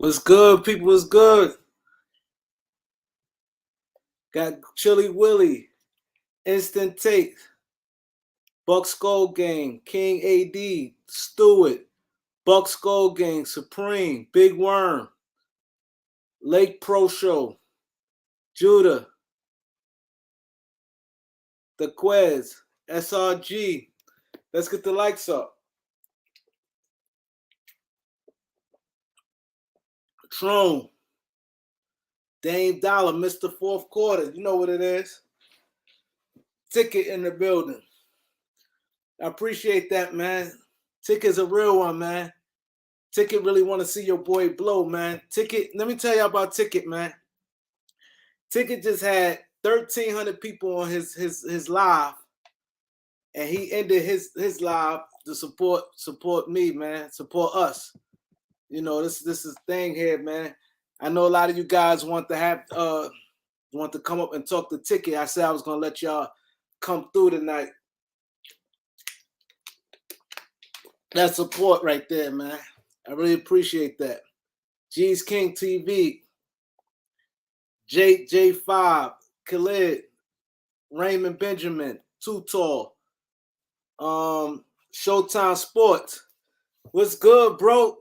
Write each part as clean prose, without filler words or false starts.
What's good, people? What's good? Got Chili Willie, Instant Take, Buck Skull Gang, King AD, Stewart, Buck Skull Gang, Supreme, Big Worm, Lake Pro Show, Judah, The Quez, SRG. Let's get the likes up. Tron, Dame Dollar, Mr. Fourth Quarter. You know what it is. Ticket in the building. I appreciate that, man. Ticket's a real one, man. Ticket really want to see your boy blow, man. Ticket, let me tell you about Ticket, man. Ticket just had 1,300 people on his live, and he ended his live to support me, man. Support us. You know, this is thing here, man. I know a lot of you guys want to come up and talk to Ticket. I said I was gonna let y'all come through tonight. That support right there, man. I really appreciate that. G's King TV, J5, Khalid, Raymond Benjamin, Too Tall, Showtime Sports. What's good, bro?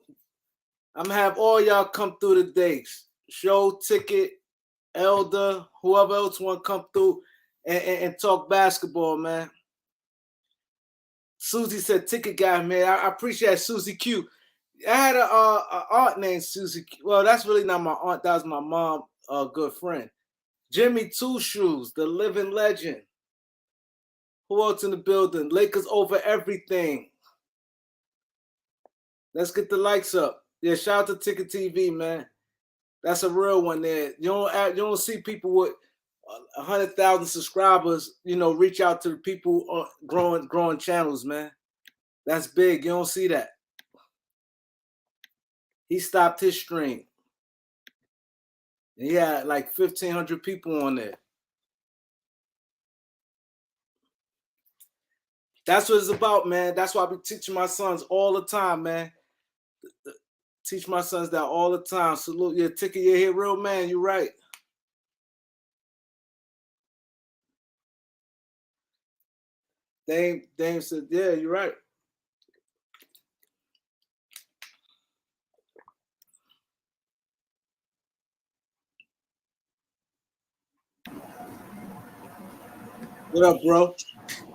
I'm gonna have all y'all come through today. Show, Ticket, Elder, whoever else want to come through and talk basketball, man. Susie said, Ticket guy, man. I appreciate Susie Q. I had a aunt named Susie Q. Well, that's really not my aunt. That was my mom, a good friend. Jimmy Two Shoes, the living legend. Who else in the building? Lakers over everything. Let's get the likes up. Yeah, shout out to Ticket TV, man. That's a real one there. You don't see people with 100,000 subscribers, you know, reach out to the people growing channels, man. That's big. You don't see that. He stopped his stream. He had like 1,500 people on there. That's what it's about, man. That's why I be teaching my sons all the time, man. Teach my sons that all the time. Salute your Ticket. You're here, real man. You're right. Dame said, yeah, you're right. What up, bro?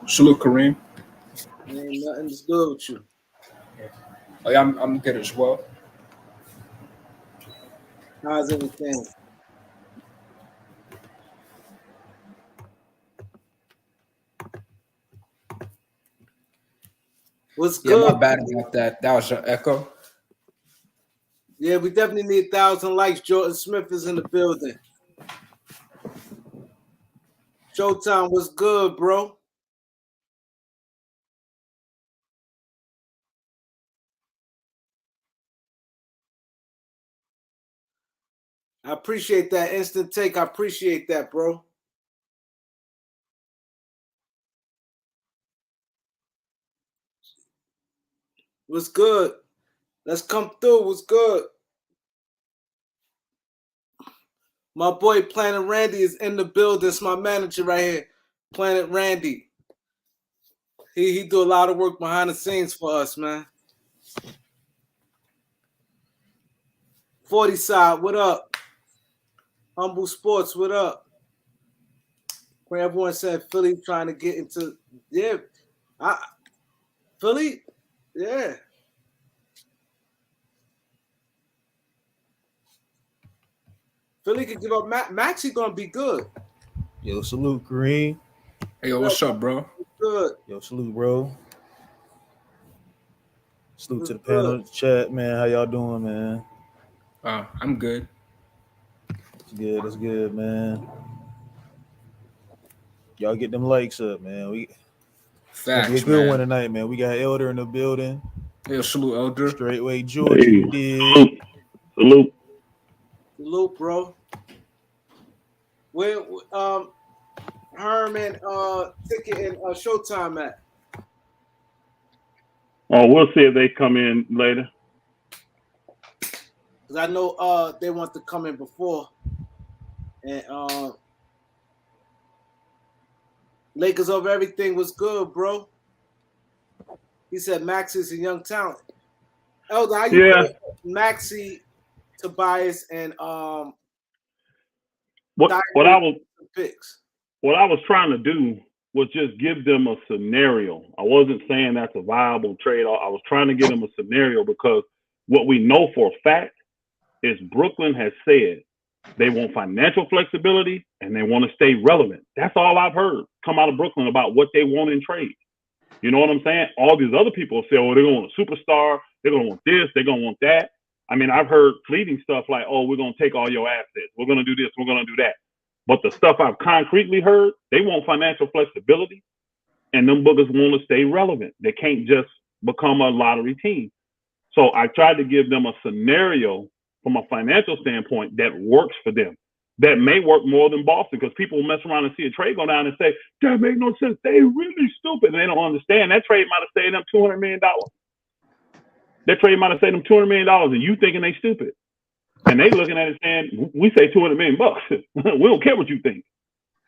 Salute, Kareem. Ain't nothing that's good with you. Oh, yeah, I'm good as well. How's everything? What's good? Yeah, my bad about that. That was an echo. Yeah, we definitely need 1,000 likes. Jordan Smith is in the building. Showtime, what's good, bro? I appreciate that instant take. I appreciate that, bro. What's good? Let's come through. What's good? My boy Planet Randy is in the building. It's my manager right here, Planet Randy. He do a lot of work behind the scenes for us, man. 40 side, what up? Humble Sports, what up? Where everyone said Philly trying to get into, yeah, Philly, yeah. Philly could give up. Maxey gonna be good. Yo, salute, Kareem. Hey, yo, what's up, bro? Good. Yo, salute, bro. Salute to the panel, chat, man. How y'all doing, man? I'm good. That's good, man. Y'all get them likes up, man. Facts, be a good one tonight, man. We got Elder in the building. Hey, salute, Elder. Straightway George, you did. Salute, bro. Where Herman Ticket and Showtime at? Oh, we'll see if they come in later. because I know they want to come in before, and Lakers over everything was good, bro. He said Maxey is a young talent. Elder, how you feel Maxey, Tobias, and what I was picks? What I was trying to do was just give them a scenario. I wasn't saying that's a viable trade. I was trying to give them a scenario because what we know for a fact is Brooklyn has said they want financial flexibility and they want to stay relevant. That's all I've heard come out of Brooklyn about what they want in trade. You know what I'm saying? All these other people say, oh, they're going to want a superstar. They're going to want this. They're going to want that. I mean, I've heard fleeting stuff like, oh, we're going to take all your assets. We're going to do this. We're going to do that. But the stuff I've concretely heard, they want financial flexibility, and them boogers want to stay relevant. They can't just become a lottery team. So I tried to give them a scenario from a financial standpoint that works for them. That may work more than Boston, because people mess around and see a trade go down and say, that makes no sense. They really stupid. And they don't understand. That trade might have saved them $200 million. That trade might have saved them $200 million, and you thinking they stupid. And they looking at it saying, we say $200 million. We don't care what you think.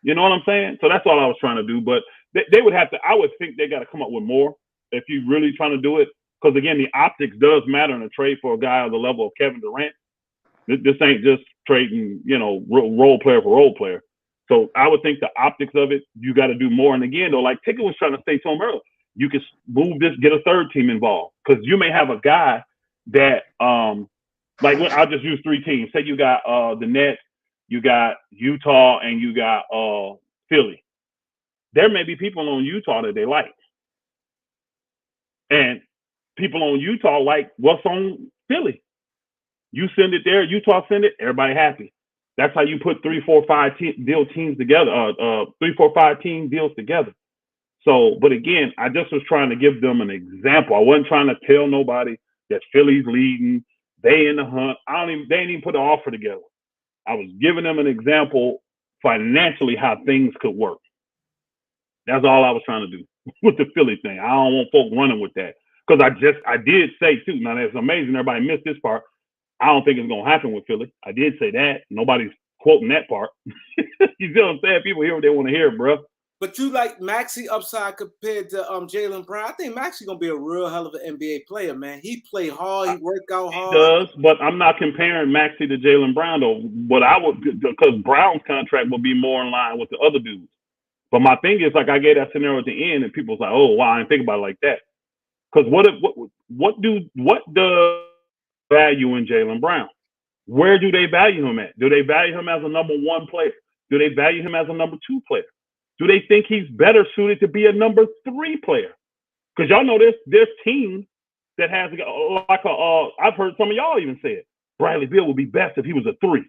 You know what I'm saying? So that's all I was trying to do. But they would have to, I would think they got to come up with more if you're really trying to do it. Because again, the optics does matter in a trade for a guy on the level of Kevin Durant. This ain't just trading, role player for role player. So I would think the optics of it, you got to do more. And again, though, like Ticket was trying to say to him earlier, you can move this, get a third team involved. Because you may have a guy that, like, I'll just use three teams. Say you got the Nets, you got Utah, and you got Philly. There may be people on Utah that they like. And people on Utah like what's on Philly. You send it there, Utah send it, everybody happy. That's how you put 3, 4, 5 teams together, 3, 4, 5 team deals together. So, but again, I just was trying to give them an example. I wasn't trying to tell nobody that Philly's leading, they in the hunt. They ain't even put an offer together. I was giving them an example financially how things could work. That's all I was trying to do with the Philly thing. I don't want folk running with that. Because I did say too, now that's amazing, everybody missed this part. I don't think it's going to happen with Philly. I did say that. Nobody's quoting that part. You see what I'm saying? People hear what they want to hear, bro. But you like Maxey upside compared to Jalen Brown. I think Maxey going to be a real hell of an NBA player, man. He play hard. He work out hard. He does, but I'm not comparing Maxey to Jalen Brown, though. What I would, because Brown's contract will be more in line with the other dudes. But my thing is, like, I gave that scenario at the end, and people's like, oh, wow, I didn't think about it like that. Because what does value in Jalen Brown? Where do they value him at? Do they value him as a number 1 player? Do they value him as a number 2 player? Do they think he's better suited to be a number 3 player? Because y'all know there's teams that has like I've heard some of y'all even say it. Bradley Beal would be best if he was a 3,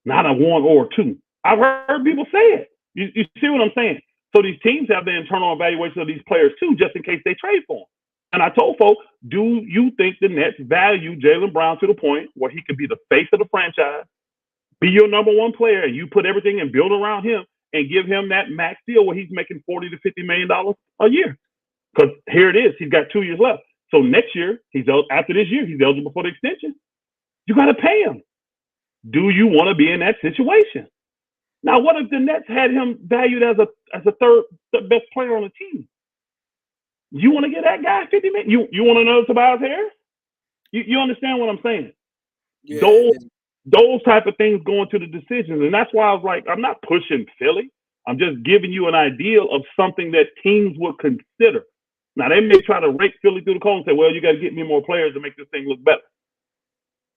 not a 1 or a 2. I've heard people say it. You see what I'm saying? So these teams have the internal evaluation of these players too, just in case they trade for them. And I told folks, do you think the Nets value Jalen Brown to the point where he could be the face of the franchise, be your number 1 player, and you put everything and build around him and give him that max deal where he's making $40 to $50 million a year? Because here it is. He's got 2 years left. So next year, after this year, he's eligible for the extension. You got to pay him. Do you want to be in that situation? Now, what if the Nets had him valued as a third best player on the team? You want to get that guy $50 million? You want another Tobias Harris? You understand what I'm saying? Yeah. Those type of things go into the decisions. And that's why I was like, I'm not pushing Philly. I'm just giving you an idea of something that teams would consider. Now, they may try to rake Philly through the cold and say, well, you got to get me more players to make this thing look better.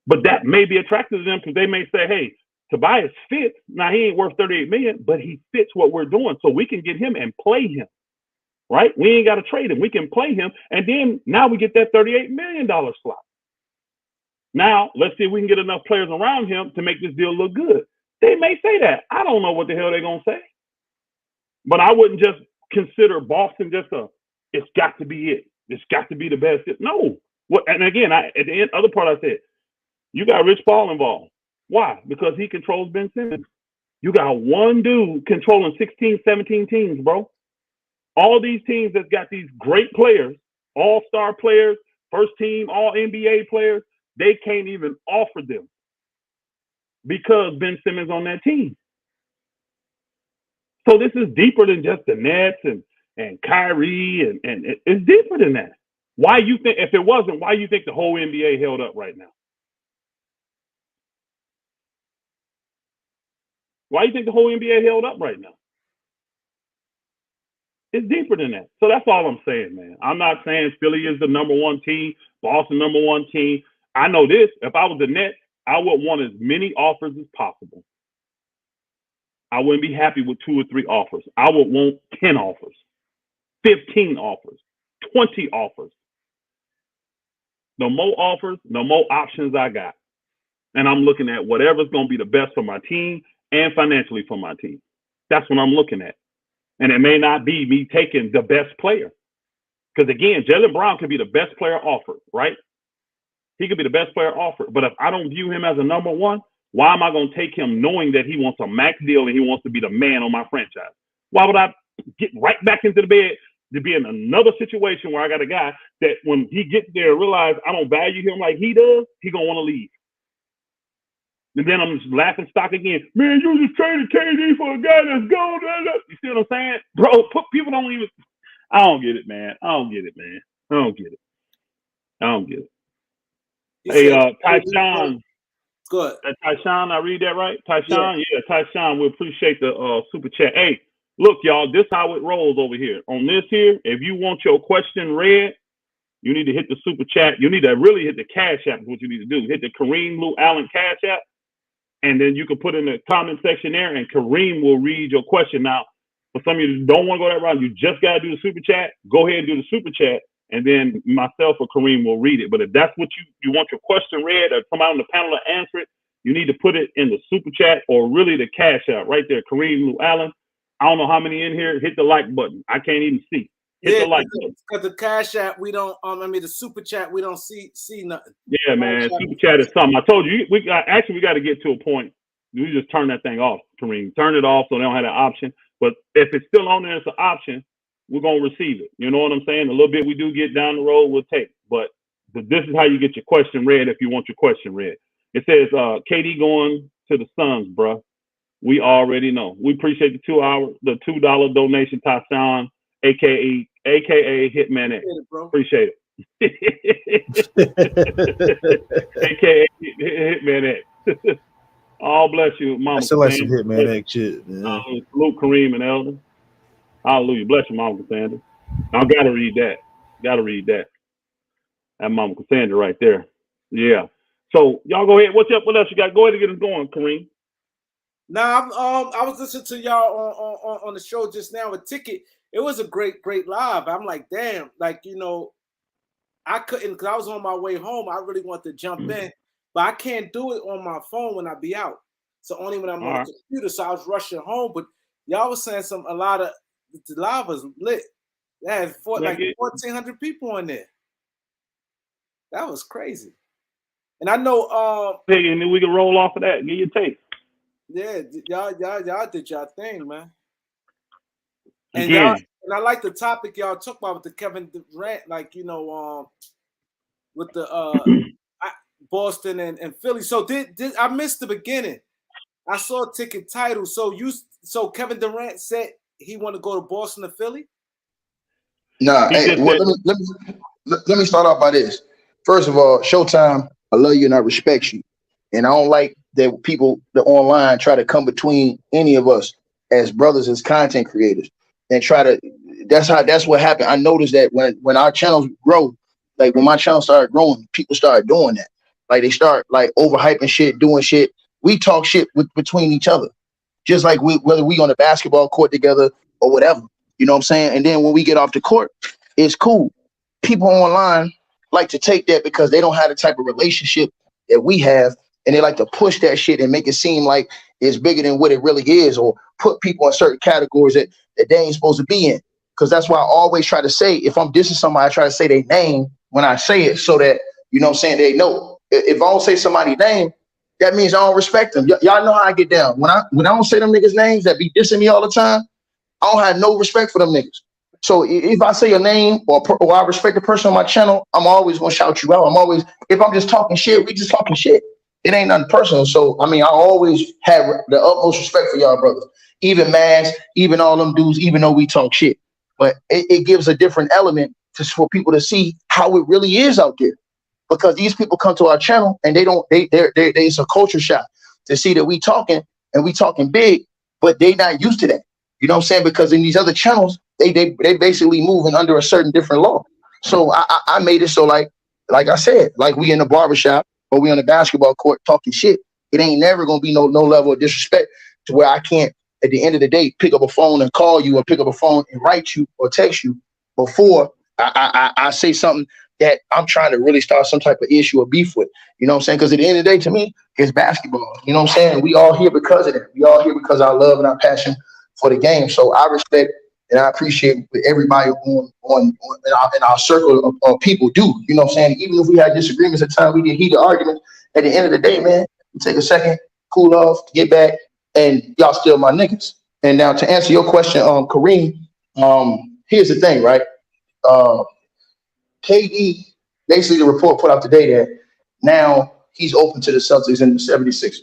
But that may be attractive to them because they may say, hey, Tobias fits. Now, he ain't worth $38 million, but he fits what we're doing. So we can get him and play him. Right? We ain't got to trade him. We can play him. And then now we get that $38 million slot. Now, let's see if we can get enough players around him to make this deal look good. They may say that. I don't know what the hell they're going to say. But I wouldn't just consider Boston it's got to be it. It's got to be the best. No. And again, at the end, other part I said, you got Rich Paul involved. Why? Because he controls Ben Simmons. You got one dude controlling 16, 17 teams, bro. All these teams that's got these great players, all-star players, first team, all NBA players, they can't even offer them because Ben Simmons on that team. So this is deeper than just the Nets and Kyrie, and it's deeper than that. Why you think, if it wasn't, why you think the whole NBA held up right now? Why you think the whole NBA held up right now? It's deeper than that. So that's all I'm saying, man. I'm not saying Philly is the number one team, Boston number one team. I know this. If I was the Nets, I would want as many offers as possible. I wouldn't be happy with 2 or 3 offers. I would want 10 offers, 15 offers, 20 offers. No more offers, no more options I got. And I'm looking at whatever's going to be the best for my team and financially for my team. That's what I'm looking at. And it may not be me taking the best player. Because again, Jalen Brown could be the best player offered, right? He could be the best player offered. But if I don't view him as a number one, why am I going to take him knowing that he wants a max deal and he wants to be the man on my franchise? Why would I get right back into the bed to be in another situation where I got a guy that when he gets there and realize I don't value him like he does, he going to want to leave. And then I'm just laughing stock again. Man, you just traded KD for a guy that's gone. You see what I'm saying? Bro, people don't even, I don't get it, man. I don't get it. Hey, Tyshawn. Good. Tyshawn, I read that right? Tyshawn? Yeah, Tyshawn, we appreciate the super chat. Hey, look, y'all, this how it rolls over here. On this here, if you want your question read, you need to hit the super chat. You need to really hit the Cash App is what you need to do. Hit the KAREEMLOUALLEN Cash App, and then you can put in the comment section there, and Kareem will read your question. Now, for some of you who don't want to go that route, you just got to do the super chat. Go ahead and do the super chat, and then myself or Kareem will read it. But if that's what you want your question read or come out on the panel to answer it, you need to put it in the super chat or really the Cash App right there, KAREEMLOUALLEN. I don't know how many in here. Hit the like button. I can't even see. Hit the like button. Because the Cash App, we don't. The super chat, we don't see nothing. Yeah, man. Super chat is something. I told you, we got to get to a point. We just turn that thing off, Kareem. Turn it off so they don't have that option. But if it's still on there, it's an option. We're gonna receive it. You know what I'm saying? A little bit we do get down the road, we'll take. But this is how you get your question read if you want your question read. It says, KD going to the Suns, bruh. We already know. We appreciate the $2 donation, Tyshawn, aka Hitman X. Appreciate it. aka Hitman X. Oh, bless you, Mama. I still like some Hitman X shit, man. Salute Kareem and Elder. Hallelujah. Bless you, Mama Cassandra. I gotta read that. That Mama Cassandra right there. Yeah. So y'all go ahead. What's up? What else you got? Go ahead and get us going, Kareem. Now, I was listening to y'all on the show just now with Ticket. It was a great live. I'm like, damn, like, I couldn't, because I was on my way home. I really wanted to jump in, but I can't do it on my phone when I be out. So only when I'm on the computer. So I was rushing home. But y'all was saying a lot of the live was lit. They had like 1,400 people in there. That was crazy. And I know and then we can roll off of that and get your take. Yeah, y'all did y'all thing, man. And I like the topic y'all talk about with the Kevin Durant, like, with the Boston and Philly. So I missed the beginning. I saw Ticket title. So Kevin Durant said he want to go to Boston or Philly? Nah, hey, let me start off by this. First of all, Showtime, I love you and I respect you. And I don't like that people that online try to come between any of us as brothers, as content creators, and try to. That's what happened. I noticed that when our channels grow, like when my channel started growing, people started doing that. Like they start like overhyping shit, doing shit. We talk shit between each other, just like whether we on the basketball court together or whatever. You know what I'm saying? And then when we get off the court, it's cool. People online like to take that because they don't have the type of relationship that we have. And they like to push that shit and make it seem like it's bigger than what it really is, or put people in certain categories that they ain't supposed to be in. Because that's why I always try to say, if I'm dissing somebody, I try to say their name when I say it so that, you know what I'm saying, they know. If I don't say somebody's name, that means I don't respect them. Y'all know how I get down. When I don't say them niggas' names that be dissing me all the time, I don't have no respect for them niggas. So if I say a name or I respect a person on my channel, I'm always gonna shout you out. If I'm just talking shit, we just talking shit. It ain't nothing personal. So I mean, I always have the utmost respect for y'all brothers, even Mass, even all them dudes, even though we talk shit. But it gives a different element for people to see how it really is out there. Because these people come to our channel and it's a culture shock to see that we talking and we talking big, but they not used to that. You know what I'm saying? Because in these other channels, they basically moving under a certain different law. So I made it so like I said, like we in the barbershop or we on the basketball court talking shit. It ain't never gonna be no level of disrespect to where I can't at the end of the day pick up a phone and call you or pick up a phone and write you or text you before I say something that I'm trying to really start some type of issue or beef with. You know what I'm saying? Because at the end of the day, to me, it's basketball. You know what I'm saying? We all here because of that. We all here because of our love and our passion for the game. So I respect and I appreciate what everybody in our circle of people do. You know what I'm saying? Even if we had disagreements at times, we get heated arguments. At the end of the day, man, we take a second, cool off, get back, and y'all still my niggas. And now to answer your question, Kareem, here's the thing, right? KD, basically the report put out today that now he's open to the Celtics and the 76ers.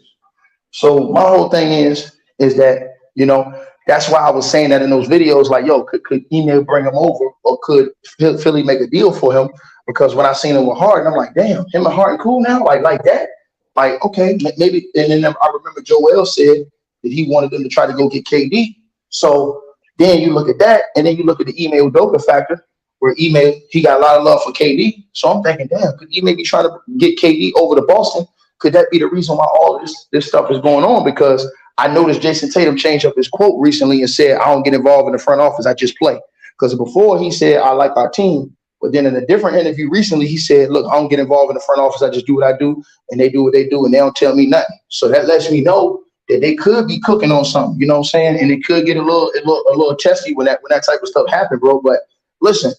So my whole thing is that, you know, that's why I was saying that in those videos, like, yo, could email bring him over or could Philly make a deal for him? Because when I seen him with Harden, I'm like, damn, him and Harden cool now? Like that? Like, okay, maybe. And then I remember Joel said that he wanted them to try to go get KD. So then you look at that, and then you look at the email Udoka factor, where email, he got a lot of love for KD. So I'm thinking, damn, could he maybe try to get KD over to Boston? Could that be the reason why all this stuff is going on? Because I noticed Jason Tatum changed up his quote recently and said, I don't get involved in the front office, I just play. Because before he said, I like our team. But then in a different interview recently, he said, look, I don't get involved in the front office, I just do what I do, and they do what they do, and they don't tell me nothing. So that lets me know that they could be cooking on something, you know what I'm saying? And it could get a little testy when that type of stuff happens, bro. But listen,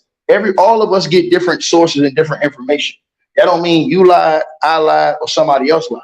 all of us get different sources and different information. That don't mean you lied, I lied, or somebody else lied.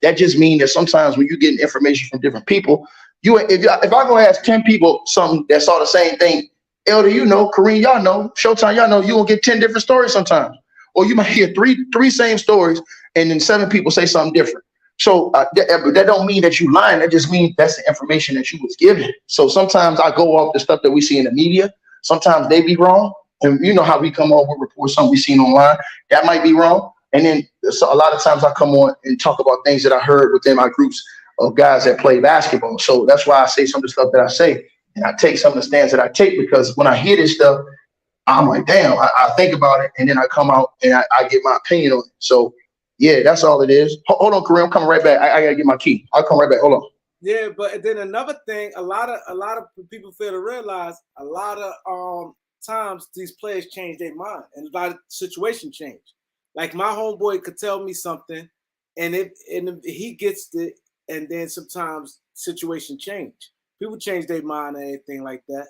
That just means that sometimes when you're getting information from different people, if I go ask 10 people something that saw the same thing, Elder, you know, Kareem, y'all know, Showtime, y'all know, you will get 10 different stories sometimes. Or you might hear three same stories, and then 7 people say something different. So that don't mean that you lying. That just means that's the information that you was given. So sometimes I go off the stuff that we see in the media. Sometimes they be wrong. And you know how we come on with reports, something we seen online. That might be wrong. And then so a lot of times I come on and talk about things that I heard within my groups of guys that play basketball. So that's why I say some of the stuff that I say. And I take some of the stands that I take, because when I hear this stuff, I'm like, damn, I think about it. And then I come out and I get my opinion on it. So, yeah, that's all it is. Hold on, Kareem. I'm coming right back. I got to get my key. I'll come right back. Hold on. Yeah, but then another thing, a lot of people fail to realize a lot of times these players change their mind and a lot of situations change. Like my homeboy could tell me something, and if he gets it, and then sometimes situation change. People change their mind and anything like that.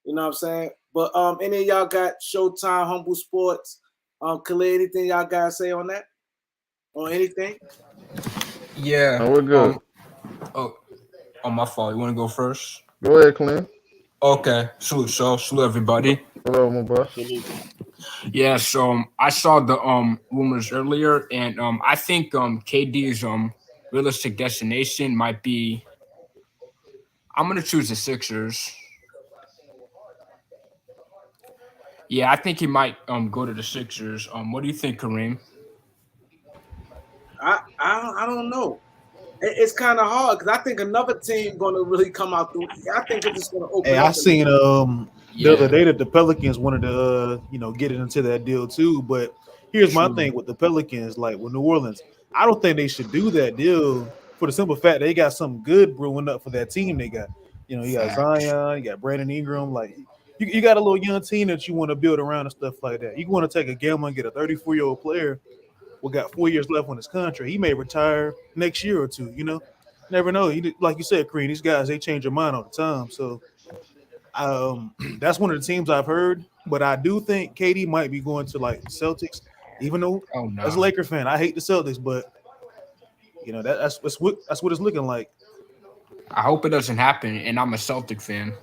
You know what I'm saying? But any of y'all got Showtime, Humble Sports, Khalid, anything y'all gotta say on that? On anything? Yeah. No, we're good. My fault. You want to go first? Go ahead, Clint. Okay. Salute everybody. Hello, my boy. Yeah, so I saw the rumors earlier, and I think KD's realistic destination might be. I'm gonna choose the Sixers. Yeah, I think he might go to the Sixers. What do you think, Kareem? I don't know. It's kind of hard because I think another team going to really come out. I think it's just going to open. Hey, up I seen the other day that the Pelicans wanted to get into that deal too. But here's my thing with the Pelicans, like with New Orleans, I don't think they should do that deal for the simple fact they got something good brewing up for that team. They got, you got Zion, you got Brandon Ingram, like you got a little young team that you want to build around and stuff like that. You want to take a gamble and get a 34-year-old player who got 4 years left on his contract. He may retire next year or two. Never know. Like you said, Kareem, these guys, they change their mind all the time. So that's one of the teams I've heard. But I do think KD might be going to like Celtics, even though as a Laker fan, I hate the Celtics, but that's what it's looking like. I hope it doesn't happen, and I'm a Celtic fan.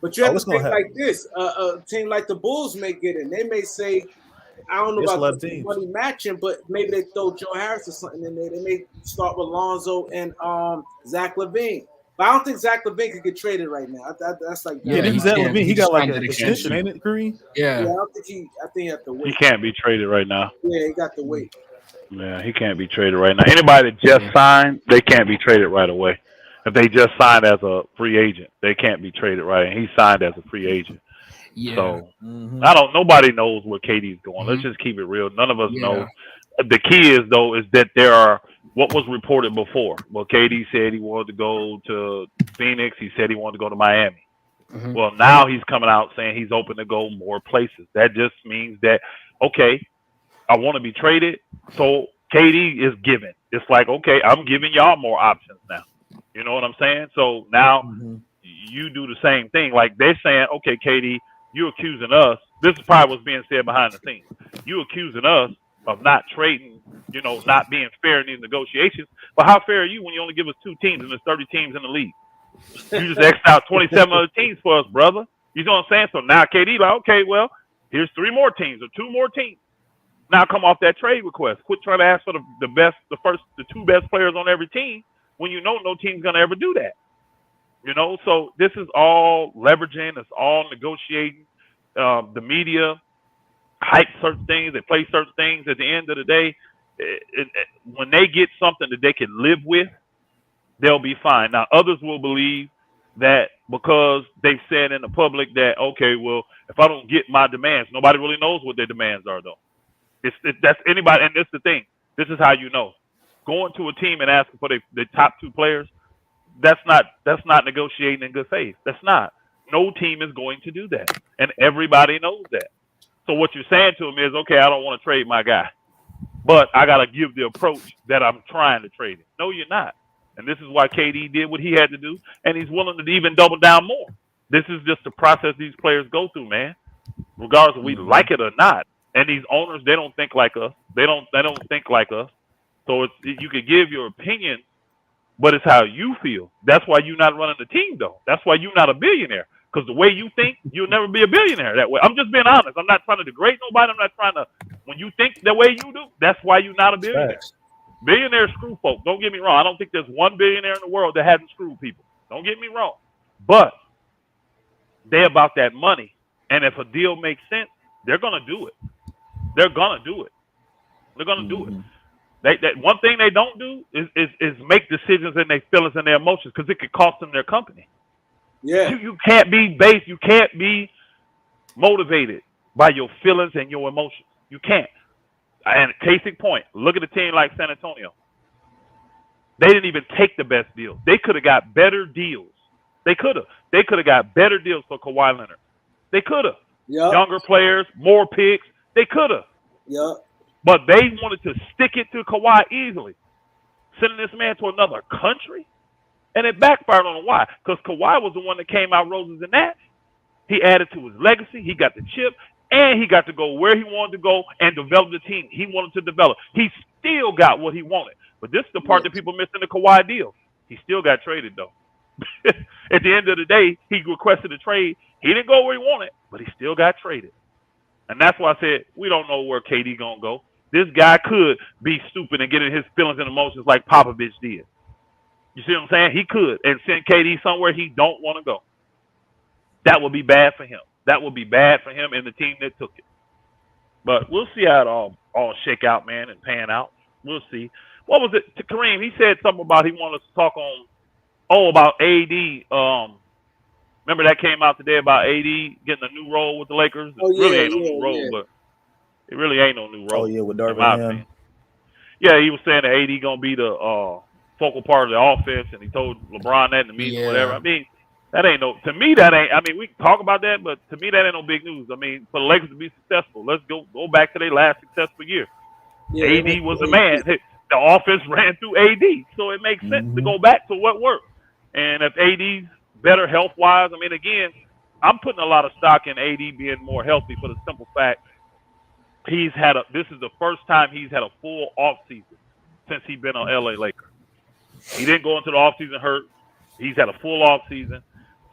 But you have to think like this: a team like the Bulls may get in. They may say, I don't know about the money matching, but maybe they throw Joe Harris or something in there. They may start with Lonzo and Zach LaVine. But I don't think Zach LaVine could get traded right now. That's like Zach LaVine. He got like an extension, ain't it, Kareem? Yeah. I don't think I think he have to wait. He can't be traded right now. Yeah, he got to wait. Yeah, he can't be traded right now. Anybody that just signed, they can't be traded right away. If they just signed as a free agent, they can't be traded right. And he signed as a free agent. Yeah. So nobody knows where KD's going. Let's just keep it real. None of us know. The key is though is that there are what was reported before. Well, KD said he wanted to go to Phoenix. He said he wanted to go to Miami. Well, now he's coming out saying he's open to go more places. That just means that, okay, I want to be traded. So KD is giving. It's like, okay, I'm giving y'all more options now. You know what I'm saying? So now you do the same thing. Like they're saying, okay, KD, you accusing us. This is probably what's being said behind the scenes. You accusing us of not trading, you know, not being fair in these negotiations. But how fair are you when you only give us 2 teams and there's 30 teams in the league? You just X'd out 27 other teams for us, brother. You know what I'm saying? So now KD like, okay, well, here's 3 more teams or 2 more teams. Now come off that trade request. Quit trying to ask for the 2 best players on every team when you know no team's gonna ever do that. You know, so this is all leveraging. It's all negotiating. The media hype certain things. They play certain things. At the end of the day, when they get something that they can live with, they'll be fine. Now, others will believe that because they've said in the public that, okay, well, if I don't get my demands, nobody really knows what their demands are, though. That's anybody, and this is the thing. This is how you know. Going to a team and asking for the top 2 players, that's not negotiating in good faith. That's not. No team is going to do that, and everybody knows that. So what you're saying to him is, okay, I don't want to trade my guy, but I got to give the approach that I'm trying to trade him. No, you're not. And this is why KD did what he had to do, and he's willing to even double down more. This is just the process these players go through, man, regardless if we like it or not. And these owners, they don't think like us. They don't think like us. So you could give your opinion, but it's how you feel. That's why you're not running the team, though. That's why you're not a billionaire. Because the way you think, you'll never be a billionaire that way. I'm just being honest. I'm not trying to degrade nobody. I'm not trying to. When you think the way you do, that's why you're not a billionaire. Thanks. Billionaires screw folk. Don't get me wrong. I don't think there's one billionaire in the world that hasn't screwed people. Don't get me wrong. But they're about that money. And if a deal makes sense, they're going to do it. They're going to do it. They're going to do it. That one thing they don't do is make decisions in their feelings and their emotions because it could cost them their company. Yeah, you can't be based. You can't be motivated by your feelings and your emotions. You can't. And case in point, look at a team like San Antonio. They didn't even take the best deal. They could have got better deals. They could have. They could have got better deals for Kawhi Leonard. They could have. Yep. Younger players, more picks. They could have. Yeah. But they wanted to stick it to Kawhi easily, sending this man to another country. And it backfired on him. Why? Because Kawhi was the one that came out roses and that. He added to his legacy. He got the chip. And he got to go where he wanted to go and develop the team he wanted to develop. He still got what he wanted. But this is the part that people miss in the Kawhi deal. He still got traded, though. At the end of the day, he requested a trade. He didn't go where he wanted, but he still got traded. And that's why I said, we don't know where KD going to go. This guy could be stupid and get in his feelings and emotions like Popovich did. You see what I'm saying? He could and send KD somewhere he don't want to go. That would be bad for him. That would be bad for him and the team that took it. But we'll see how it all shake out, man, and pan out. We'll see. What was it? To Kareem, he said something about he wanted us to talk on, about AD. Remember that came out today about AD getting a new role with the Lakers? It really ain't no new role, but it really ain't no new role. Oh, yeah, with Darvin. Yeah, he was saying that AD going to be the focal part of the offense, and he told LeBron that in the meeting or whatever. I mean, that ain't no – to me, that ain't – I mean, we can talk about that, but to me, that ain't no big news. I mean, for the Lakers to be successful, let's go back to their last successful year. Yeah, AD was the man. The offense ran through AD, so it makes sense to go back to what worked. And if AD's better health-wise, I mean, again, I'm putting a lot of stock in AD being more healthy for the simple fact this is the first time he's had a full offseason since he's been on LA Lakers. He didn't go into the offseason hurt. He's had a full offseason.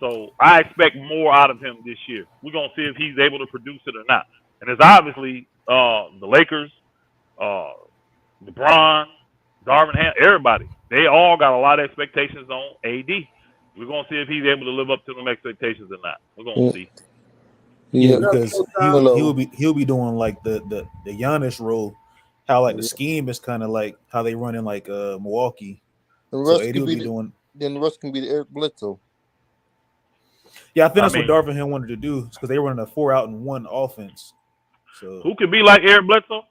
So I expect more out of him this year. We're gonna see if he's able to produce it or not. And it's obviously the Lakers, LeBron, Darvin Ham, everybody. They all got a lot of expectations on AD. We're gonna see if he's able to live up to them expectations or not. We're gonna see. Yeah, because he'll be doing like the Giannis role, how like the scheme is kind of like how they run in like Milwaukee. So AD will be doing. Then Russ can be the Eric Bledsoe. Yeah, I think that's what Darvin Ham wanted to do because they running a 4-out-and-1 offense. So who could be like Eric Bledsoe?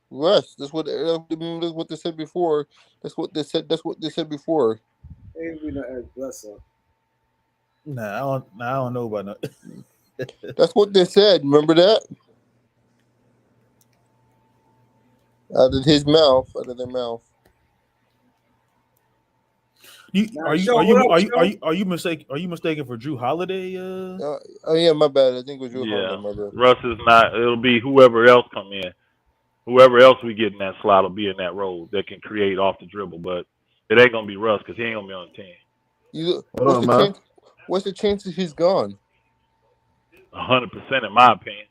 Russ. That's what they said before. That's what they said before. Ain't we not Eric Bledsoe? Nah, I don't know about that. That's what they said. Remember that? Out of their mouth. Are you mistaken for Drew Holiday? Oh yeah, my bad. I think it was Drew Holiday. My bad. Russ is not. It'll be whoever else come in. Whoever else we get in that slot will be in that role that can create off the dribble. But it ain't gonna be Russ because he ain't gonna be on the team. What's the chances he's gone? 100% in my opinion.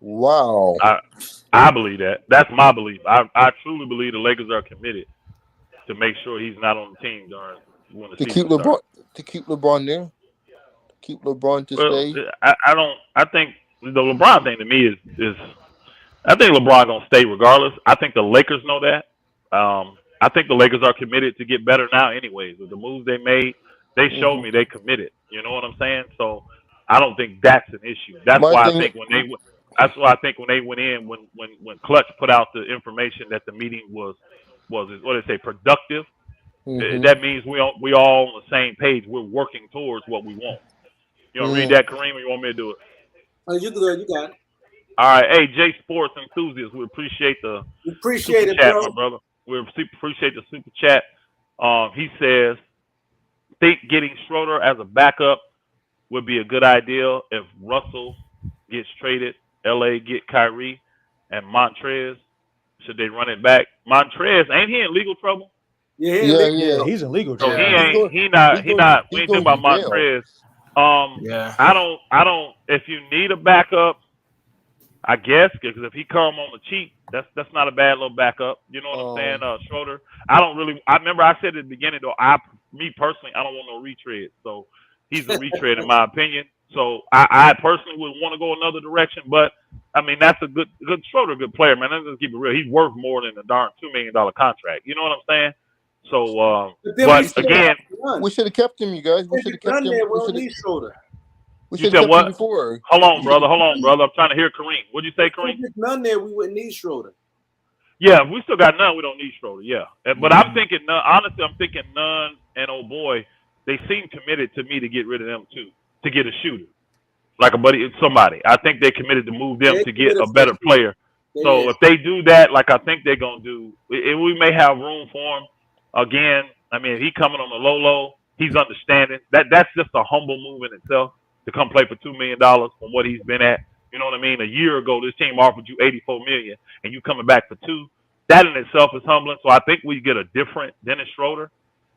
Wow. I believe that. That's my belief. I truly believe the Lakers are committed to make sure he's not on the team during when the season starts. To keep LeBron there. Keep LeBron to stay. I think the LeBron thing to me is I think LeBron gonna stay regardless. I think the Lakers know that. I think the Lakers are committed to get better now anyways. With the moves they made, they showed me they committed. You know what I'm saying? So I don't think that's an issue. That's why I think when they went in when Clutch put out the information that the meeting was what did they say, productive. That means we all on the same page. We're working towards what we want. You want to read that, Kareem, or you want me to do it? Oh, you good? You got it. All right, hey, J Sports enthusiasts, we appreciate the super chat, my brother. We appreciate the super chat. He says, think getting Schroeder as a backup would be a good idea if Russell gets traded. LA get Kyrie and Montrez. Should they run it back? Montrez, ain't he in legal trouble? Yeah, he's in legal trouble. So he not. We ain't thinking about Montrez. I don't. If you need a backup, I guess, because if he come on the cheap, that's not a bad little backup. You know what I'm saying? Schroeder. I remember I said at the beginning though. Me personally, I don't want no retread. So he's a retread in my opinion. So I personally would want to go another direction, but I mean that's a good Schroeder, good player, man. Let's just keep it real. He's worth more than a darn $2 million contract. You know what I'm saying? So, but again, we should have kept him, you guys. We should have kept him. We should have kept him before. Hold on, brother. I'm trying to hear Kareem. What'd you say, Kareem? If none there, we wouldn't need Schroeder. Yeah, if we still got none, we don't need Schroeder. Yeah, but I'm thinking none. Honestly, I'm thinking none and oh boy, they seem committed to me to get rid of them too, to get a shooter, like a buddy, somebody. I think they committed to move them to get a better player. So if they do that, like I think they're gonna do, we may have room for him. Again, I mean, if he coming on the low, he's understanding. That's just a humble move in itself to come play for $2 million from what he's been at. You know what I mean? A year ago, this team offered you $84 million, and you coming back for $2 million. That in itself is humbling. So I think we get a different Dennis Schroeder,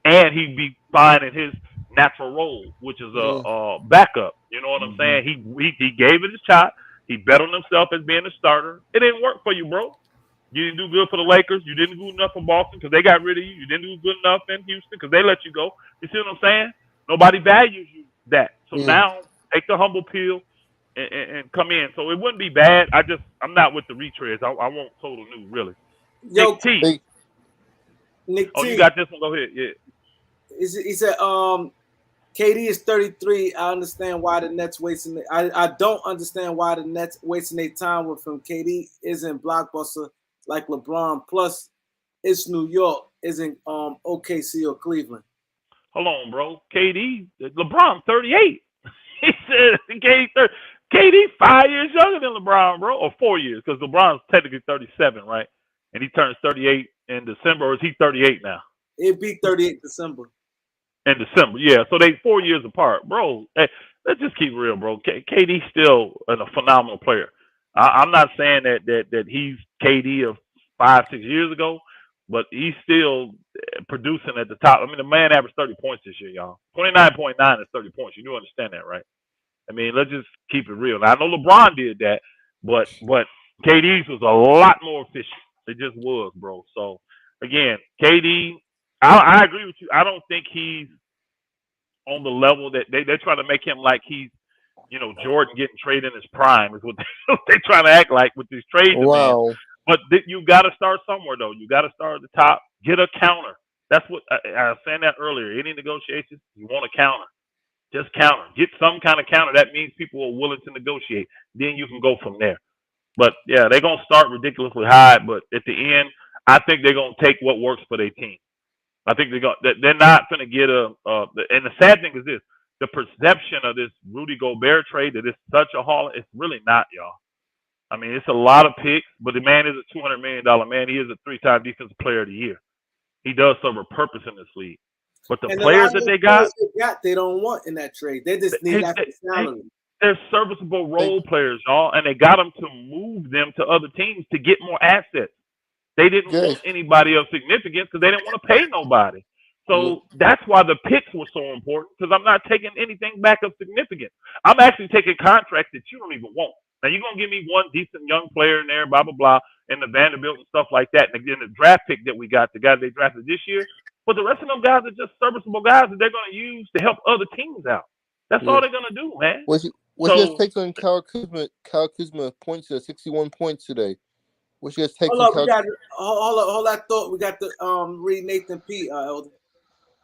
and he'd be fine in his natural role, which is a backup. You know what I'm saying? He gave it a shot. He bet on himself as being a starter. It didn't work for you, bro. You didn't do good for the Lakers. You didn't do enough for Boston because they got rid of you. You didn't do good enough in Houston because they let you go. You see what I'm saying? Nobody values you that. So now take the humble pill and come in. So it wouldn't be bad. I'm not with the retreads. I want total new, really. Yo, Nick T. Nick T. You got this one. Go ahead. Yeah. He said, KD is 33. I understand why the Nets wasting. I don't understand why the Nets wasting their time with him. KD isn't blockbuster like LeBron. Plus, it's New York. Isn't OKC or Cleveland. Hold on, bro. LeBron 38. He said KD 5 years younger than LeBron, bro, or 4 years because LeBron's technically 37, right? And he turns 38 in December, or is he 38 now? It'd be 38 December. In December, yeah. So they 4 years apart, bro. Hey, let's just keep it real, bro. KD's still a phenomenal player. I'm not saying that he's KD of 5-6 years ago, but he's still producing at the top. I mean, the man averaged 30 points this year, y'all. 29.9 is 30 points. You do understand that, right? I mean, let's just keep it real. Now, I know LeBron did that, but KD's was a lot more efficient. It just was, bro. So, again, KD, I agree with you. I don't think he's on the level that they're trying to make him like he's, Jordan getting traded in his prime is what they're trying to act like with these trade demands. Wow. But you got to start somewhere, though. You got to start at the top. Get a counter. That's what I was saying that earlier. Any negotiations, you want a counter. Just counter. Get some kind of counter. That means people are willing to negotiate. Then you can go from there. But, yeah, they're going to start ridiculously high. But at the end, I think they're going to take what works for their team. I think they're not going to get and the sad thing is this. The perception of this Rudy Gobert trade that it's such a haul, it's really not, y'all. I mean, it's a lot of picks, but the man is a $200 million man. He is a 3-time Defensive Player of the Year. He does serve a purpose in this league. But the players that they got, they don't want in that trade. They just need that salary. They're serviceable role players, y'all, and they got them to move them to other teams to get more assets. They didn't want anybody of significance because they didn't want to pay nobody. So that's why the picks were so important, because I'm not taking anything back of significance. I'm actually taking contracts that you don't even want. Now, you're going to give me one decent young player in there, blah, blah, blah, and the Vanderbilt and stuff like that. And again, the draft pick that we got, the guys they drafted this year. But the rest of them guys are just serviceable guys that they're going to use to help other teams out. That's all they're going to do, man. What's your take on Kyle Kuzma points today, 61 points today? What's your take on Kyle? Hold that thought. We got to read Nathan P. Elder.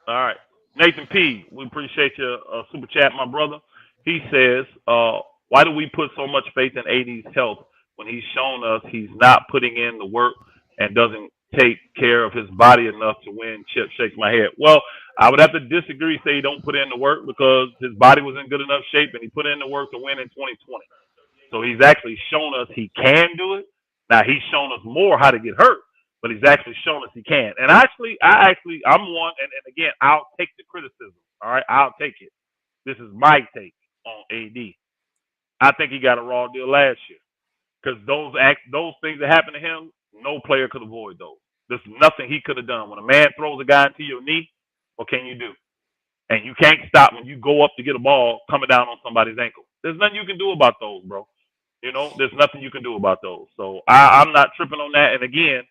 All right. Nathan P., we appreciate your super chat, my brother. He says, why do we put so much faith in AD's health when he's shown us he's not putting in the work and doesn't take care of his body enough to win? Chip shakes my head. Well, I would have to disagree, say he don't put in the work, because his body was in good enough shape and he put in the work to win in 2020. So he's actually shown us he can do it. Now, he's shown us more how to get hurt, but he's actually shown us he can. And I'm one, and again, I'll take the criticism. All right, I'll take it. This is my take on AD. I think he got a raw deal last year, because those things that happened to him, no player could avoid those. There's nothing he could have done. When a man throws a guy into your knee, what can you do? And you can't stop when you go up to get a ball coming down on somebody's ankle. There's nothing you can do about those, bro. There's nothing you can do about those. So I'm not tripping on that. And again,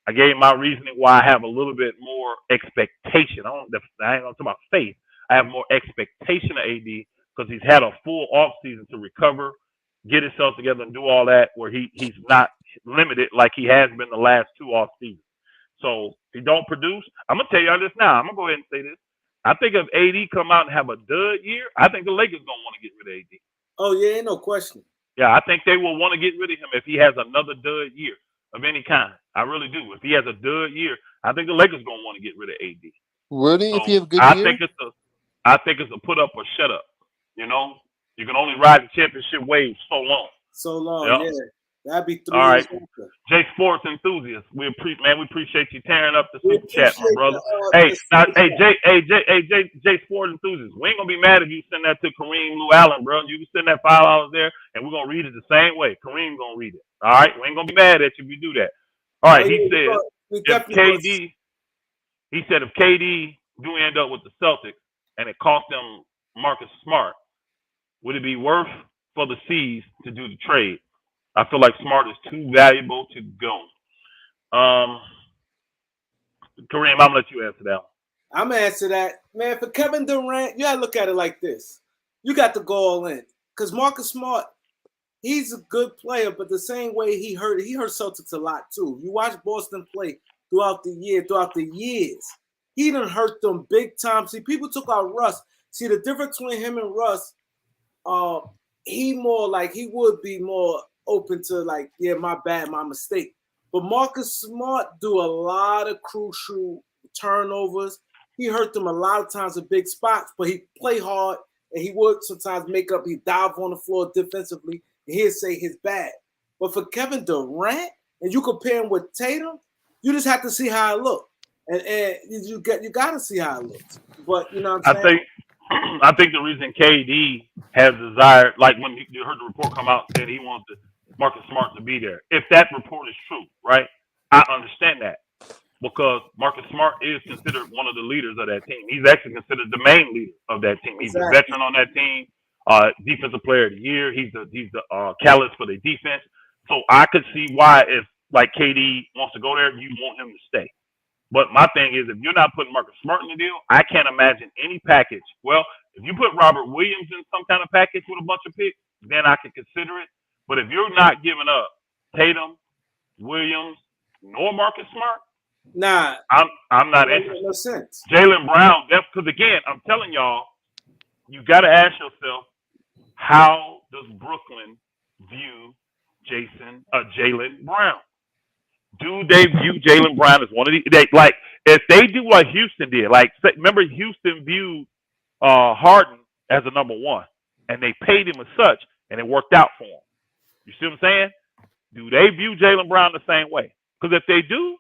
I gave my reasoning why I have a little bit more expectation. I ain't going to talk about faith. I have more expectation of AD because he's had a full offseason to recover, get himself together, and do all that, where he's not limited like he has been the last 2 off seasons. So if he don't produce, I'm going to tell y'all this now. I'm going to go ahead and say this. I think if AD come out and have a dud year, I think the Lakers going to want to get rid of AD. Oh, yeah, ain't no question. Yeah, I think they will want to get rid of him if he has another dud year of any kind. I really do. If he has a dud year, I think the Lakers going to want to get rid of AD. Really? So if he have a good year? I think it's a put up or shut up. You can only ride the championship wave so long. So long, yeah. That'd be 3 All right. years. J Sports enthusiast, we appreciate you tearing up the super chat, my brother. J Sports enthusiast, we ain't gonna be mad if you send that to KAREEMLOUALLEN, bro. You can send that $5 there, and we're gonna read it the same way. Kareem gonna read it. All right, we ain't gonna be mad at you if you do that. All right, he said if KD do end up with the Celtics and it cost them Marcus Smart, would it be worth for the C's to do the trade? I feel like Smart is too valuable to go. Kareem, I'm going to let you answer that one. I'm going to answer that. Man, for Kevin Durant, you got to look at it like this. You got to go all in. Because Marcus Smart, he's a good player, but the same way he hurt Celtics a lot too. You watch Boston play throughout the years. He done hurt them big time. See, people took out Russ. See, the difference between him and Russ, he would be more open to my bad, my mistake. But Marcus Smart do a lot of crucial turnovers. He hurt them a lot of times in big spots, but he play hard and he would sometimes make up. He dive on the floor defensively and he'd say his bad. But for Kevin Durant, and you compare him with Tatum, you just have to see how it look. And you got to see how it looks. But you know what I'm saying? I think the reason KD has desired, like when you heard the report come out and said he wants Marcus Smart to be there. If that report is true, right? I understand that. because Marcus Smart is considered one of the leaders of that team. He's actually considered the main leader of that team. He's a veteran on that team, defensive player of the year. He's the catalyst for the defense. So I could see why, if like KD wants to go there, you want him to stay. But my thing is, if you're not putting Marcus Smart in the deal, I can't imagine any package. Well, if you put Robert Williams in some kind of package with a bunch of picks, then I could consider it. But if you're not giving up Tatum, Williams, nor Marcus Smart, nah, I'm not interested. No sense. Jalen Brown, because again, I'm telling y'all, you got to ask yourself, how does Brooklyn view Jalen Brown? Do they view Jalen Brown as one of the like if they do what Houston did? Like, remember Houston viewed Harden as a number one, and they paid him as such, and it worked out for him. You see what I'm saying? Do they view Jalen Brown the same way? Because if they do,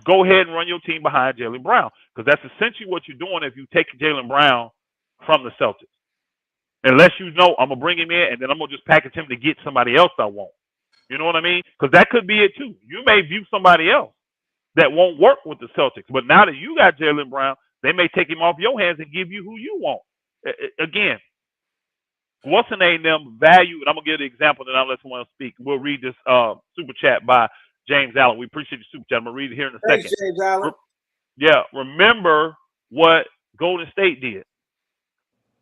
go ahead and run your team behind Jalen Brown, because that's essentially what you're doing if you take Jalen Brown from the Celtics. Unless you know I'm gonna bring him in and then I'm gonna just package him to get somebody else I want. You know what I mean? Because that could be it too. You may view somebody else that won't work with the Celtics, but now that you got Jalen Brown, they may take him off your hands and give you who you want. Again, what's the name them value? And I'm gonna give the example, then I'll let someone else speak. We'll read this super chat by James Allen. We appreciate the super chat. I'm gonna read it here in a second. James Allen. Yeah, remember what Golden State did.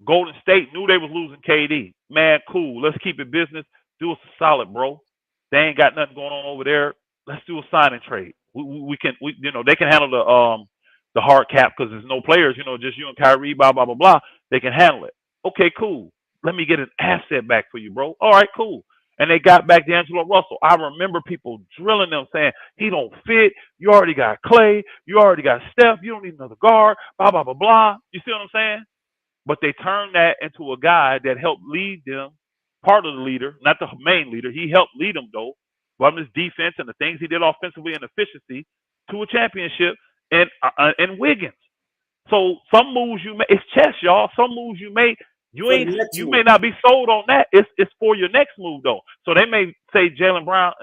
Golden State knew they was losing KD. Man, cool. Let's keep it business. Do us a solid, bro. They ain't got nothing going on over there. Let's do a sign and trade. We can they can handle the hard cap because there's no players. Just you and Kyrie. Blah blah blah blah. They can handle it. Okay, cool. Let me get an asset back for you, bro. All right, cool. And they got back D'Angelo Russell. I remember people drilling them saying, he don't fit. You already got Clay. You already got Steph. You don't need another guard. Blah, blah, blah, blah. You see what I'm saying? But they turned that into a guy that helped lead them, part of the leader, not the main leader. He helped lead them, though, from his defense and the things he did offensively and efficiency to a championship and Wiggins. So some moves you make, it's chess, y'all. Some moves you make, you may not be sold on that. It's for your next move, though. So they may say Jalen Brown,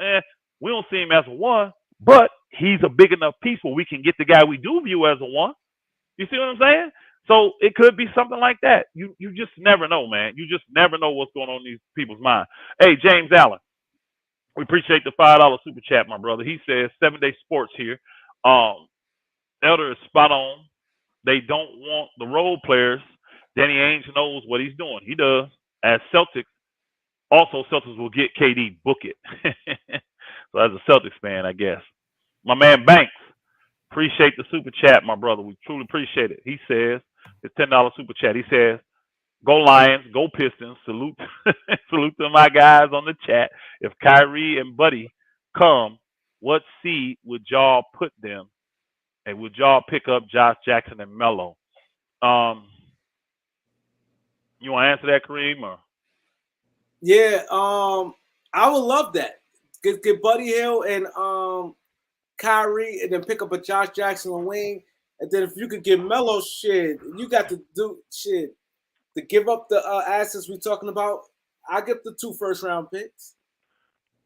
we don't see him as a one, but he's a big enough piece where we can get the guy we do view as a one. You see what I'm saying? So it could be something like that. You just never know, man. You just never know what's going on in these people's minds. Hey, James Allen, we appreciate the $5 super chat, my brother. He says 7 Day Sports here. Elder is spot on. They don't want the role players. Danny Ainge knows what he's doing. He does. As Celtics, also Celtics will get KD, book it. So as a Celtics fan, I guess. My man Banks, appreciate the super chat, my brother. We truly appreciate it. He says, it's $10 super chat. He says, go Lions, go Pistons. Salute to my guys on the chat. If Kyrie and Buddy come, what seed would y'all put them? And would y'all pick up Josh Jackson and Melo? You want to answer that, Kareem? Or? Yeah, I would love that. Get Buddy Hill and Kyrie, and then pick up a Josh Jackson on wing. And then if you could get Melo, shit, you got to do shit to give up the assets we're talking about. I get the 2 first-round picks.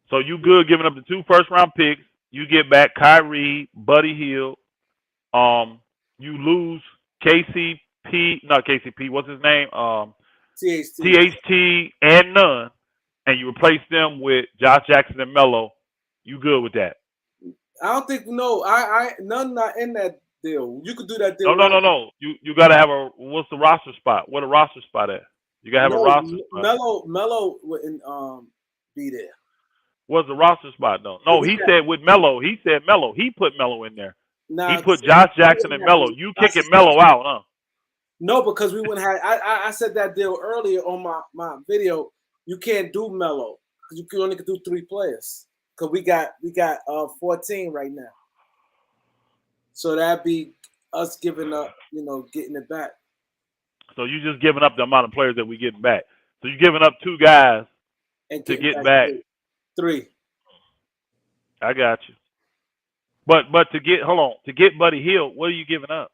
So you good giving up the 2 first-round picks? You get back Kyrie, Buddy Hill. You lose KCP, not KCP. What's his name? THT and Nunn, and you replace them with Josh Jackson and Melo. You good with that? I don't think none not in that deal. You could do that deal. No. You gotta have what's the roster spot? What a roster spot at? You gotta have a roster spot. Melo wouldn't be there. What's the roster spot though? No, he said with Melo. He said Melo. He put Melo in there. Nah, he put Josh Jackson and Melo. You kicking Melo out, huh? No, because we wouldn't have. I said that deal earlier on my video. You can't do Melo because you can only do 3 players. Because we got 14 right now. So that'd be us giving up, getting it back. So you just giving up the amount of players that we getting back. So you're giving up 2 guys and to get back 3. I got you. But to get Buddy Hill, what are you giving up?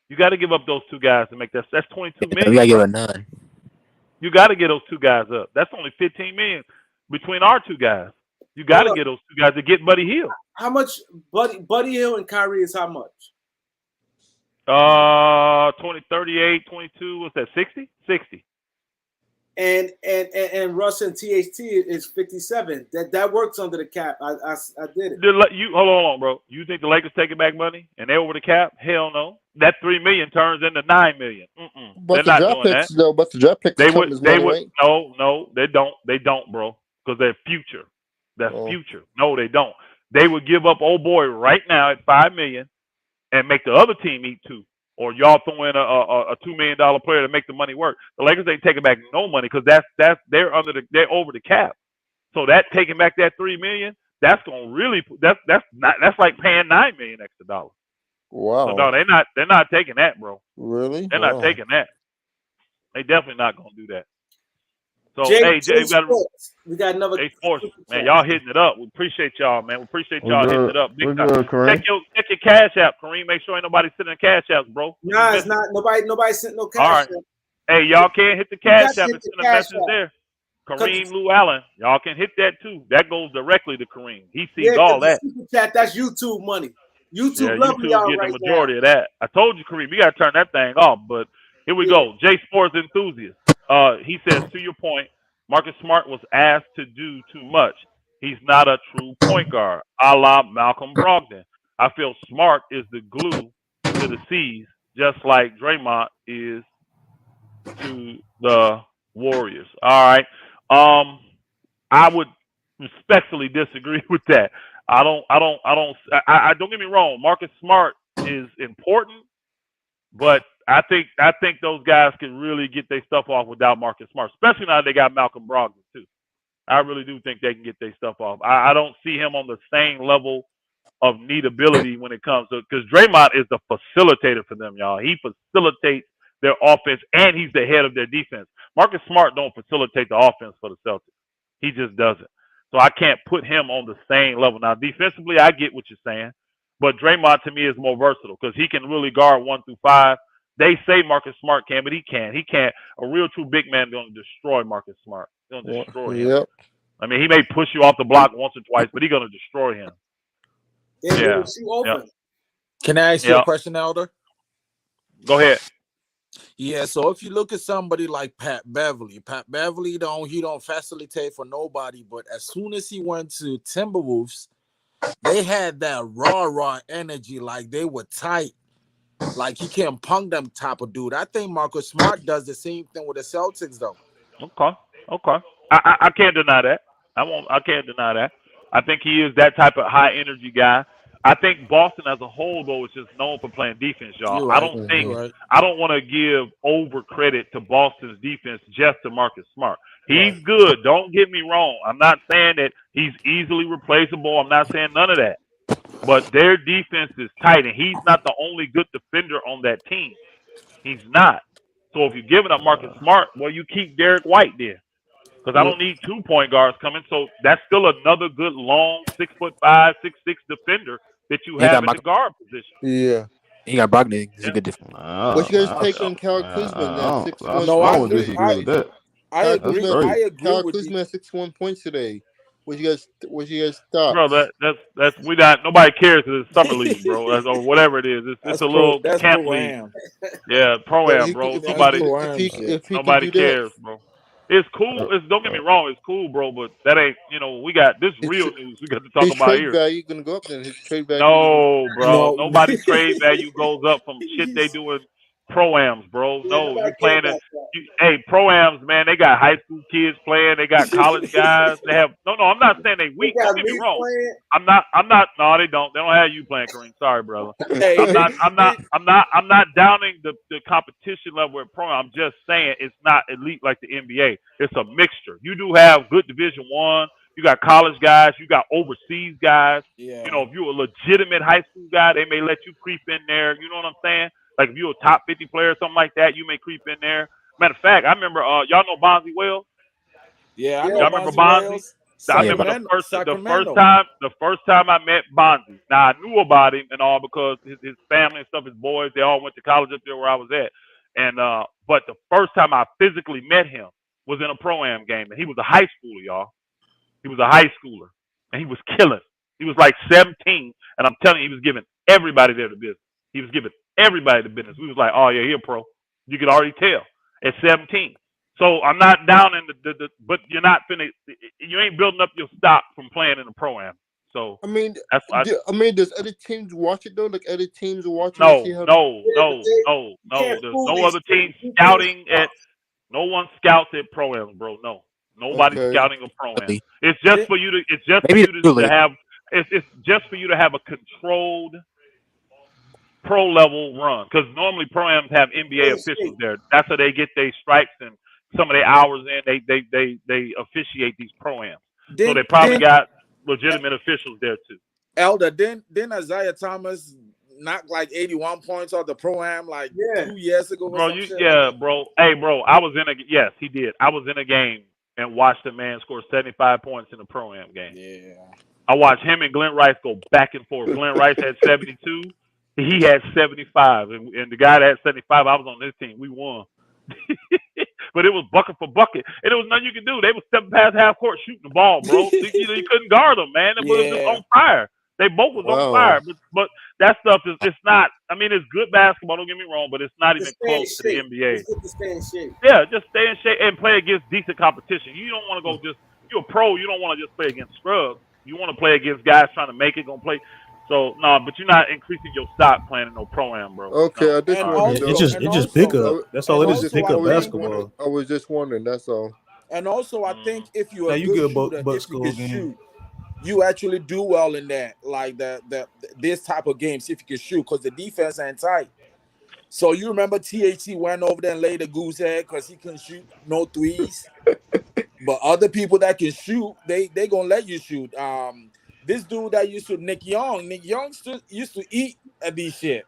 You got to give up those 2 guys to make that. That's $22 million. We got to give a none. You got to get those 2 guys up. That's only $15 million between our 2 guys. You got to get those 2 guys to get Buddy Hill. How much Buddy Hield and Kyrie is how much? 20, 38, 22. What's that? 60? 60. And Russ and THT is 57. That works under the cap. I did it. Hold on, bro. You think the Lakers taking back money and they're over the cap? Hell no. That $3 million turns into $9 million. But they're the not draft doing picks, that. though. But the draft picks They come would. as They money, would. right? No, they don't. They don't, bro. Because they're future. That's future. No, they don't. They would give up old boy right now at $5 million and make the other team eat $2. Or y'all throw in a $2 million player to make the money work. The Lakers ain't taking back no money because they're over the cap. So that taking back that $3 million, that's gonna really that's like paying $9 million extra dollars. Wow. So no, they're not taking that, bro. Really? They're not taking that. They definitely not gonna do that. So Jay, we got another Sports, man. Y'all hitting it up. We appreciate y'all, man. We appreciate y'all hitting it up. Big time. Good, Check your cash app, Kareem. Make sure ain't nobody sending cash apps, bro. Nah, it's not. Nobody sent no cash. All right. App. Hey, y'all can't hit the cash app and send a message app. there. KAREEMLOUALLEN. Y'all can hit that too. That goes directly to Kareem. He sees all that. Chat, that's YouTube money. YouTube love YouTube y'all getting right the majority of that. I told you, Kareem, you got to turn that thing off. But here we go. J Sports Enthusiast. He says, to your point, Marcus Smart was asked to do too much. He's not a true point guard, a la Malcolm Brogdon. I feel Smart is the glue to the C's, just like Draymond is to the Warriors. All right. I would respectfully disagree with that. I don't get me wrong. Marcus Smart is important, but I think those guys can really get their stuff off without Marcus Smart, especially now they got Malcolm Brogdon too. I really do think they can get their stuff off. I don't see him on the same level of needability when it comes to, because Draymond is the facilitator for them, y'all. He facilitates their offense and he's the head of their defense. Marcus Smart don't facilitate the offense for the Celtics. He just doesn't. So I can't put him on the same level. Now defensively, I get what you're saying, but Draymond to me is more versatile because he can really guard 1 through 5. They say Marcus Smart can, but he can't. He can't. A real true big man is going to destroy Marcus Smart. He's going to destroy him. Yep. I mean, he may push you off the block once or twice, but he's going to destroy him. Yeah. Yep. Can I ask you a question, Elder? Go ahead. Yeah, so if you look at somebody like Pat Beverly he don't facilitate for nobody, but as soon as he went to Timberwolves, they had that raw energy, like they were tight, like he can't punk them type of dude. I think Marcus Smart does the same thing with the Celtics, though. Okay. I can't deny that. I can't deny that. I think he is that type of high energy guy. I think Boston as a whole, though, is just known for playing defense, y'all. Right. I don't want to give over credit to Boston's defense just to Marcus Smart. He's good. Don't get me wrong. I'm not saying that he's easily replaceable. I'm not saying none of that. But their defense is tight, and he's not the only good defender on that team. He's not. So if you're giving up Marcus Smart, well, you keep Derek White there. Because I don't need 2 point guards coming. So that's still another good, long, 6'5", 6'6" defender that you have in the guard position. Yeah. He got Brogdon. He's a good defender. What you guys take on Kyle Kuzma? I agree. Kyle Kuzma 61 points today. What you guys thought? Bro, that's we not nobody cares because it's summer league, bro, or whatever it is. It's a little camp league. Yeah, pro-am, bro. Nobody cares, bro. It's cool. Don't get me wrong, it's cool, bro. But that ain't, we got this real news we got to talk about here. His trade value gonna go up then. His trade value. No, bro. Nobody's trade value goes up from shit they doing pro-ams, bro. No, you playing it. Hey, pro-ams, man, they got high school kids playing. They got college guys. They have no. I'm not saying they weak. Don't get me wrong. I'm not. No, they don't. They don't have you playing, Kareem. Sorry, brother. I'm not downing the competition level at pro. I'm just saying it's not elite like the NBA. It's a mixture. You do have good Division I. You got college guys. You got overseas guys. Yeah. If you're a legitimate high school guy, they may let you creep in there. You know what I'm saying? Like if you're a top 50 player or something like that, you may creep in there. Matter of fact, I remember y'all know Bonzi Wells? Yeah, I know. Y'all remember Bonzi? I remember the first time I met Bonzi. Now I knew about him and all because his family and stuff, his boys, they all went to college up there where I was at. And but the first time I physically met him was in a pro-am game, and he was a high schooler, y'all. He was a high schooler, and he was killing. He was like 17, and I'm telling you, he was giving everybody there the business. He was giving everybody the business. We was like, oh yeah, he a pro. You could already tell at 17. So I'm not down in the but you're not finna. You ain't building up your stock from playing in the pro-am. So I mean, that's does other teams watch it though? Like other teams are watching. no. There's no other team scouting at. No one scouts at pro-am, bro. No, nobody's scouting a pro-am. It's just for you to. It's just for you to have. It's just for you to have a controlled pro level run, because normally pro-ams have NBA officials there. That's how they get their stripes and some of their hours in. They officiate these pro-ams. So they probably got legitimate officials there too. Elder, didn't Isaiah Thomas knock like 81 points off the pro-am like 2 years ago? Bro, bro. Hey, bro, yes, he did. I was in a game and watched a man score 75 points in a pro-am game. Yeah. I watched him and Glenn Rice go back and forth. Glenn Rice had 72. He had 75. And the guy that had 75, I was on this team. We won. But it was bucket for bucket. And there was nothing you could do. They were stepping past half court shooting the ball, bro. You couldn't guard them, man. It was just on fire. They both was on fire. But that stuff is it's not. I mean, it's good basketball. Don't get me wrong, but it's not even close to the NBA. It's good to stay in shape. Yeah, just stay in shape and play against decent competition. You don't want to go just. You're a pro. You don't want to just play against scrubs. You want to play against guys trying to make it. Gonna play. So no, but you're not increasing your stock playing in no pro-am, bro. Okay, no. I just wanted. It's just pick up. That's all it is. Just pick up basketball. I was just wondering. That's all. And also, I think if you're a you good good, shooter, if you can shoot, you actually do well in that, like this type of games. If you can shoot, because the defense ain't tight. So you remember THC went over there and laid a goose egg because he couldn't shoot no threes. But other people that can shoot, they gonna let you shoot. This dude that used to Nick Young used to eat at these shit.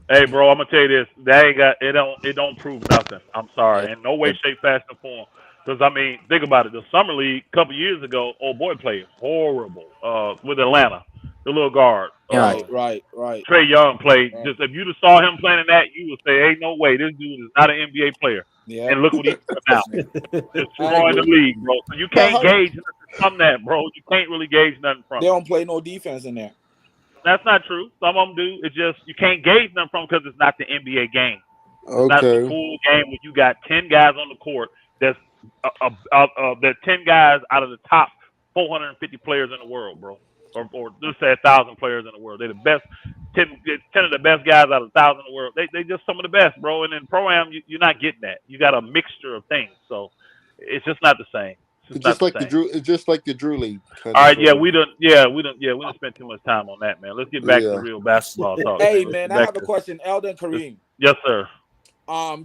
Hey, bro, I'm gonna tell you this. That ain't got it. Don't prove nothing. I'm sorry, in no way, shape, fashion, or form. Because I mean, think about it. The summer league a couple years ago, old boy played horrible with Atlanta, the little guard. Right. Trey Young played. Just if you just saw him playing in that, you would say, "Ain't no way, this dude is not an NBA player." Yeah. And look what he's doing now. Just throwing the league, bro. So you can't gauge nothing from that, bro. You can't really gauge nothing from. They don't play no defense in there. That's not true. Some of them do. It's just you can't gauge them from because it's not the NBA game. It's not the full game where you got 10 guys on the court. That's 10 guys out of the top 450 players in the world, bro. Or let's say 1,000 players in the world. They're the best 10 of the best guys out of 1,000 in the world. They just some of the best, bro. And in pro-am, you're not getting that. You got a mixture of things, so it's just not the same. It's just like the Drew League. All right, we done spent too much time on that, man. Let's get back to real basketball talk. Hey, man, I have a question. Eldon Kareem. Yes, sir. I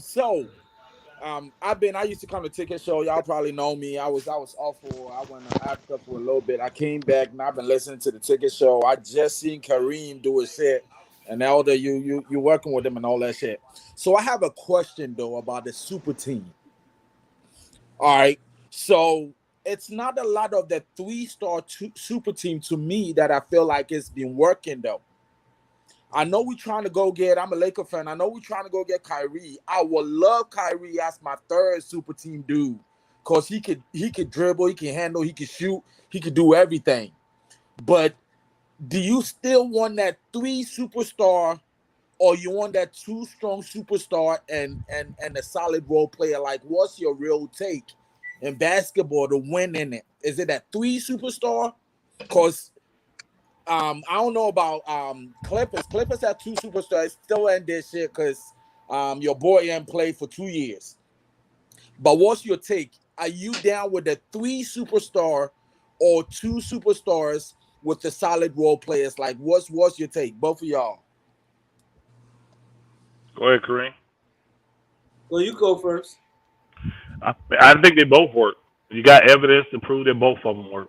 used to come to Ticket Show. Y'all probably know me. I went to Africa for a little bit. I came back and I've been listening to the Ticket Show. I just seen Kareem do his shit. And Elder, you working with him and all that shit. So I have a question though about the super team. All right. So it's not a lot of the 3-star super team to me that I feel like it's been working though. I know we're trying to go get. I'm a Laker fan. I know we're trying to go get Kyrie. I would love Kyrie as my third super team dude, cause he could dribble, he can handle, he can shoot, he could do everything. But do you still want that 3 superstar, or you want that 2 strong superstar and a solid role player? Like, what's your real take in basketball to win in it? Is it that 3 superstar? Cause I don't know about Clippers. Clippers have 2 superstars still in this shit because your boy ain't played for 2 years. But what's your take? Are you down with the 3 superstar or 2 superstars with the solid role players? Like, what's your take? Both of y'all. Go ahead, Kareem. Well, you go first. I think they both work. You got evidence to prove that both of them work.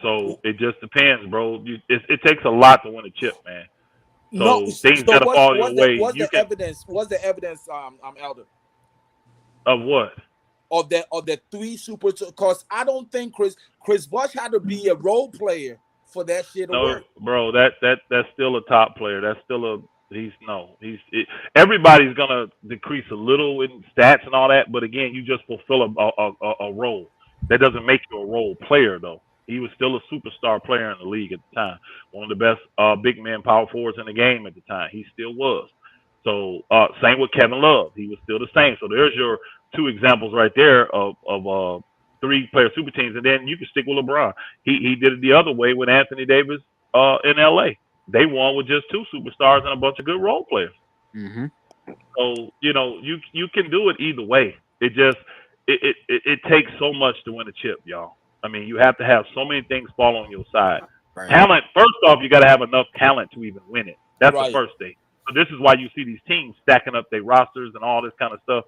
So it just depends, bro. It takes a lot to win a chip, man. So things gotta fall your way. What's the evidence, Elder? Of what? Of the 3 super. Because I don't think Chris Bosh had to be a role player for that shit to work. Bro, that's still a top player. That's still everybody's gonna decrease a little in stats and all that, but again, you just fulfill a role. That doesn't make you a role player though. He was still a superstar player in the league at the time. One of the best big man power forwards in the game at the time. He still was. So same with Kevin Love. He was still the same. So there's your two examples right there of 3-player super teams. And then you can stick with LeBron. He did it the other way with Anthony Davis in LA. They won with just 2 superstars and a bunch of good role players. Mm-hmm. So, you know, you can do it either way. It just it takes so much to win a chip, y'all. I mean, you have to have so many things fall on your side. Right. Talent, first off, you got to have enough talent to even win it. That's Right. the first thing. So this is why you see these teams stacking up their rosters and all this kind of stuff.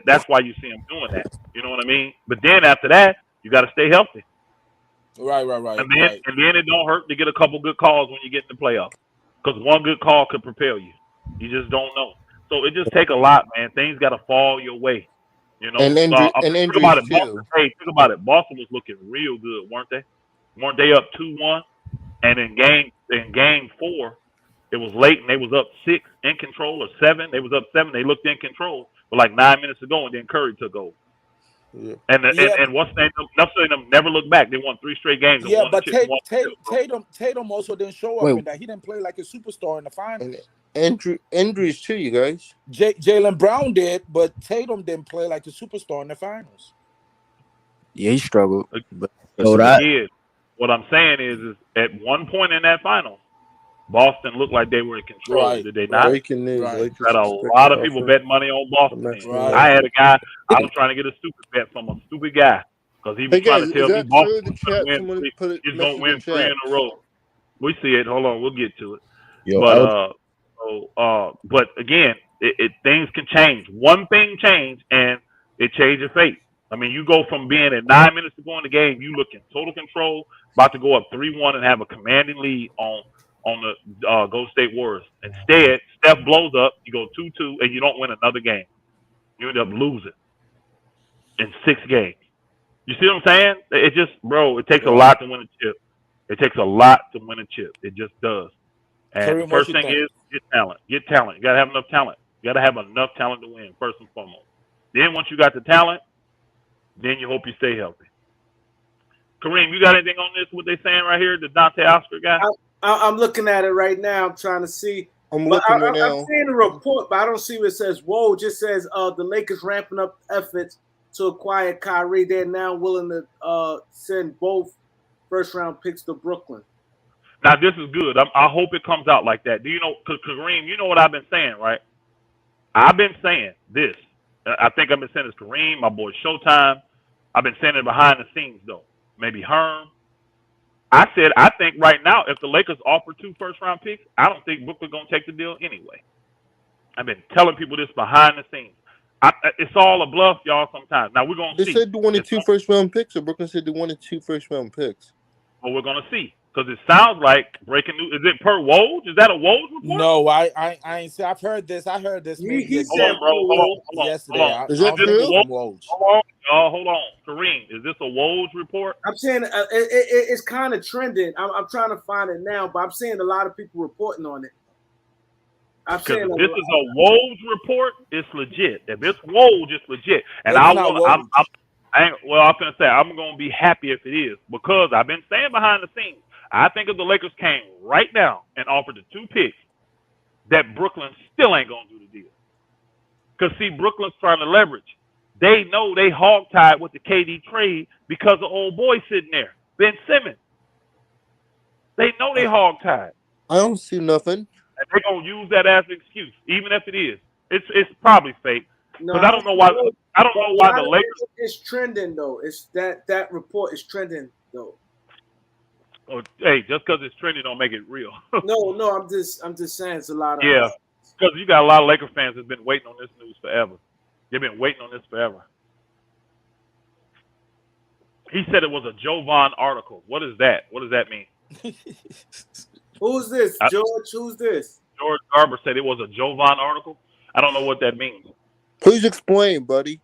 That's why you see them doing that. You know what I mean? But then after that, you got to stay healthy. Right. And then it don't hurt to get a couple good calls when you get in the playoffs, because one good call could propel you. You just don't know. So it just take a lot, man. Things got to fall your way. You know, And think injuries about it. too. Boston, think about it. Boston was looking real good, weren't they? Weren't they up 2-1? And in game 4, it was late and they was up 6 in control, or 7. They was up 7. They looked in control with like 9 minutes to go, and then Curry took over. Yeah. And what's the name? Them never looked back. They won 3 straight games. And Yeah, won the but chip, Tatum also didn't show up Wait. in that. He didn't play like a superstar in the finals. And injuries too, you guys. Jalen Brown did, but Tatum didn't play like a superstar in the finals. Yeah, he struggled. But So that Yeah. What I'm saying is at one point in that final, Boston looked like they were in control. Right. Did they not? Breaking news. Right. Lakers Got a expect lot of to people offer bet money on Boston. next Man. Right. I had a guy. I was trying to get a stupid bet from a stupid guy because he was Hey trying guys, to tell is me that Boston true? The was going chat, to someone win. put it. He's going to Message in win 3 chat. in a row. We see it. Hold on, we'll get to it. yo, But again, things can change. One thing changed, and it changed your fate. I mean, you go from being at 9 minutes to go in the game, you look in total control, about to go up 3-1 and have a commanding lead on the Golden State Warriors. Instead, Steph blows up, you go 2-2, and you don't win another game. You end up losing in 6 games. You see what I'm saying? It just, bro, it takes a lot to win a chip. It takes a lot to win a chip. It just does. And Kareem, the what first you thing think? is get talent. Get talent. You got to have enough talent. You got to have enough talent to win, first and foremost. Then once you got the talent, then you hope you stay healthy. Kareem, you got anything on this, what they saying right here, the Dante Oscar guy? I'm looking at it right now. I'm trying to see. I'm But looking right I'm now. seeing the report, but I don't see what it says. Whoa, it just says the Lakers ramping up efforts to acquire Kyrie. They're now willing to send both first-round picks to Brooklyn. Now, this is good. I hope it comes out like that. Do you know, because Kareem, you know what I've been saying, right? I've been saying this. I think I've been saying this, Kareem, my boy Showtime. I've been saying it behind the scenes, though. Maybe Herm. I said, I think right now, if the Lakers offer 2 first-round picks, I don't think Brooklyn's going to take the deal anyway. I've been telling people this behind the scenes. It's all a bluff, y'all, sometimes. Now, we're going to They see. said they wanted 2 first-round picks, or Brooklyn said they wanted 2 first-round picks. Well, we're going to see. Because it sounds like breaking news. Is it per Woj? Is that a Woj report? No, I ain't say. I've heard this. I heard this. He Hold on, bro. Hold on. Yesterday. Is that true? Hold on. Kareem, is this a Woj report? I'm saying it's kind of trending. I'm trying to find it now, but I'm seeing a lot of people reporting on it. I'm Because saying if this is a Woj report, it's legit. If it's Woj, it's legit. And It's I not want. Woj. I'm gonna say I'm gonna be happy if it is, because I've been saying behind the scenes. I think if the Lakers came right now and offered the 2 picks, that Brooklyn still ain't gonna do the deal. Because see, Brooklyn's trying to leverage. They know they hogtied with the KD trade because of old boy sitting there, Ben Simmons. They know they hogtied. I don't see nothing. And they're gonna use that as an excuse, even if it is. It's probably fake. no, Because I don't know why the Lakers. It's trending though. It's that report is trending though. Oh, hey, just because it's trending don't make it real. No, I'm just saying it's a lot of Yeah, because you got a lot of Laker fans that's been waiting on this news forever. They've been waiting on this forever. He said it was a Jovan article. What is that? What does that mean? Who's this, George? Who's this? George Garber said it was a Jovan article. I don't know what that means. Please explain, buddy.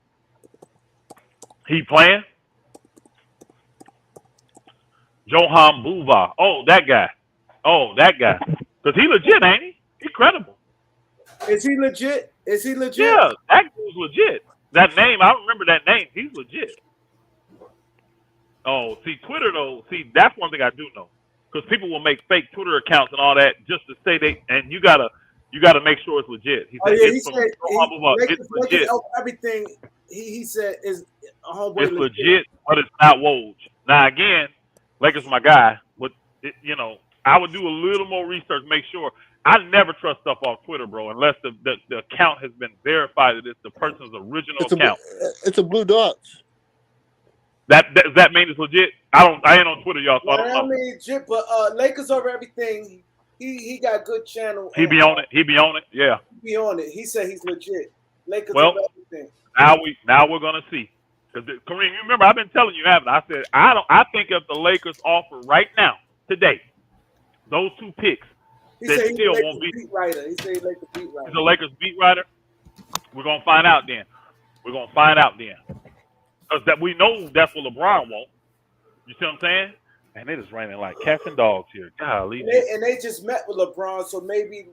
He playing? Johan Buva. Oh, that guy. Because he legit, ain't he? He credible. Is he legit? Yeah, that dude's legit. That name, I remember that name. He's legit. Oh, see, Twitter though. See, that's one thing I do know, because people will make fake Twitter accounts and all that just to say they. And you gotta make sure it's legit. He said it's legit. Everything he said is homeboy. It's legit, but it's not Woj. Now again, Lakers my guy. But I would do a little more research, make sure. I never trust stuff off Twitter, bro, unless the account has been verified that it's the person's original account. It's a blue dot. Does that mean it's legit? I ain't on Twitter, y'all. So I don't know. I mean, legit, but Lakers over everything. He got good channel. He be on it. Yeah. He be on it. He said he's legit. Lakers over everything. Now we're gonna see. Because Kareem, you remember I've been telling you, haven't I? I said I think if the Lakers offer right now, today, those 2 picks, he said still won't be beat writer. He said he's Lakers beat writer. He's a Lakers beat writer. We're gonna find out then. Because that we know that's what LeBron wants. You see what I'm saying? And it is raining like cats and dogs here. Golly. And they just met with LeBron, so maybe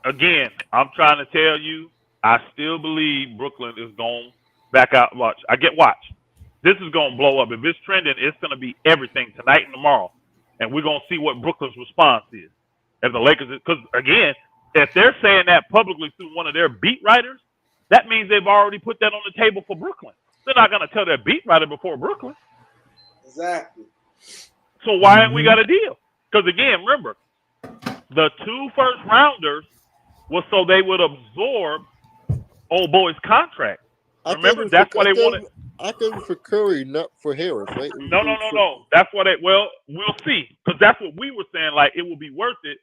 Again, I'm trying to tell you, I still believe Brooklyn is going back out. Watch. This is going to blow up. If it's trending, it's going to be everything tonight and tomorrow. And we're going to see what Brooklyn's response is. If the Lakers, because again, if they're saying that publicly through one of their beat writers, that means they've already put that on the table for Brooklyn. They're not going to tell their beat writer before Brooklyn. Exactly. So why ain't we got a deal? Because again, remember, the 2 first rounders was so they would absorb old boy's contract. Remember, that's why they wanted. I think for Curry, not for Harris, right? No. That's what we'll see. Because that's what we were saying. Like, it would be worth it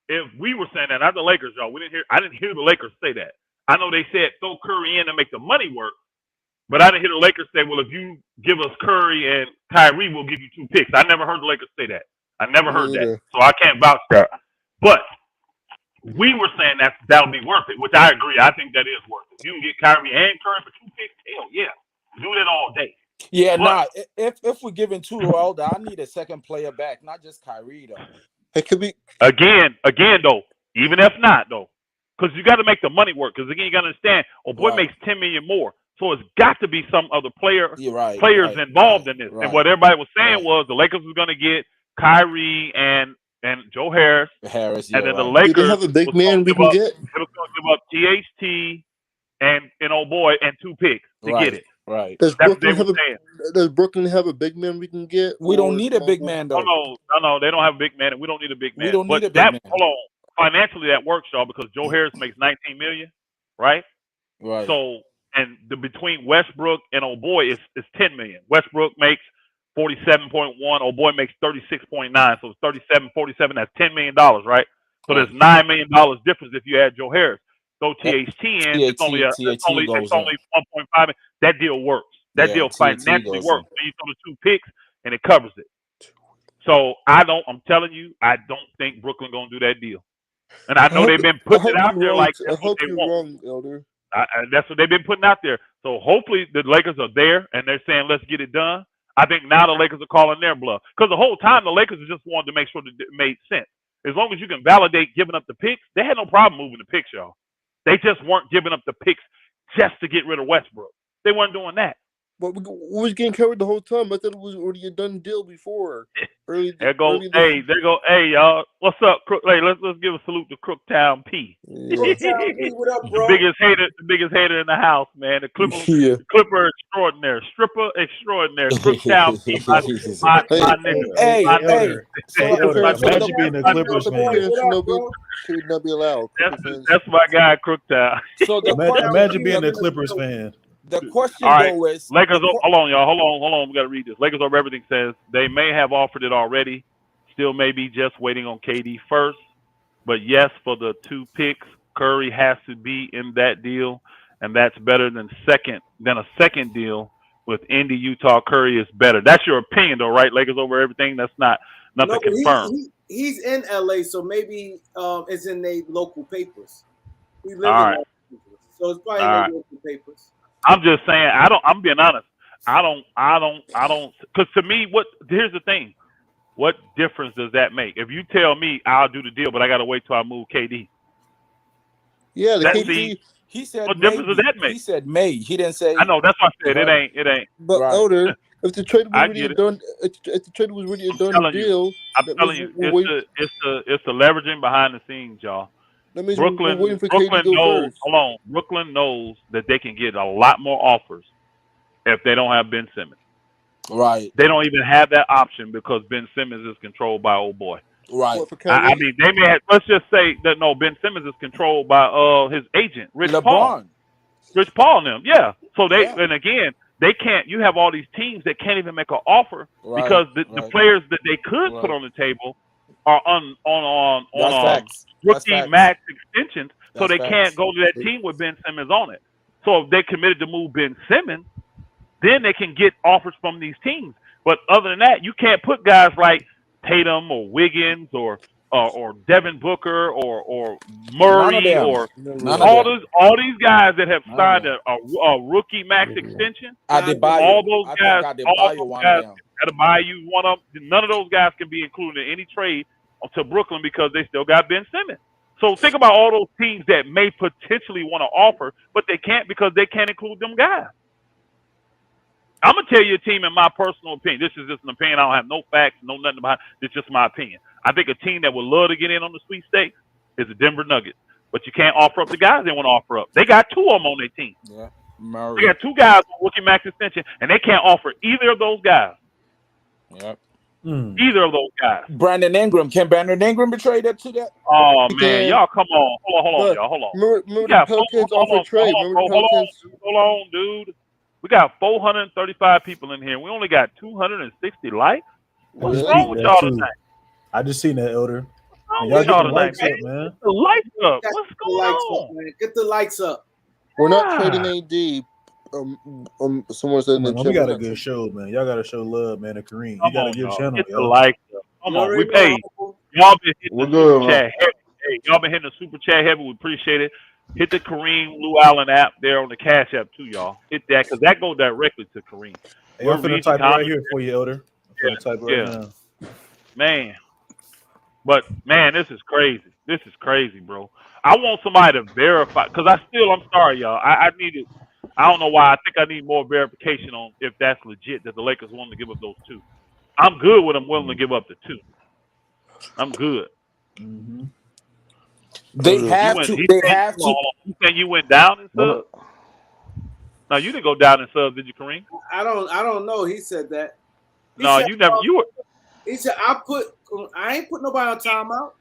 if we were saying that. Not the Lakers, y'all. I didn't hear the Lakers say that. I know they said throw Curry in and make the money work. But I didn't hear the Lakers say, well, if you give us Curry and Kyrie, we'll give you 2 picks. I never heard the Lakers say that. I never heard that. So I can't vouch for that. But we were saying that'll be worth it, which I agree. I think that is worth it. If you can get Kyrie and Curry for 2 picks, hell yeah. Do that all day. Yeah, if we're giving 2 to Alder, I need a second player back, not just Kyrie, though. It could be. Again, though, even if not, though, because you got to make the money work. Because, again, you got to understand, makes $10 million more. So it's got to be some other players involved in this. And what everybody was saying was the Lakers was going to get Kyrie and Joe Harris. And then the Lakers do they have a big man we can get? It was going to give up THT and old boy and 2 picks to get it. Right. Does Brooklyn have a big man we can get? We don't need a big man, though. No, they don't have a big man, and we don't need a big man. We don't need a big man. Hold on. Financially, that works, y'all, because Joe Harris makes $19 million, right? Right. So, and between Westbrook and old boy is $10 million. Westbrook makes 47.1. Old boy makes 36.9. So it's 37, 47. That's $10 million, right? So there's $9 million difference if you add Joe Harris. Throw THT in, it's only 1.5. That deal works. That deal financially works. So you throw the 2 picks and it covers it. So I'm telling you, I don't think Brooklyn gonna do that deal. And I know they've been putting it out there like I hope you're wrong, Elder. That's what they've been putting out there. So hopefully the Lakers are there and they're saying, let's get it done. I think now the Lakers are calling their bluff. Because the whole time the Lakers just wanted to make sure that it made sense. As long as you can validate giving up the picks, they had no problem moving the picks, y'all. They just weren't giving up the picks just to get rid of Westbrook. They weren't doing that. But we was getting covered the whole time. I thought it was already a done deal before. There go, hey, y'all. What's up, Crook? Hey, let's give a salute to Crooktown P. Crooktown P, what up, bro? The biggest hater in the house, man. The Clipper extraordinaire, stripper extraordinaire, Crooktown P. My nigga. Hey, imagine being a Clippers fan. Should not be allowed. That's my guy, Crooktown. So imagine being a Clippers fan. The question, though, is Lakers. Hold on, y'all. Hold on. We got to read this. Lakers over everything says they may have offered it already. Still may be just waiting on KD first. But yes, for the 2 picks, Curry has to be in that deal, and that's better than a second deal with Indy, Utah. Curry is better. That's your opinion, though, right? Lakers over everything. That's nothing confirmed. He's in LA, so maybe it's in their local papers. We live in local papers, so it's probably in their local papers. I'm just saying, I'm being honest. I don't, because to me, here's the thing. What difference does that make? If you tell me I'll do the deal, but I got to wait till I move KD. Yeah, the KD. He said what difference does that make? He said May. He didn't say. I know. That's why I said it ain't. But Elder, If the trade was I really get a it. done, if the trade was really a I'm done telling you. deal, I'm that telling means you, it's the leveraging behind the scenes, y'all. we're waiting for KD to Brooklyn go knows. first. Hold on, Brooklyn knows that they can get a lot more offers if they don't have Ben Simmons. Right. They don't even have that option because Ben Simmons is controlled by old boy. Right. What, for Kyrie? I mean, they may have, let's just say that no, Ben Simmons is controlled by his agent, Rich Paul. LeBron. Rich Paul and them, yeah. So they Yeah. and again, they can't. You have all these teams that can't even make an offer Right, because the right. players that they could put Right. on the table are on That's facts. That's rookie facts. max extensions, so That's they facts. can't go to that team with Ben Simmons on it. So if they committed to move Ben Simmons, then they can get offers from these teams. But other than that, you can't put guys like Tatum or Wiggins or Devin Booker or Murray them. or None all of these guys that have None of signed them. a rookie max extension. Adebayo. All those I guys, think all Adebayo those one guys, of them. Adebayo, one of them. None of those guys can be included in any trade to Brooklyn because they still got Ben Simmons. So think about all those teams that may potentially want to offer, but they can't because they can't include them guys. I'm gonna tell you a team in my personal opinion. This is just an opinion. I don't have no facts, no nothing behind. It's just my opinion. I think a team that would love to get in on the sweepstakes is the Denver Nuggets. But you can't offer up the guys they want to offer up. They got two of them on their team. Yeah. They Murray. got two guys on rookie max extension, and they can't offer either of those guys. Yep. Either of those guys. Brandon Ingram. Can Brandon Ingram be traded to that? Oh He man, can. y'all come on. Hold on, Look, y'all. Hold on. Remember We the got Pelicans hold offered on, trade. hold on, Remember the bro. Pelicans? Hold on, dude. We got 435 people in here. We only got 260 likes. What's Yeah. wrong with That y'all too. tonight? I just seen that, Elder. What's wrong Y'all with get y'all the tonight, likes man? up, man. Get the likes up. Get What's the going likes on? up, man. Get the likes up. We're not Ah. trading AD. Someone said in the Man, we chat. got a good show, man. Y'all gotta show love, man. To Kareem, you Come got a on, good y'all. channel, Get the yo. likes up. Come You on. We already pay. know. Y'all been hitting We're the good, super chat heavy. Hey, y'all been hitting the super chat heavy. We appreciate it. Hit the Kareem Lou Allen app there on the Cash App too, y'all. Hit that because that goes directly to Kareem. Hey, We're I'm finna reading type it right comments. here for you, Elder. I'm finna type it right now. Man. But man, this is crazy. This is crazy, bro. I want somebody to verify because I'm sorry, y'all. I needed. I don't know why. I think I need more verification on if that's legit that the Lakers willing to give up those two. I'm good with them willing to give up the two. I'm good. Mm-hmm. They have to. They have to. You saying you went down in subs? No, you didn't go down in subs, did you, Kareem? I don't know. He said that. No, you never. You were. He said I ain't put nobody on timeout.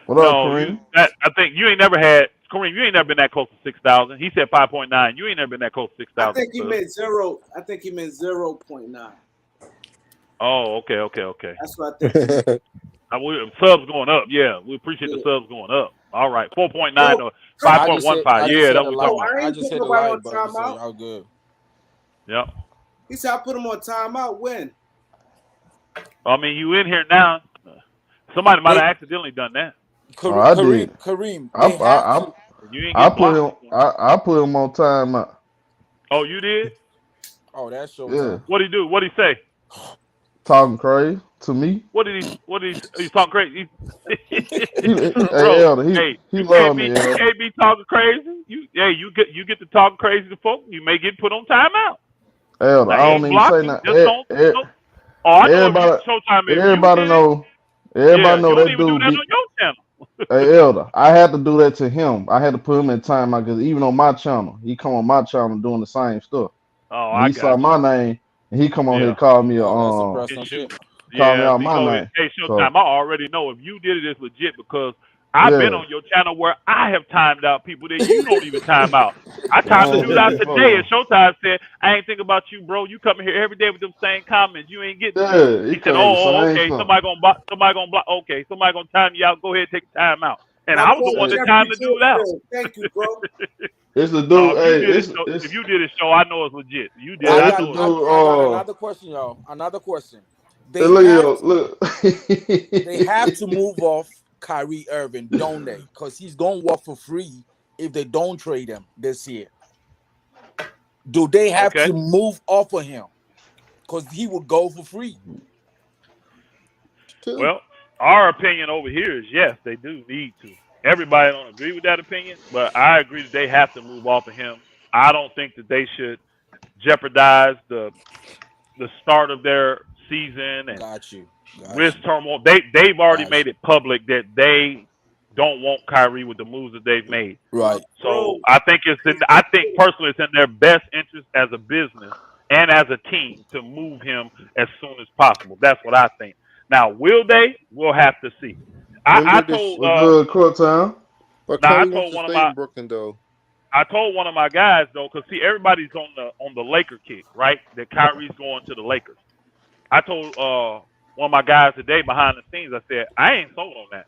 What up, Kareem? I think you ain't never had Kareem. You ain't never been that close to 6,000. He said 5.9. You ain't never been that close to 6,000. I think he meant 0. I think he meant 0.9. Oh, okay. That's what I think. Subs going up. Yeah, we appreciate the subs going up. All right, 4.9 or 5.15. Yeah, that's what we're talking about. I just hit the like button, so y'all good. Yep. He said I put him on timeout. When? I mean, you in here now. Somebody might have accidentally done that. Kareem. I put him on timeout. Oh, you did? Oh, that's showtime. Yeah. What'd he do? What'd he say? Talking crazy to me. What did he? He's talking crazy. Elder, he love me. You can't be talking crazy. You get to talking crazy to folks. You may get put on timeout. Elder, I don't even say nothing. Everybody know that dude. Do that on your channel. Hey, Elder, I had to do that to him. I had to put him in timeout because even on my channel, he come on my channel doing the same stuff. Oh, and he saw my name, and he come on here and call me call me out my name. Hey, Showtime, I already know if you did it, it's legit because I've been on your channel where I have timed out people that you don't even time out. I timed the dude out today, and Showtime said, "I ain't thinking about you, bro. You coming here every day with them same comments. You ain't getting." Yeah, he said, "Oh, okay. Somebody gonna block. Okay, somebody gonna time you out. Go ahead, take the time out." And I was the one that timed the dude out. Thank you, bro. It's the dude. If you did a show, I know it's legit. You did. I got another question, y'all. Another question. They have to move off Kyrie Irving, don't they? Because he's going to walk for free if they don't trade him this year. Do they have to move off of him? Because he will go for free. Well, our opinion over here is yes, they do need to. Everybody don't agree with that opinion, but I agree that they have to move off of him. I don't think that they should jeopardize the the start of their season and Got you. risk turmoil. They've already made it public that they don't want Kyrie with the moves that they've made. Right. So I think personally it's in their best interest as a business and as a team to move him as soon as possible. That's what I think. Now, will they? We'll have to see. I told court time. But Nah, Kyrie wants to stay in Brooklyn, though. I told one of my guys though, because see everybody's on the Laker kick, right? That Kyrie's going to the Lakers. I told one of my guys today behind the scenes, I said, I ain't sold on that.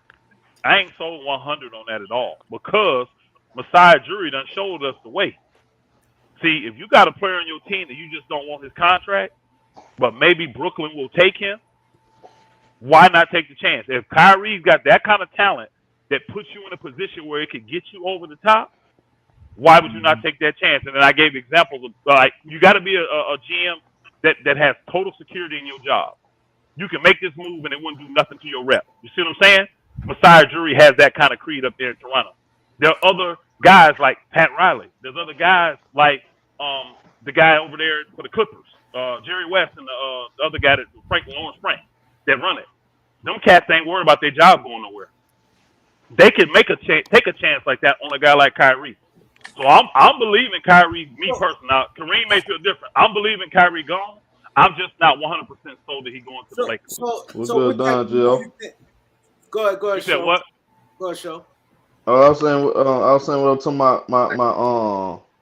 I ain't sold 100 on that at all because Masai Ujiri done showed us the way. See, if you got a player on your team that you just don't want his contract, but maybe Brooklyn will take him, why not take the chance? If Kyrie's got that kind of talent that puts you in a position where it could get you over the top, why would you not take that chance? And then I gave examples of like you got to be a GM that has total security in your job. You can make this move and it wouldn't do nothing to your rep. You see what I'm saying? Masai Ujiri has that kind of creed up there in Toronto. There are other guys like Pat Riley. There's other guys like the guy over there for the Clippers, Jerry West, and the other guy, Lawrence Frank, that run it. Them cats ain't worried about their job going nowhere. They can take a chance like that on a guy like Kyrie. So I'm believing Kyrie. Me personally, now Kareem may feel different. I'm believing Kyrie gone. I'm just not 100% sold that he's going to the Lakers. What's good, Don, Jill? Go ahead. You said what? Go ahead, Show. I was saying what up to my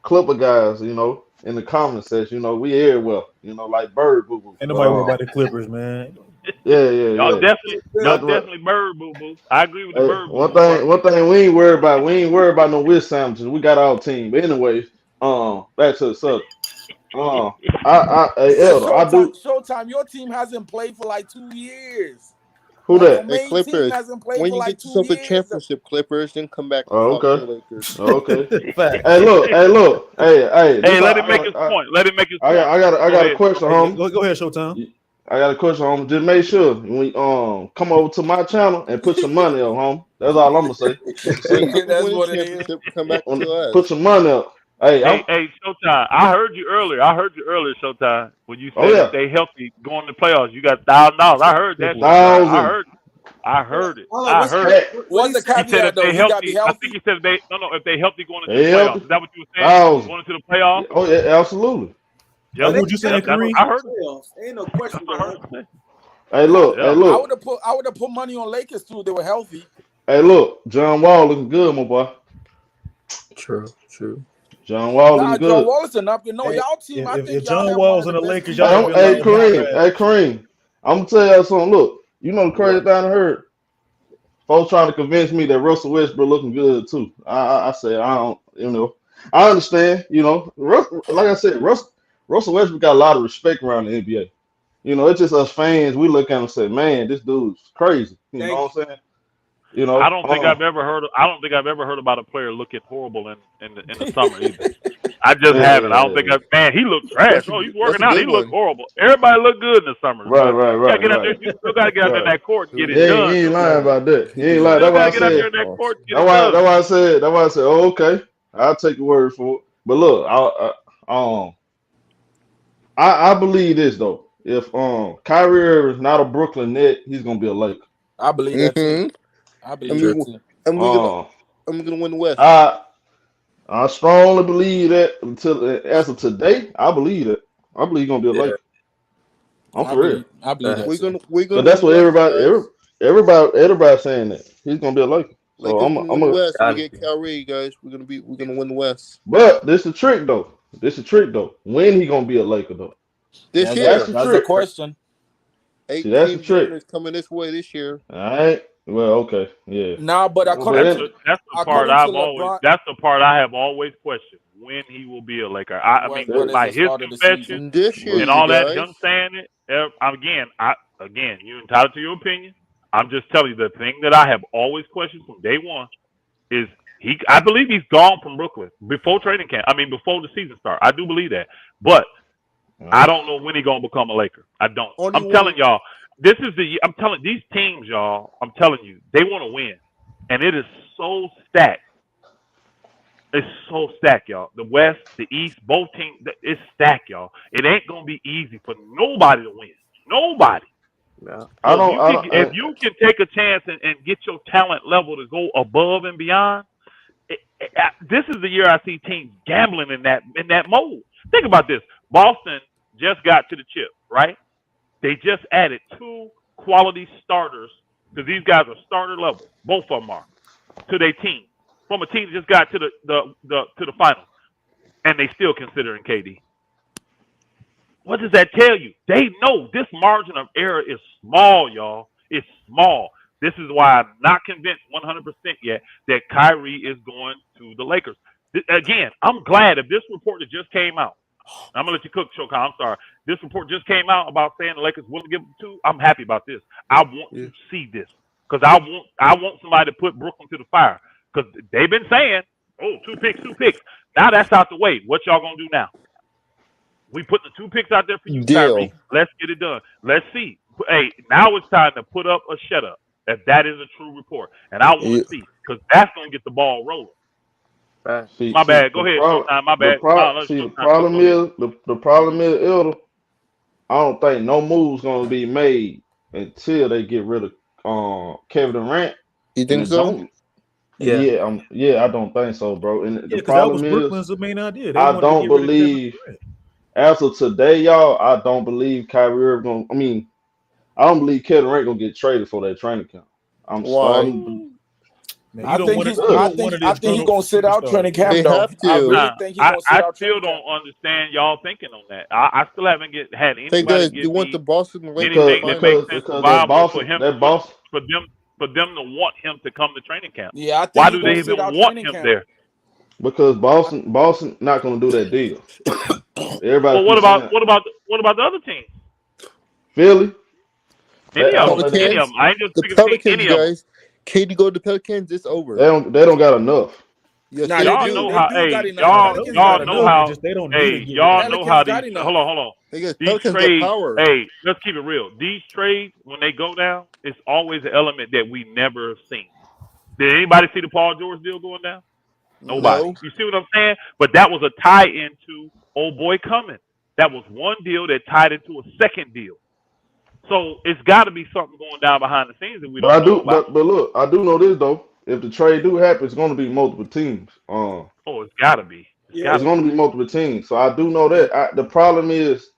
Clipper guys, you know, in the comment section, you know, we hear well, you know, like Bird Boo Boo. Ain't nobody worried about the Clippers, man. Yeah. Y'all definitely Bird Boo Boo. I agree with the Bird Boo Boo. One thing we ain't worried about. We ain't worried about no wish sandwiches. We got our team. But anyways, back to the subject. Showtime, your team hasn't played for like 2 years. Who that? Hey, Clippers, when you get yourself a championship, Clippers, then come back and talk to the Lakers. Okay. Hey, look. Hey, let him make his point. Let him make his point. I got a question, homie. Go ahead, Showtime. I got a question, homie. Just make sure when we come over to my channel and put some money up, homie. That's all I'm gonna say. That's what it is. Come back to us. Put some money up. Hey, Showtime. I heard you earlier, Showtime, when you said if they healthy going to the playoffs, you got $1,000. I heard that. I heard it. What's the caveat though? He got to be healthy. I think he said if they healthy going into the playoffs. Is that what you were saying? Going into the playoffs? Oh yeah, absolutely. Yep. What you saying, Kareem? I heard it. Ain't no question. Hey, look. I would have put money on Lakers too. They were healthy. Hey, look. John Wall looking good, my boy. True. John Wall looking good. John Wall is enough. You know, y'all team. If John Wall's in the Lakers, y'all. Hey, Kareem. I'm gonna tell y'all something. Look, you know the crazy thing I heard. Folks trying to convince me that Russell Westbrook looking good too. I said I don't. You know, I understand. You know, like I said, Russell Westbrook got a lot of respect around the NBA. You know, it's just us fans. We look at him and say, "Man, this dude's crazy." You know what I'm saying? You know, I don't think I've ever heard about a player looking horrible in the summer either. I just haven't. I don't think he looked trash. He's working out. He looked horrible. Everybody looked good in the summer. Right. You still gotta get out there in that court and get it done. He ain't lying about that. He ain't lying. That's why I said. That's why I said. Oh, okay. I'll take your word for it. But look, I believe this though. If Kyrie Irving is not a Brooklyn Net, he's gonna be a Laker. I believe that too. I believe that too. I'm gonna win the West. I strongly believe that as of today, I believe that. I believe he's gonna be a Laker. I'm for real. I believe that. We're gonna. But that's what everybody's saying that he's gonna be a Laker. So I'm gonna West. We get Kyrie, guys. We're gonna win the West. But this is a trick though. When he gonna be a Laker though? This year. That's the question. 8 that's the trick. Is coming this way this year. All right. Well, okay, yeah. Nah, but that's the part I have always questioned when he will be a Laker. I mean, like his confession and all that, him saying it. Again, you're entitled to your opinion. I'm just telling you the thing that I have always questioned from day one is I believe he's gone from Brooklyn before training camp. I mean, before the season start. I do believe that, but I don't know when he's gonna become a Laker. I don't. I'm telling y'all. I'm telling these teams, y'all, I'm telling you, they want to win. And it is so stacked. It's so stacked, y'all. The West, the East, both teams, it's stacked, y'all. It ain't gonna be easy for nobody to win. Nobody. Yeah. So if you can take a chance and get your talent level to go above and beyond, this is the year I see teams gambling in that mode. Think about this. Boston just got to the chip, right? They just added 2 quality starters because these guys are starter level. Both of them are to their team. From a team that just got to the finals, and they still considering KD. What does that tell you? They know this margin of error is small, y'all. It's small. This is why I'm not convinced 100% yet that Kyrie is going to the Lakers. Again, I'm glad if this report that just came out. I'm gonna let you cook, Shokai. I'm sorry. This report just came out about saying the Lakers will give them 2. I'm happy about this. I want to see this because I want somebody to put Brooklyn to the fire because they've been saying, "Oh, 2 picks." Now that's out the way. What y'all gonna do now? We put the 2 picks out there for you, Kyrie. Let's get it done. Let's see. Hey, now it's time to put up or shut up. If that is a true report, and I want to see because that's gonna get the ball rolling. My bad. Go ahead. My bad. The problem is, Elder. I don't think no move's gonna be made until they get rid of Kevin Durant. You think so? Yeah, I don't think so, bro. And the problem that was Brooklyn's main idea. They I don't believe as of today, y'all. I don't believe Kyrie Irving. I don't believe Kevin Durant gonna get traded for that training camp. I'm starting. I think he's gonna sit out training camp. Though. I really think he's gonna sit out. I still don't understand y'all thinking on that. I still haven't had anybody. Hey guys, you want the Boston anything that makes sense viable for him for them to want him to come to training camp. Yeah, I think why do they even want him there? Because Boston not gonna do that deal. Everybody. Well, what about the other teams? Philly. Any of them. I ain't just the Pelicans, guys. KD go to the Pelicans, it's over. They don't got enough. Yes, y'all know how. Hold on. These trades. Hey, let's keep it real. These trades, when they go down, it's always an element that we never seen. Did anybody see the Paul George deal going down? Nobody. No. You see what I'm saying? But that was a tie into old boy coming. That was one deal that tied into a second deal. So it's got to be something going down behind the scenes that we don't know about. But look, I do know this though. If the trade do happen, it's going to be multiple teams. It's got to be. It's going to be multiple teams. So I do know that. The problem is,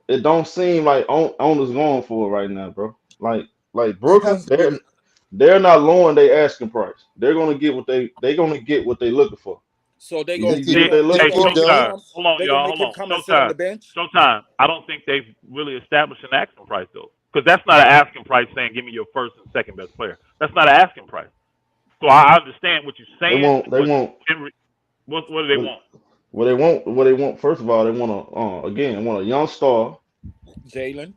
it don't seem like owners going for it right now, bro. Like Brooklyn, they're not lowering their asking price. They're going to get what they're looking for. So they're going to get Showtime. Hold on, y'all. Showtime. I don't think they've really established an asking price, though. Because that's not an asking price saying, give me your first and second best player. That's not an asking price. So I understand what you're saying. They want. What do they want? What they want. First of all, they want a young star. Jalen.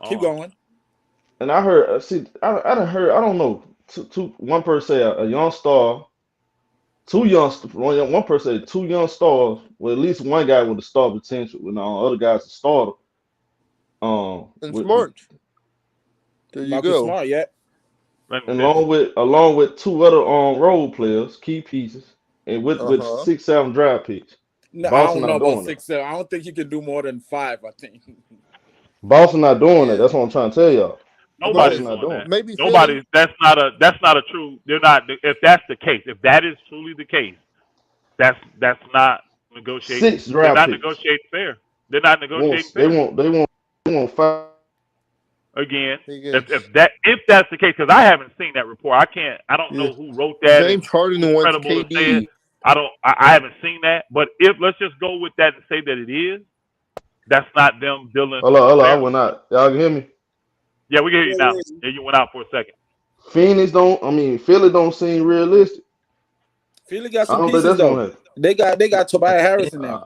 Keep going. And I heard. I don't know. One person say a young star. One person said 2 young stars. Well, at least one guy with a star potential. With other guys a starter. And Smart. There you go. Smart, yeah. And along with 2 other role players, key pieces, and with 6-7 draft picks. No, I don't know about 6-7. I don't think you can do more than 5. I think. Boston not doing it. That's what I'm trying to tell y'all. Nobody's not doing that. Maybe nobody. That's not a true. They're not. If that's the case, if that is truly the case, that's not negotiating. 6 draft They're not picks. Negotiating fair. They're not negotiating fair. They want 5. Again, if that's the case, because I haven't seen that report. I don't know who wrote that. James Harden wants KD. I haven't seen that. But let's just go with that and say that it is. That's not them dealing. Hello, I went out. Y'all can hear me? Yeah, we can hear you now. Yeah, you went out for a second. Philly don't seem realistic. Philly got some pieces though. They got Tobias Harris in there.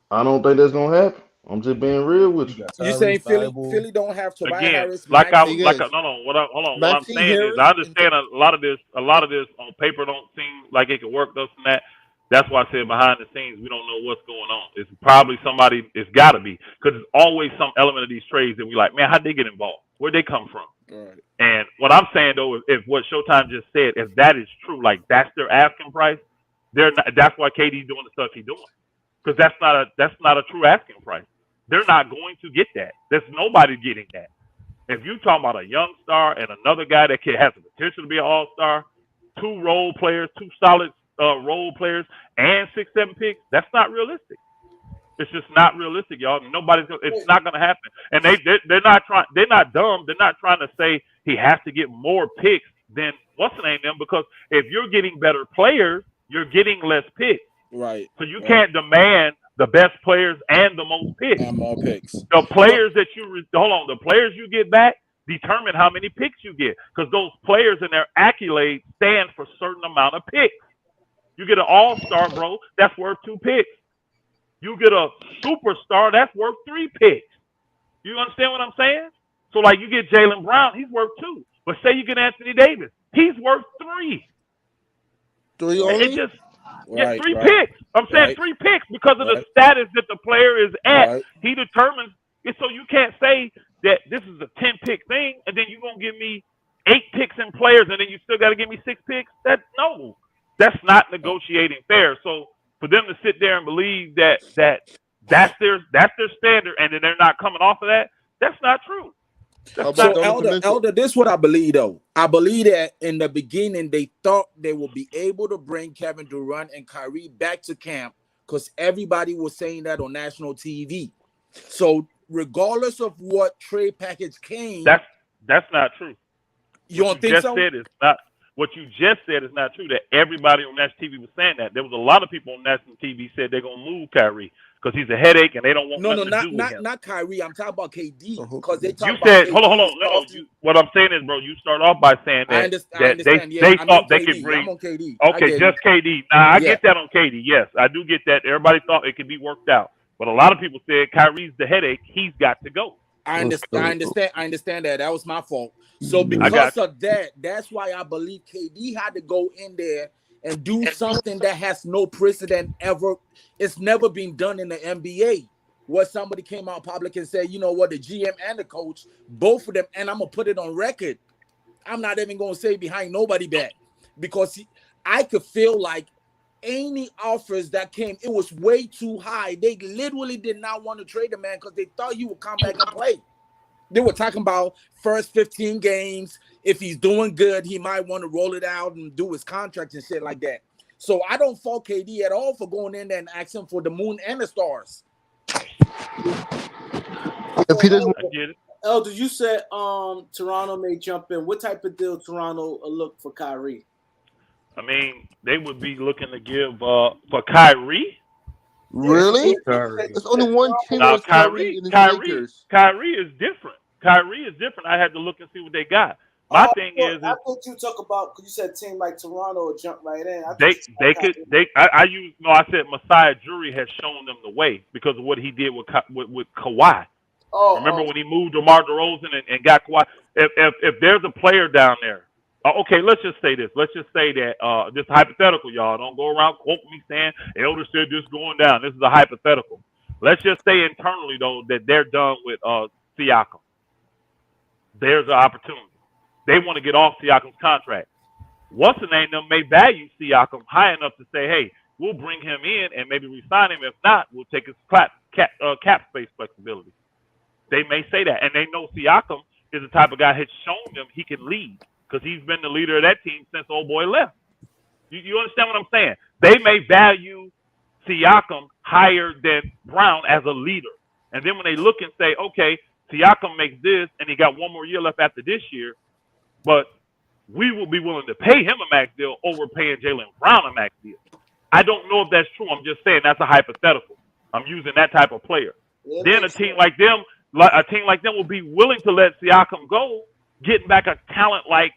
I don't think that's gonna happen. I'm just being real with you. You saying Philly don't have Tobias Harris? What I'm saying is I understand a lot of this on paper don't seem like it could work, this and that. That's why I said behind the scenes we don't know what's going on. It's probably somebody. It's got to be because there's always some element of these trades that we like. Man, how'd they get involved? Where'd they come from? Right. And what I'm saying though, if what Showtime just said, if that is true, like that's their asking price, That's why KD's doing the stuff he's doing, because that's not a true asking price. They're not going to get that. There's nobody getting that. If you talking about a young star and another guy that has the potential to be an all-star, 2 role players, 2 solid role players, and 6-7 picks, that's not realistic. It's just not realistic, y'all. It's not going to happen. And they're not trying. They're not dumb. They're not trying to say he has to get more picks than what's the name them, because if you're getting better players, you're getting less picks. Right. So you can't demand the best players and the most picks. And more picks. The players that the players you get back determine how many picks you get, because those players and their accolades stand for a certain amount of picks. You get an all-star, bro, that's worth 2 picks. You get a superstar, that's worth 3 picks. You understand what I'm saying? So, like, you get Jalen Brown, he's worth 2. But say you get Anthony Davis, he's worth 3. 3 only? It just, Right, 3 right. picks. I'm saying 3 picks because of the status that the player is at. Right. He determines. So you can't say that this is a 10-pick thing, and then you're going to give me 8 picks in players, and then you still got to give me 6 picks. That's not negotiating fair. So for them to sit there and believe that that's their standard, and then they're not coming off of that, that's not true. So Elder, this is what I believe though. I believe that in the beginning they thought they would be able to bring Kevin Durant and Kyrie back to camp because everybody was saying that on national TV. So regardless of what trade package came, that's not true. You don't think so? What you just said is not true. That everybody on national TV was saying that. There was a lot of people on national TV said they're gonna move Kyrie because he's a headache and they don't want nothing to do with him. Not Kyrie. I'm talking about KD because they talk you about said, KD. hold on. No, what I'm saying is, bro, you start off by saying that, I understand. they thought they could bring. I'm on KD. Okay, just KD. Now I get that on KD. Yes, I do get that. Everybody thought it could be worked out, but a lot of people said Kyrie's the headache. He's got to go. I understand that. That was my fault. So because of that, that's why I believe KD had to go in there and do something that has no precedent ever. It's never been done in the NBA. Where somebody came out public and said, you know what, the GM and the coach, both of them, and I'm gonna put it on record. I'm not even gonna say behind nobody back because I could feel like any offers that came, it was way too high. They literally did not want to trade the man because they thought you would come back and play. They were talking about first 15 games. If he's doing good, he might want to roll it out and do his contract and shit like that. So I don't fault KD at all for going in there and asking for the moon and the stars. If he doesn't, Elder, you said Toronto may jump in. What type of deal Toronto look for Kyrie? I mean, they would be looking to give for Kyrie. Really? There's only one team now, that's Kyrie in the Lakers. Kyrie is different. I had to look and see what they got. My thing is, I thought you talk about, because you said team like Toronto would jump right in. I said Masai Ujiri has shown them the way because of what he did with Kawhi. Remember when he moved DeMar DeRozan and got Kawhi? If there's a player down there, okay, let's just say this. Let's just say that this is hypothetical, y'all. Don't go around quoting me saying Elder said this going down. This is a hypothetical. Let's just say internally though that they're done with Siakam. There's an opportunity. They want to get off Siakam's contract. What's the name? Them may value Siakam high enough to say, hey, we'll bring him in and maybe re-sign him. If not, we'll take his cap space flexibility. They may say that, and they know Siakam is the type of guy has shown them he can lead because he's been the leader of that team since old boy left. You understand what I'm saying? They may value Siakam higher than Brown as a leader, and then when they look and say, okay, Siakam makes this, and he got one more year left after this year, but we will be willing to pay him a max deal over paying Jalen Brown a max deal. I don't know if that's true. I'm just saying that's a hypothetical. I'm using that type of player. Yeah, then a team like them will be willing to let Siakam go, getting back a talent like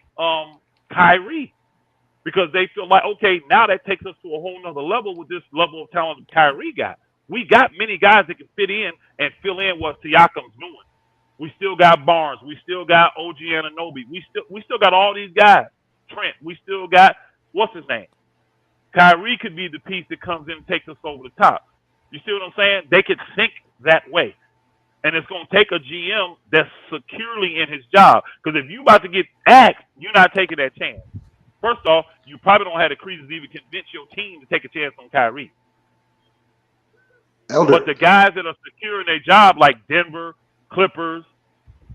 Kyrie, because they feel like, okay, now that takes us to a whole nother level with this level of talent Kyrie got. We got many guys that can fit in and fill in what Siakam's doing. We still got Barnes. We still got OG Anunoby. We still got all these guys. Trent. We still got, what's his name? Kyrie could be the piece that comes in and takes us over the top. You see what I'm saying? They could think that way. And it's going to take a GM that's securely in his job. Because if you about to get axed, you're not taking that chance. First off, you probably don't have the credence to even convince your team to take a chance on Kyrie. Elder. But the guys that are securing their job, like Denver, Clippers,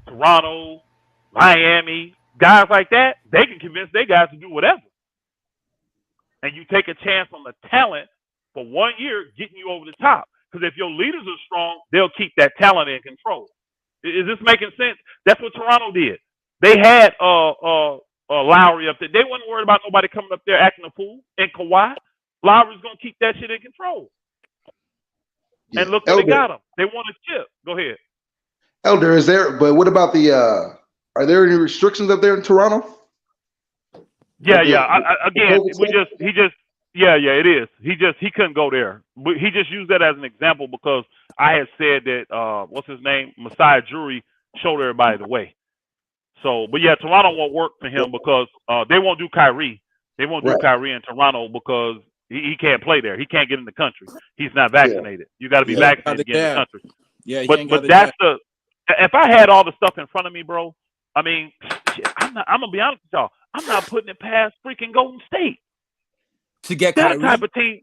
Toronto, Miami, guys like that, they can convince their guys to do whatever. And you take a chance on the talent for 1 year getting you over the top. Because if your leaders are strong, they'll keep that talent in control. Is this making sense? That's what Toronto did. They had Lowry up there. They wasn't worried about nobody coming up there acting a fool. And Kawhi, Lowry's going to keep that shit in control. Yeah. And look where they got him. They won a chip. Go ahead. Elder, is there? But what about the? Are there any restrictions up there in Toronto? Yeah. It is. He couldn't go there. But he just used that as an example because I had said that what's his name, Messiah Jury, showed everybody the way. So, but yeah, Toronto won't work for him because they won't do Kyrie. They won't do Kyrie in Toronto because he can't play there. He can't get in the country. He's not vaccinated. You got to be vaccinated to get in the country. Yeah, but that's the. If I had all the stuff in front of me, bro, I mean, shit, I'm gonna be honest with y'all. I'm not putting it past freaking Golden State to get They're Kyrie. the type of team.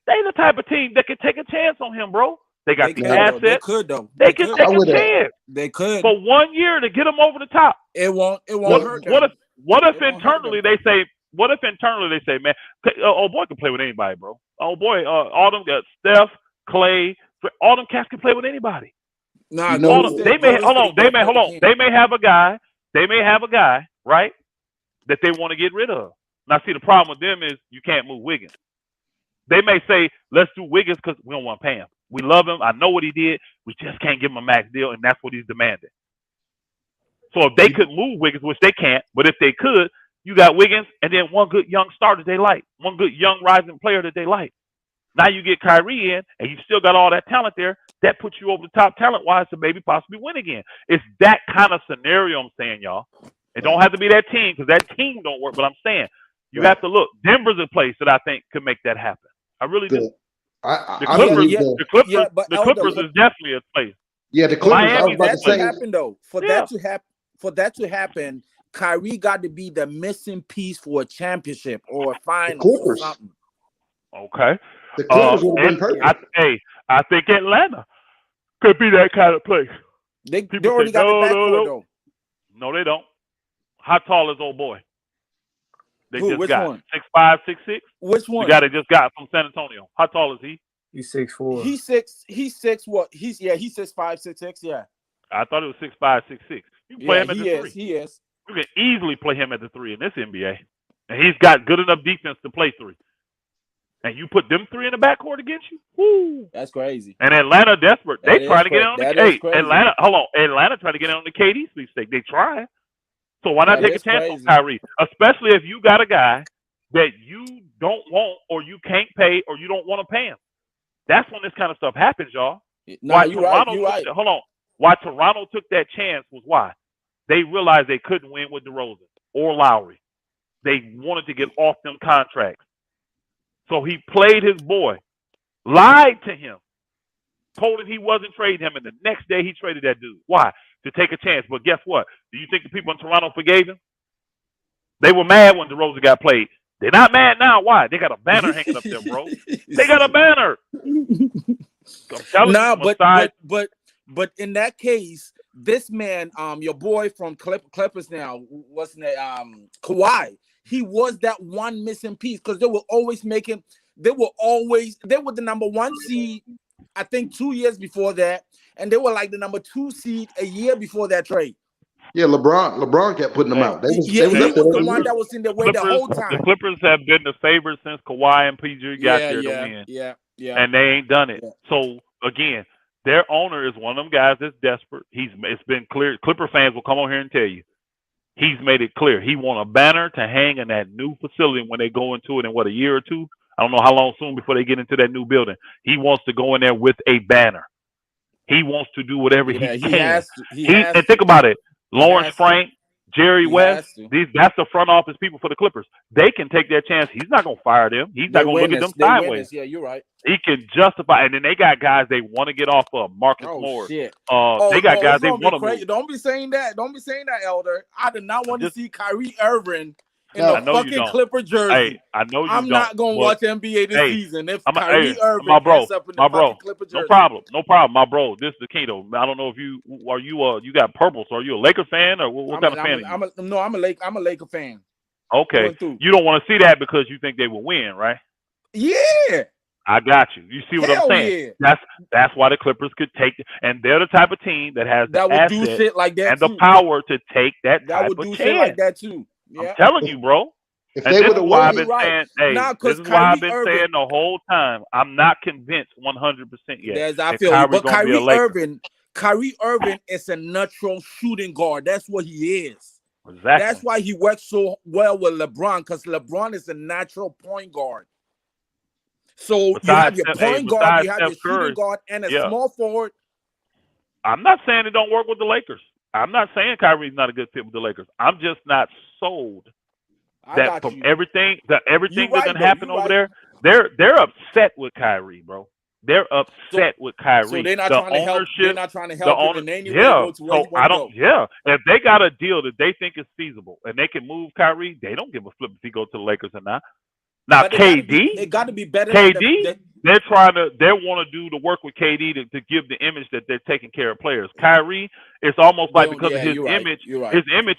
They the type of team that could take a chance on him, bro. They got the assets. They could though. They could take a chance. They could for 1 year to get him over the top. It won't hurt them. What if internally they say? What if internally they say, man, oh boy can play with anybody, bro. Oh boy, all them got Steph, Clay, all them cats can play with anybody. Nah, they may have a guy. They may have a guy, right, that they want to get rid of. Now, see, the problem with them is you can't move Wiggins. They may say, let's do Wiggins because we don't want to pay him. We love him. I know what he did. We just can't give him a max deal, and that's what he's demanding. So if they could move Wiggins, which they can't, but if they could, you got Wiggins and then one good young star that they like, one good young rising player that they like. Now you get Kyrie in, and you still got all that talent there. That puts you over the top talent-wise to maybe possibly win again. It's that kind of scenario I'm saying, y'all. It don't have to be that team because that team don't work, but I'm saying you have to look. Denver's a place that I think could make that happen. I really do. The Clippers is definitely a place. Yeah, the Clippers. Miami, that to happen though. For that to happen, Kyrie got to be the missing piece for a championship or a final or something. Okay. The Clippers would have been perfect. I think Atlanta could be that kind of place. They already got the backcourt though. No, they don't. How tall is old boy? Which one? 6'5", 6'6". Which one? The guy that just got from San Antonio. How tall is he? He's 6'4". He's 6 what? He's 6'5", 6'6", yeah. I thought it was 6'5", 6'6". You can play him at the 3. He is. You can easily play him at the 3 in this NBA. And he's got good enough defense to play 3. And you put them 3 in the backcourt against you? Woo. That's crazy. And Atlanta desperate. They trying to get in on the Atlanta. Hold on. Atlanta trying to get in on the KD sweepstake. They trying. So why not take a chance on Kyrie? Especially if you got a guy that you don't want or you can't pay or you don't want to pay him. That's when this kind of stuff happens, y'all. You're right. Hold on. Why Toronto took that chance was why. They realized they couldn't win with DeRozan or Lowry. They wanted to get off them contracts. So he played his boy, lied to him, told him he wasn't trading him, and the next day he traded that dude. Why? To take a chance. But guess what? Do you think the people in Toronto forgave him? They were mad when DeRozan got played. They're not mad now. Why? They got a banner hanging up there, bro. They got a banner. But in that case, this man, your boy from Clippers now, what's his name? Kawhi. He was that one missing piece because they were the number 1 seed, I think 2 years before that, and they were like the number 2 seed a year before that trade. Yeah, LeBron kept putting them out. He was the one that was in the way the whole time. The Clippers have been the favorite since Kawhi and PG got there to win. Yeah. And they ain't done it. Yeah. So again, their owner is one of them guys that's desperate. It's been clear. Clipper fans will come on here and tell you. He's made it clear. He want a banner to hang in that new facility when they go into it in a year or two. I don't know how long soon before they get into that new building. He wants to go in there with a banner. He wants to do whatever he can. And think about it. Lawrence Frank, Jerry West, that's the front office people for the Clippers. They can take their chance. He's not going to fire them. He's not going to look at them sideways. Yeah, you're right. He can justify. And then they got guys they want to get off of. Marcus Morris. They got guys they want to move. Don't be saying that. Elder. I did not want to see Kyrie Irving in a fucking Clipper jersey. Hey, I know you I'm not gonna watch NBA this season if Kyrie Irving ends up in the fucking Clipper jersey. No problem, my bro. This is the key though. I don't know if you got purple. So are you a Laker fan or what kind of fan? I'm a Laker fan. Okay, you don't want to see that because you think they will win, right? Yeah. I got you. You see what I'm saying? Yeah. That's why the Clippers could take, and they're the type of team that has that would do shit like that and too. the power to take that type would of do chance. Shit like that too. Yeah. I'm telling you, bro. If they would have won, saying, this is why I've been saying the whole time. I'm not convinced 100% yet. As I feel, but Kyrie Irving is a natural shooting guard. That's what he is. Exactly. That's why he works so well with LeBron, because LeBron is a natural point guard. So you have your point guard, you have your shooting guard, and a small forward. I'm not saying it don't work with the Lakers. I'm not saying Kyrie's not a good fit with the Lakers. I'm just not sold that from everything that's going to happen over there. They're upset with Kyrie, bro. They're upset with Kyrie. So they're not trying to help. They're not trying to help him in any way. If they got a deal that they think is feasible and they can move Kyrie, they don't give a flip if he goes to the Lakers or not. Now KD, it got to be better. KD, they want to do the work with KD to give the image that they're taking care of players. Kyrie, it's almost like because of his image,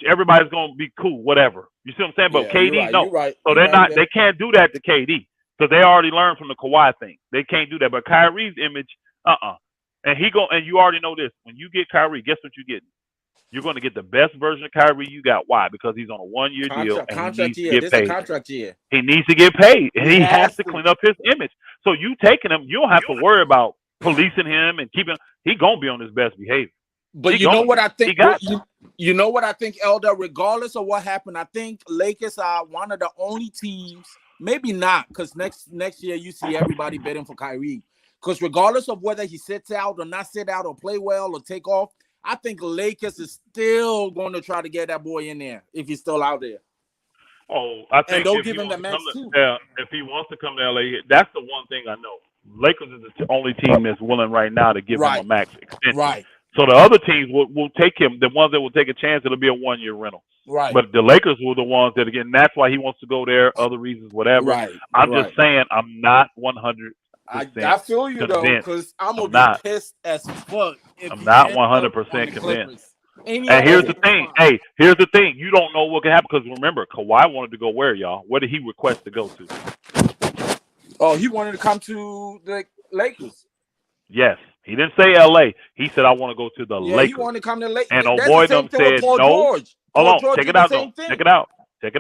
everybody's gonna be cool, whatever. You see what I'm saying? But KD, no. So they can't do that to KD because they already learned from the Kawhi thing. They can't do that. But Kyrie's image, and you already know this. When you get Kyrie, guess what you're getting? You're going to get the best version of Kyrie you got. Why? Because he's on a 1-year deal and he needs to get paid. Contract year. He needs to get paid, and he has to clean up his image. So you taking him, you don't have to worry about policing him and keeping. He gonna be on his best behavior. But you know what I think? You know what I think, Elder. Regardless of what happened, I think Lakers are one of the only teams. Maybe not, because next year you see everybody betting for Kyrie. Because regardless of whether he sits out or not sit out or play well or take off, I think Lakers is still going to try to get that boy in there if he's still out there. Oh, I think and don't give him the max too. If he wants to come to LA, that's the one thing I know. Lakers is the only team that's willing right now to give him a max extension. Right. So the other teams will take him. The ones that will take a chance, it'll be a 1-year rental. Right. But the Lakers were the ones that, again, that's why he wants to go there. Other reasons, whatever. Right. I'm just saying, I'm not 100%. I feel you though, because I'm gonna be pissed as fuck. I'm not 100% convinced. And here's the thing. Hey, here's the thing. You don't know what can happen because remember, Kawhi wanted to go where, y'all? Where did he request to go to? Oh, he wanted to come to the Lakers. Yes. He didn't say LA. He said, I want to go to the Lakers. He wanted to come to Lakers. And old boy them said no. Hold on. Check it out, though. Check it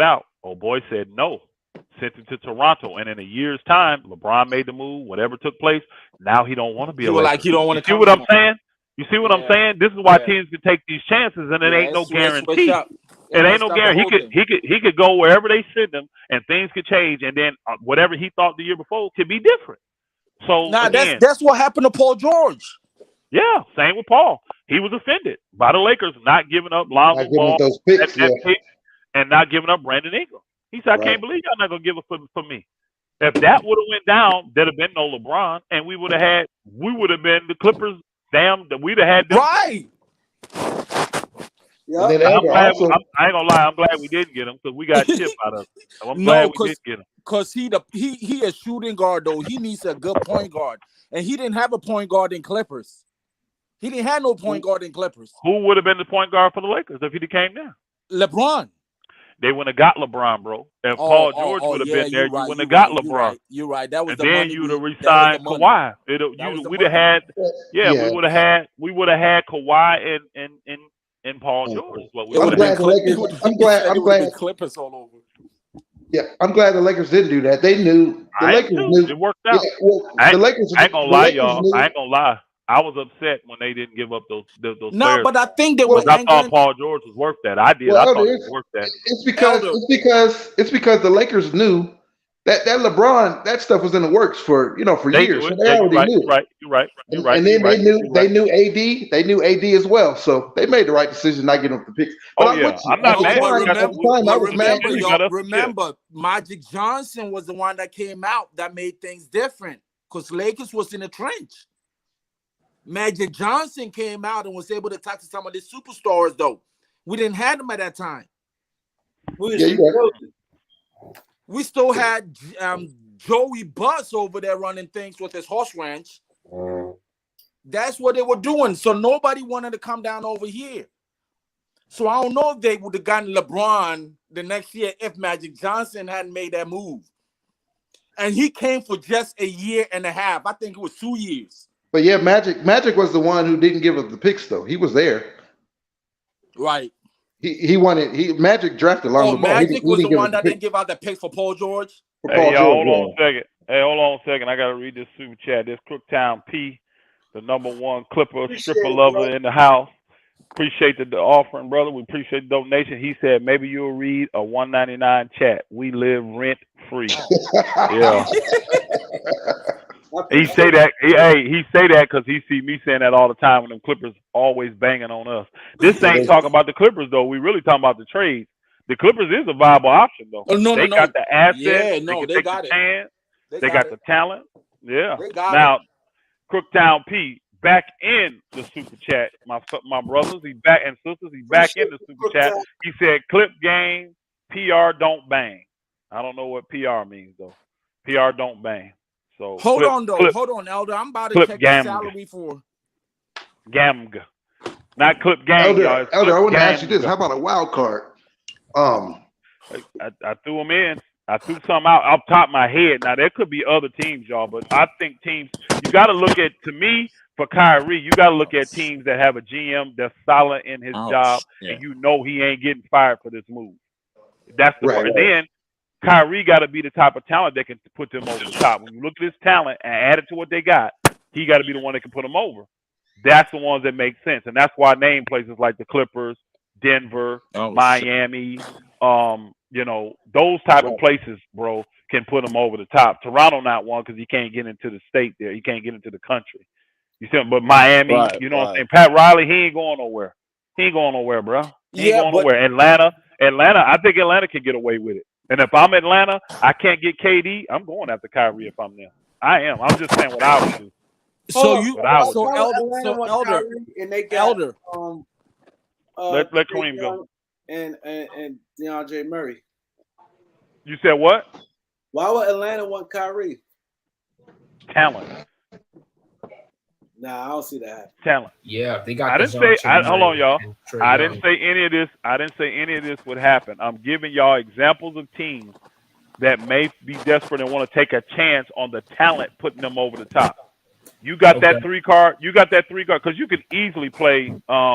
out. Old boy said no. Sent it to Toronto. And in a year's time, LeBron made the move. Whatever took place, now he don't want to be a Laker. Like he don't want to see what I'm saying? You see what I'm saying? This is why teams can take these chances, and it ain't no guarantee. It ain't no guarantee. He could go wherever they send him, and things could change, and then whatever he thought the year before could be different. So again, that's what happened to Paul George. Yeah, same with Paul. He was offended by the Lakers not giving up Lonzo Ball and not giving up Brandon Ingram. He said, I can't believe y'all not gonna give a for me. If that would have went down, there'd have been no LeBron, and we would have been the Clippers. Damn, we'd have had them. Right. Yeah. I ain't gonna lie. I'm glad we didn't get him because we got chipped out of it. So I'm glad we did get him. Because he a shooting guard though. He needs a good point guard, and he didn't have a point guard in Clippers. He didn't have no point guard in Clippers. Who would have been the point guard for the Lakers if he came there? LeBron. They wouldn't have got LeBron, bro. If Paul George would have been there, you wouldn't have got LeBron. You're right. That was and the then money. You'd have re-signed Kawhi. We'd have had, we would have had Kawhi and Paul George. I'm glad Clippers all over. Yeah, I'm glad the Lakers didn't do that. They knew the Lakers knew it worked out. Yeah, well, I ain't gonna lie, y'all. I ain't gonna lie. I was upset when they didn't give up those players. But I think they were. I thought Paul George was worth that. I did. I thought he was worth that. It's because the Lakers knew that LeBron, that stuff was in the works for years. So they already knew. You're right. And then they knew AD. They knew AD as well. So they made the right decision not getting up the picks. But I'm not mad. Remember, Magic Johnson was the one that came out that made things different because Lakers was in the trench. Magic Johnson came out and was able to talk to some of these superstars, though. We didn't have them at that time. We still had Joey Butts over there running things with his horse ranch. That's what they were doing. So nobody wanted to come down over here. So I don't know if they would have gotten LeBron the next year if Magic Johnson hadn't made that move. And he came for just a year and a half. I think it was 2 years. But yeah, Magic was the one who didn't give us the picks, though. He was there. Right. He wanted. Magic drafted along the ball. Magic was the one that didn't give out the picks for Paul George. Hey, y'all, hold on a second. Hey, hold on a second. I got to read this super chat. This Crooktown P, the #1 Clipper stripper lover in the house. Appreciate the offering, brother. We appreciate the donation. He said maybe you'll read a $1.99 chat. We live rent free. Yeah. He say that. He say that because he see me saying that all the time when them Clippers always banging on us. This ain't talking about the Clippers though. We really talking about the trades. The Clippers is a viable option though. They got the assets. Yeah, no, they got it. They got the talent. Yeah. They got now, Crooktown P back in the super chat. My brothers, he's back and sisters. He's back in the super chat. He said, "Clip game, PR don't bang." I don't know what PR means though. PR don't bang. So hold on, Elder. I'm about to check the salary for Gamga. Not Clip Gang, Elder, I want to ask you this. How about a wild card? I threw them in. I threw some out off the top of my head. Now, there could be other teams, y'all, but I think teams, you got to look at, to me, for Kyrie, you got to look at teams that have a GM that's solid in his job, and you know he ain't getting fired for this move. That's the part. And then Kyrie got to be the type of talent that can put them over the top. When you look at his talent and add it to what they got, he got to be the one that can put them over. That's the ones that make sense, and that's why I name places like the Clippers, Denver, Miami, you know, those type of places, bro, can put them over the top. Toronto not one because he can't get into the state there. He can't get into the country. You see, but Miami, you know what I'm saying? Pat Riley, he ain't going nowhere. He ain't going nowhere, bro. He ain't going nowhere. Atlanta, I think Atlanta can get away with it. And if I'm Atlanta, I can't get KD. I'm going after Kyrie if I'm there. I am. I'm just saying what I would do. Elder, and they got let Kareem go. And DeAndre Murray. You said what? Why would Atlanta want Kyrie? Talent. Nah, I don't see that. Talent. Yeah, they got. I didn't say. Hold on, y'all. I didn't say any of this. I didn't say any of this would happen. I'm giving y'all examples of teams that may be desperate and want to take a chance on the talent, putting them over the top. You got that 3 card. You got that 3 card because you could easily play the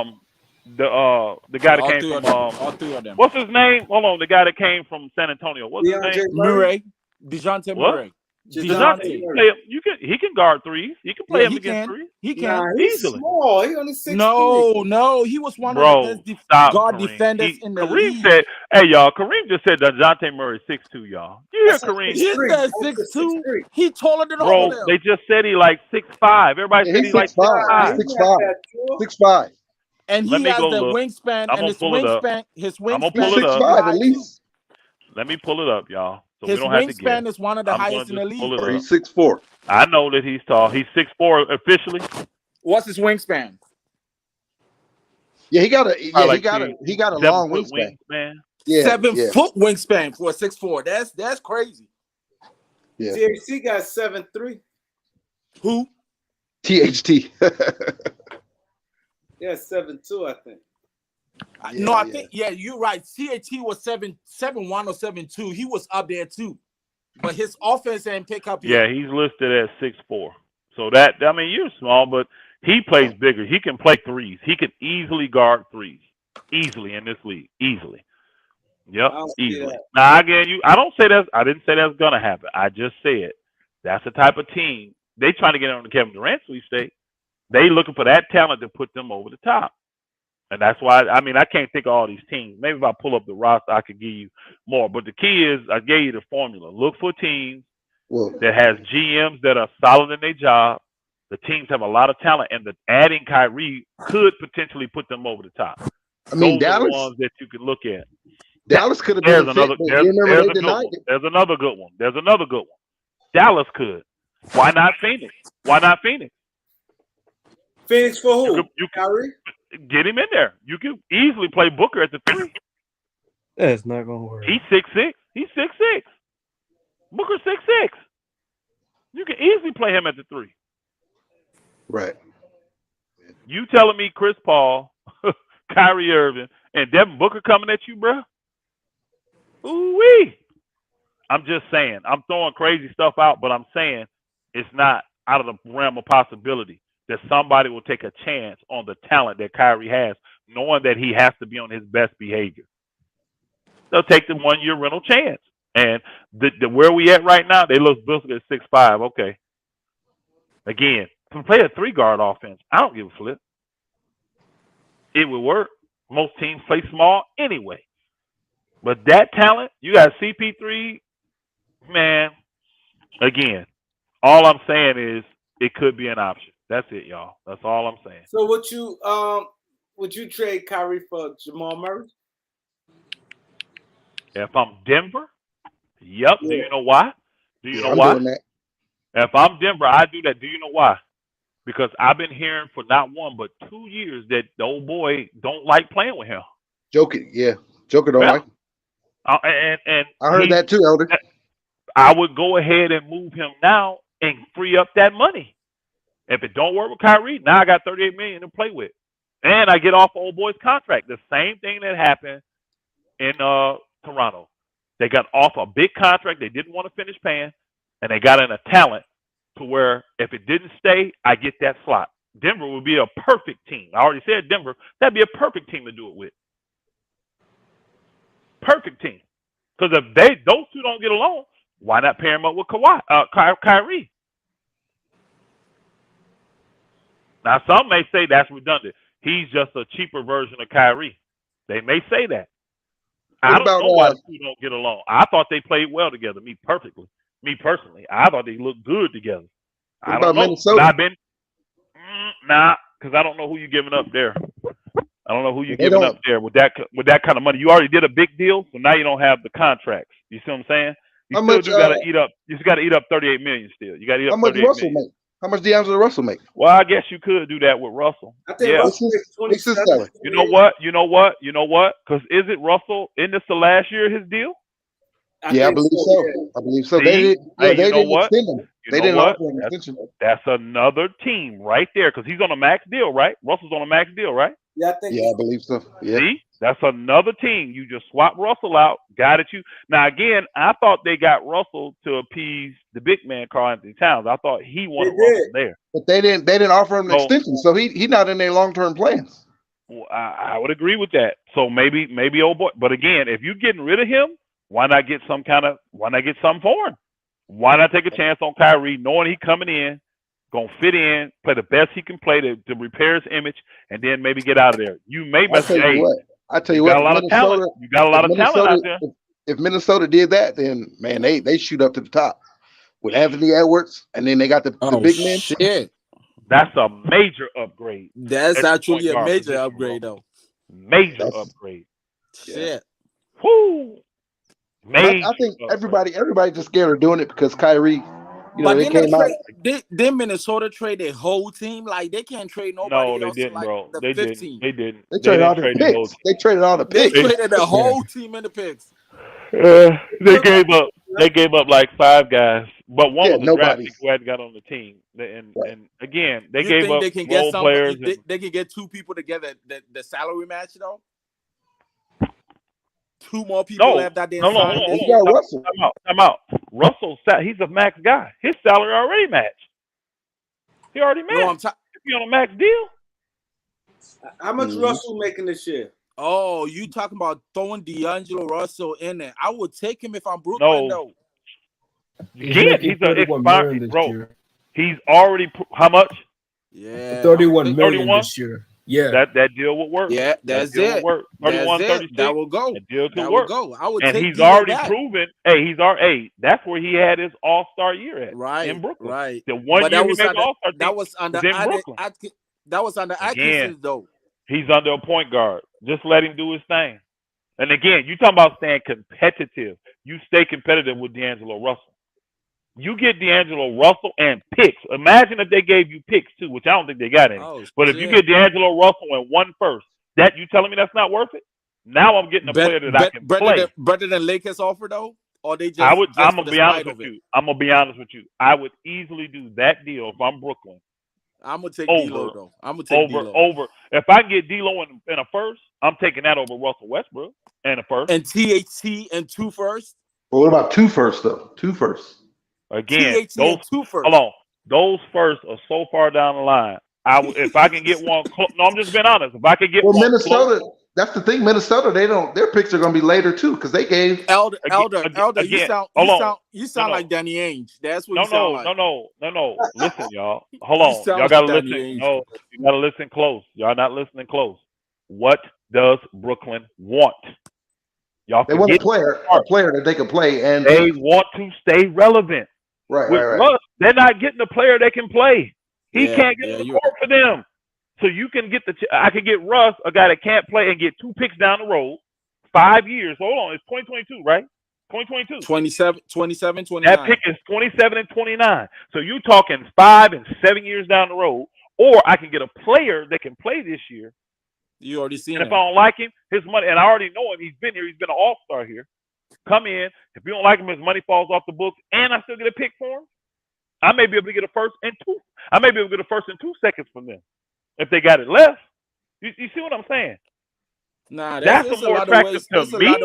guy that came from all 3 of them. What's his name? Hold on, the guy that came from San Antonio. What's his name? Murray. DeJounte Murray. DeJounte. He can guard threes. He can play him against threes. He can easily. Small. He only 6'3". No, he was one of the best guard defenders in the league. Kareem said, "Hey y'all, Kareem just said DeJounte Murray 6'2", y'all. You hear Kareem? He said 6'2". He taller than all of them. They just said he like 6'5". Everybody said he's like 6'5". 6'5". And he has the wingspan, and his wingspan, I'm gonna pull it up. 6'5" at least. Let me pull it up, y'all. So his we don't have to wingspan is one of the highest in the league. He's 6'4". I know that he's tall. He's 6'4" officially. What's his wingspan? Yeah, he got a long wingspan. Yeah, 7-foot wingspan for a 6'4". That's crazy. Yeah. THT got 7'3". Who? THT. Yeah, 7'2", I think. I think you're right. CAT was 7'1" or 7'2". He was up there too, but his offense ain't pick up yet. Yeah, he's listed at 6'4". So that, I mean, you're small, but he plays bigger. He can play threes. He can easily guard threes, easily in this league, easily. Yep, easily. Now again, I didn't say that's gonna happen. I just said that's the type of team they trying to get on the Kevin Durant sweepstakes. They looking for that talent to put them over the top. And that's why, I mean, I can't think of all these teams. Maybe if I pull up the roster, I could give you more. But the key is, I gave you the formula. Look for teams that has GMs that are solid in their job. The teams have a lot of talent, and adding Kyrie could potentially put them over the top. I mean, Those Dallas, are the ones that you could look at. Dallas could have been There's another good one. Dallas could. Why not Phoenix? Phoenix for who? Kyrie? Get him in there. You can easily play Booker at the 3. That's not gonna work. He's 6'6". He's 6'6". Booker 6'6". You can easily play him at the 3. Right. You telling me Chris Paul, Kyrie Irving, and Devin Booker coming at you, bro? Ooh-wee. I'm just saying. I'm throwing crazy stuff out, but I'm saying it's not out of the realm of possibility that somebody will take a chance on the talent that Kyrie has, knowing that he has to be on his best behavior. They'll take the 1-year rental chance. And where we at right now, they look built at 6'5". Okay. Again, to play a 3-guard offense, I don't give a flip. It would work. Most teams play small anyway. But that talent, you got CP3, man, again, all I'm saying is it could be an option. That's it, y'all. That's all I'm saying. So would you trade Kyrie for Jamal Murray? If I'm Denver, yep. Yeah. Do you know why? Do you know I'm why? doing that. If I'm Denver, I do that. Do you know why? Because I've been hearing for not 1 but 2 years that the old boy don't like playing with him. Joker, yeah. Joker don't like him. And I heard that too, Elder. I would go ahead and move him now and free up that money. If it don't work with Kyrie, now I got $38 million to play with. And I get off old boy's contract. The same thing that happened in Toronto. They got off a big contract they didn't want to finish paying, and they got in a talent to where if it didn't stay, I get that slot. Denver would be a perfect team. I already said Denver. That'd be a perfect team to do it with. Perfect team. Because if those two don't get along, why not pair him up with Kyrie? Now, some may say that's redundant. He's just a cheaper version of Kyrie. They may say that. I don't know why the two don't get along. I thought they played well together. Me personally, I thought they looked good together. What about Minnesota? Nah, because I don't know who you're giving up there. I don't know who you're giving up there with that kind of money. You already did a big deal, so now you don't have the contracts. You see what I'm saying? You still got to eat up. You just got to eat up $38 million still. You got to eat up $38 million. How much D'Angelo Russell make? Well, I guess you could do that with Russell. I think Russell makes 27. You know what? Because is it Russell? Isn't this the last year of his deal? I believe so. Yeah. I believe so. See? They didn't extend him. They didn't offer an extension. That's another team right there because he's on a max deal, right? Russell's on a max deal, right? Yeah, I believe so. Yeah. See? That's another team. You just swap Russell out, got it. Now, again, I thought they got Russell to appease the big man, Karl-Anthony Towns. I thought he wanted Russell there. But they didn't offer him an extension, so he not in their long-term plans. Well, I would agree with that. So maybe old boy. But again, if you're getting rid of him, why not get something for him? Why not take a chance on Kyrie, knowing he coming in, gonna fit in, play the best he can play to repair his image, and then maybe get out of there. You may I tell you what, got a lot of talent. You got a lot of talent out there. If Minnesota did that, then man, they shoot up to the top with Anthony Edwards, and then they got the big man. Shit. That's a major upgrade. That's actually a major upgrade, though. Major upgrade. Shit. Whoo. I think everybody just scared of doing it because Kyrie. But then Minnesota trade their whole team. Like they can't trade nobody. No, they didn't, bro. They didn't. They traded all the picks. They traded all the picks. They traded the whole team in the picks. They gave up. They gave up like 5 guys, but one was a draft pick who hadn't got on the team. And again, they gave up role players. They can get 2 people together. The salary match though. 2 more people left that didn't sign. Russell. Time out. Russell, he's a max guy. His salary already matched. He already matched. If you're on a max deal. How much Russell making this year? Oh, you talking about throwing D'Angelo Russell in there? I would take him if I'm Brooklyn, though. He's expiring, bro. He's already how much? Yeah, 31 million this year. Yeah, that deal would work. Yeah, that's it. 31, 36. That will go. That deal could work. I would take he's already proven. That's where he had his All-Star year at. Right in Brooklyn. Right. The one year he made All-Star. That was under Atkinson though. He's under a point guard. Just let him do his thing. And again, you talking about staying competitive. You stay competitive with D'Angelo Russell. You get D'Angelo Russell and picks. Imagine if they gave you picks too, which I don't think they got any. But if you get D'Angelo Russell and 1 first, that you telling me that's not worth it? Now I'm getting a player that I can play. Better than Lakers offer though? or they just. I'm gonna be honest with you. I'm gonna be honest with you. I would easily do that deal if I'm Brooklyn. I'm gonna take D'Lo though. I'm gonna take over. If I can get D'Lo in a first, I'm taking that over Russell Westbrook and a first. And THT and 2 firsts. Well, what about 2 firsts though? 2 firsts. Again, THT and 2 firsts. Hold on. Those firsts are so far down the line. If I can get one. No, I'm just being honest. If I could get one. Minnesota. That's the thing. Minnesota, their picks are going to be later too because they gave Elder. Again, You sound like Danny Ainge. That's what you sound like. No. Listen, y'all. Hold on. Y'all gotta listen. No, you gotta listen close. Y'all not listening close. What does Brooklyn want? Y'all they want a player that they can play, and they want to stay relevant. Right. Russ, they're not getting a player that can play. He can't get the court for them. So you can get I could get Russ, a guy that can't play, and get 2 picks down the road, 5 years. Hold on, it's 2022, right? 2022. 27, 29. That pick is 27 and 29. So you're talking 5 and 7 years down the road, or I can get a player that can play this year. You already seen him. If I don't like him, his money, and I already know him. He's been here. He's been an all-star here. Come in. If you don't like him, his money falls off the books, and I still get a pick for him. I may be able to get a first and 2. I may be able to get a first and 2 seconds from them if they got it left. You see what I'm saying? Nah, that's a more attractive to me.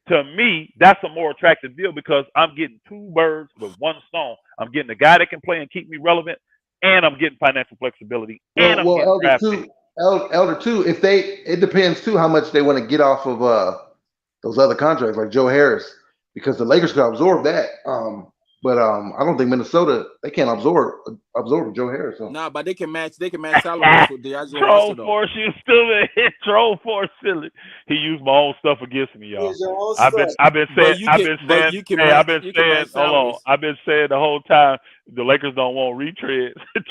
To me, that's a more attractive deal because I'm getting 2 birds with 1 stone. I'm getting a guy that can play and keep me relevant, and I'm getting financial flexibility. And I'm getting drafted. Elder too. It depends too how much they want to get off of those other contracts like Joe Harris because the Lakers could absorb that. But I don't think Minnesota they can't absorb Joe Harris. So. Nah, but they can match salaries with D'Angelo Troll Force, you still hit Troll Force silly. He used my own stuff against me, y'all. I've been saying the whole time the Lakers don't want retreads. I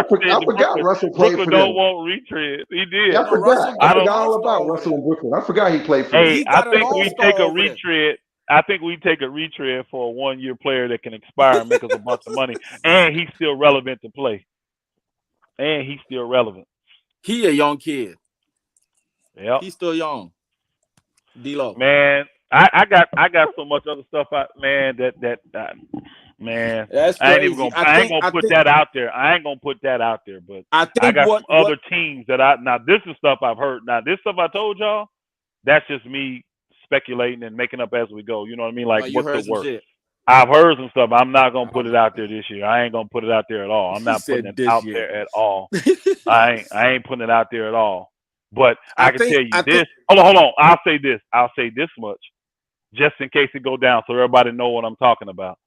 forgot Russell played Brooklyn for don't them. want retreads. He did. Yeah, I forgot all about Russell in Brooklyn. I forgot he played for them. Hey, I think we take a retread. I think we take a retread for a 1-year player that can expire and make us a bunch of money, and he's still relevant to play. And he's still relevant. He a young kid. Yeah, he's still young. D-Lo. Man, I got so much other stuff out, man. Man, that's I ain't crazy. even gonna. I ain't gonna put that out there. I ain't gonna put that out there. But I got some other teams that now this is stuff I've heard. Now this stuff I told y'all, that's just me speculating and making up as we go. You know what I mean? Like what could work. Shit. I've heard some stuff. I'm not gonna put it out there this year. I ain't gonna put it out there at all. I'm not putting it out there at all. I ain't putting it out there at all. But I can tell you this. Hold on. I'll say this much, just in case it go down, so everybody know what I'm talking about.